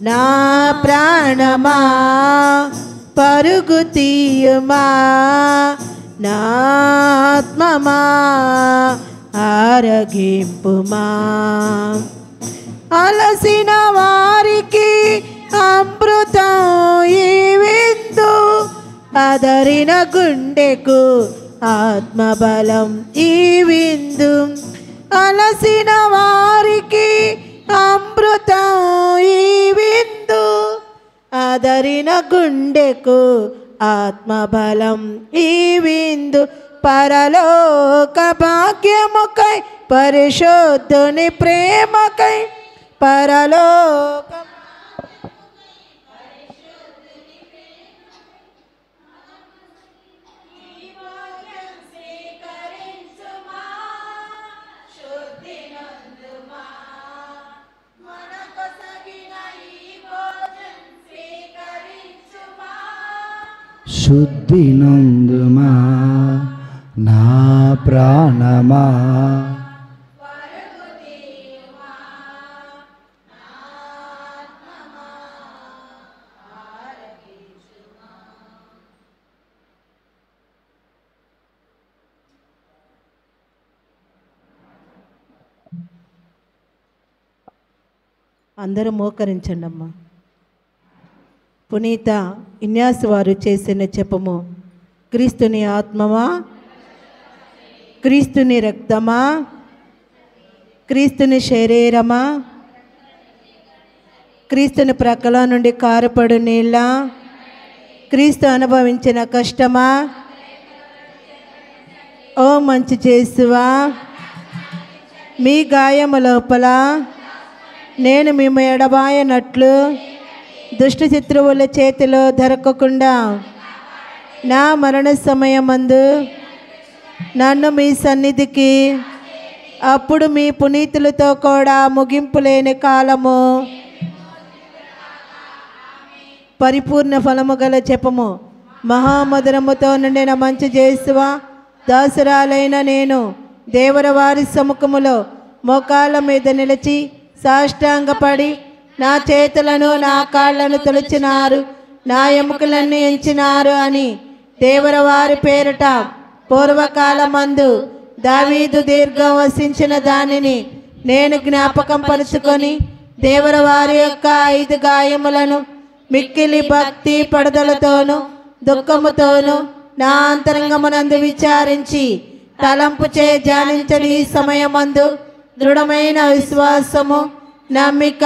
నా ప్రాణమా పరుగు తీయుమా, నా ఆత్మమా ఆరగింపుమా. అలసిన వారికి అమృతం ఈ విందు, అదరిన గుండెకు ఆత్మబలం ఈ విందు. అలసిన వారికి అమృతం ఈ విందు, అదరిన గుండెకు ఆత్మబలం ఈ విందు. పరలోక భాగ్యముకై పరిశుద్ధుని ప్రేమకై, పరలోక శుద్ధి నందుమా నా ప్రాణమా. అందరూ మోకరించండి అమ్మా. పునీత ఇన్యాస్ వారు చేసిన జపము: క్రీస్తుని ఆత్మమా, క్రీస్తుని రక్తమా, క్రీస్తుని శరీరమా, క్రీస్తుని ప్రక్కల నుండి కారపడు నీళ్ళ, క్రీస్తు అనుభవించిన కష్టమా, ఓ మంచి చేసువా, మీ గాయము లోపల నేను మేము ఎడబాయనట్లు దుష్ట శత్రువుల చేతిలో దొరకకుండా నా మరణ సమయమందు నన్ను మీ సన్నిధికి, అప్పుడు మీ పునీతులతో కూడా ముగింపు లేని కాలము పరిపూర్ణ ఫలము గల జపము. మహామధురముతో నిండిన మంచి చేసువా, దాసురాలైన నేను దేవర వారి సముఖములో మోకాళ్ళ మీద నిలిచి సాష్టాంగపడి నా చేతులను నా కాళ్లను తొలిచినారు, నా ఎముకలన్నీ ఎంచినారు అని దేవర వారి పేరిట పూర్వకాలమందు దావీదు దీర్ఘం వసించిన దానిని నేను జ్ఞాపకం పరుచుకొని దేవర వారి యొక్క 5 గాయములను మిక్కిలి భక్తి పడుదలతోనూ దుఃఖముతోనూ నా అంతరంగమునందు విచారించి తలంపు చే ధ్యానించని ఈ సమయమందు దృఢమైన విశ్వాసము, నమ్మిక,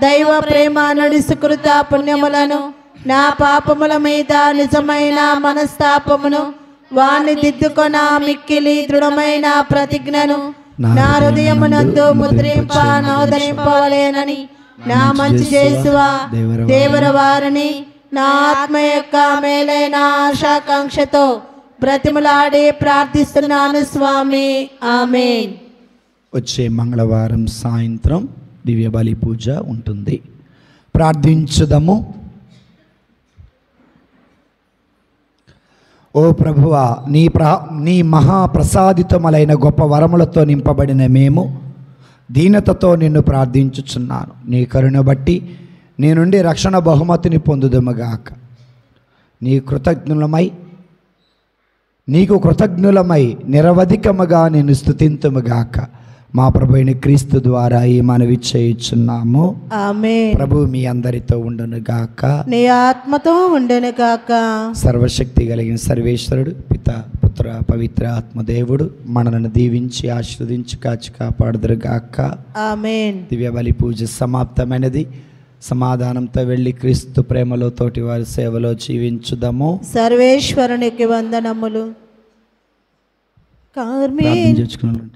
దైవ ప్రేమ నడుసుకృత పుణ్యములను, నా పాపముల మీద నిజమైన మనస్తాపమును, వాణ్ణి దిద్దుకొన మిక్కిలి దృఢమైన ప్రతిజ్ఞను నా హృదయమునందు ముద్రింప నోదరింపవలేనని నా మంచి చేసువా దేవర వారిని నా ఆత్మ యొక్క మేలైన ఆశాకాంక్షతో బ్రతిమలాడి ప్రార్థిస్తున్నాను స్వామి. ఆమేన్. వచ్చే మంగళవారం సాయంత్రం దివ్య బలి పూజ ఉంటుంది. ప్రార్థించుదము. ఓ ప్రభువా, నీ మహాప్రసాదితములైన గొప్ప వరములతో నింపబడిన మేము దీనతతో నిన్ను ప్రార్థించుచున్నాను. నీ కరుణ బట్టి నీ నుండి రక్షణ బహుమతిని పొందుదుముగాక. నీకు కృతజ్ఞులమై నిరవధికముగా నేను స్తుతింతుముగాక. మా ప్రభువైన క్రీస్తు ద్వారా ఈ మనవి చేయుచున్నాము. ఆమేన్. ప్రభు మీ అందరితో ఉండునుగాక, నీ ఆత్మతో ఉండునుగాక. సర్వశక్తి కలిగిన సర్వేశ్వరుడు పిత పుత్ర పవిత్ర ఆత్మదేవుడు మనలను దీవించి ఆశీర్వదించి కాచి కాపాడుదురుగాక. ఆమేన్. దివ్య బలి పూజ సమాప్తమైనది. సమాధానంతో వెళ్ళి క్రీస్తు ప్రేమలో తోటి వారి సేవలో జీవించుదాము. సర్వేశ్వరునికి వందనములు. ప్రార్థన చేసుకున్నాం.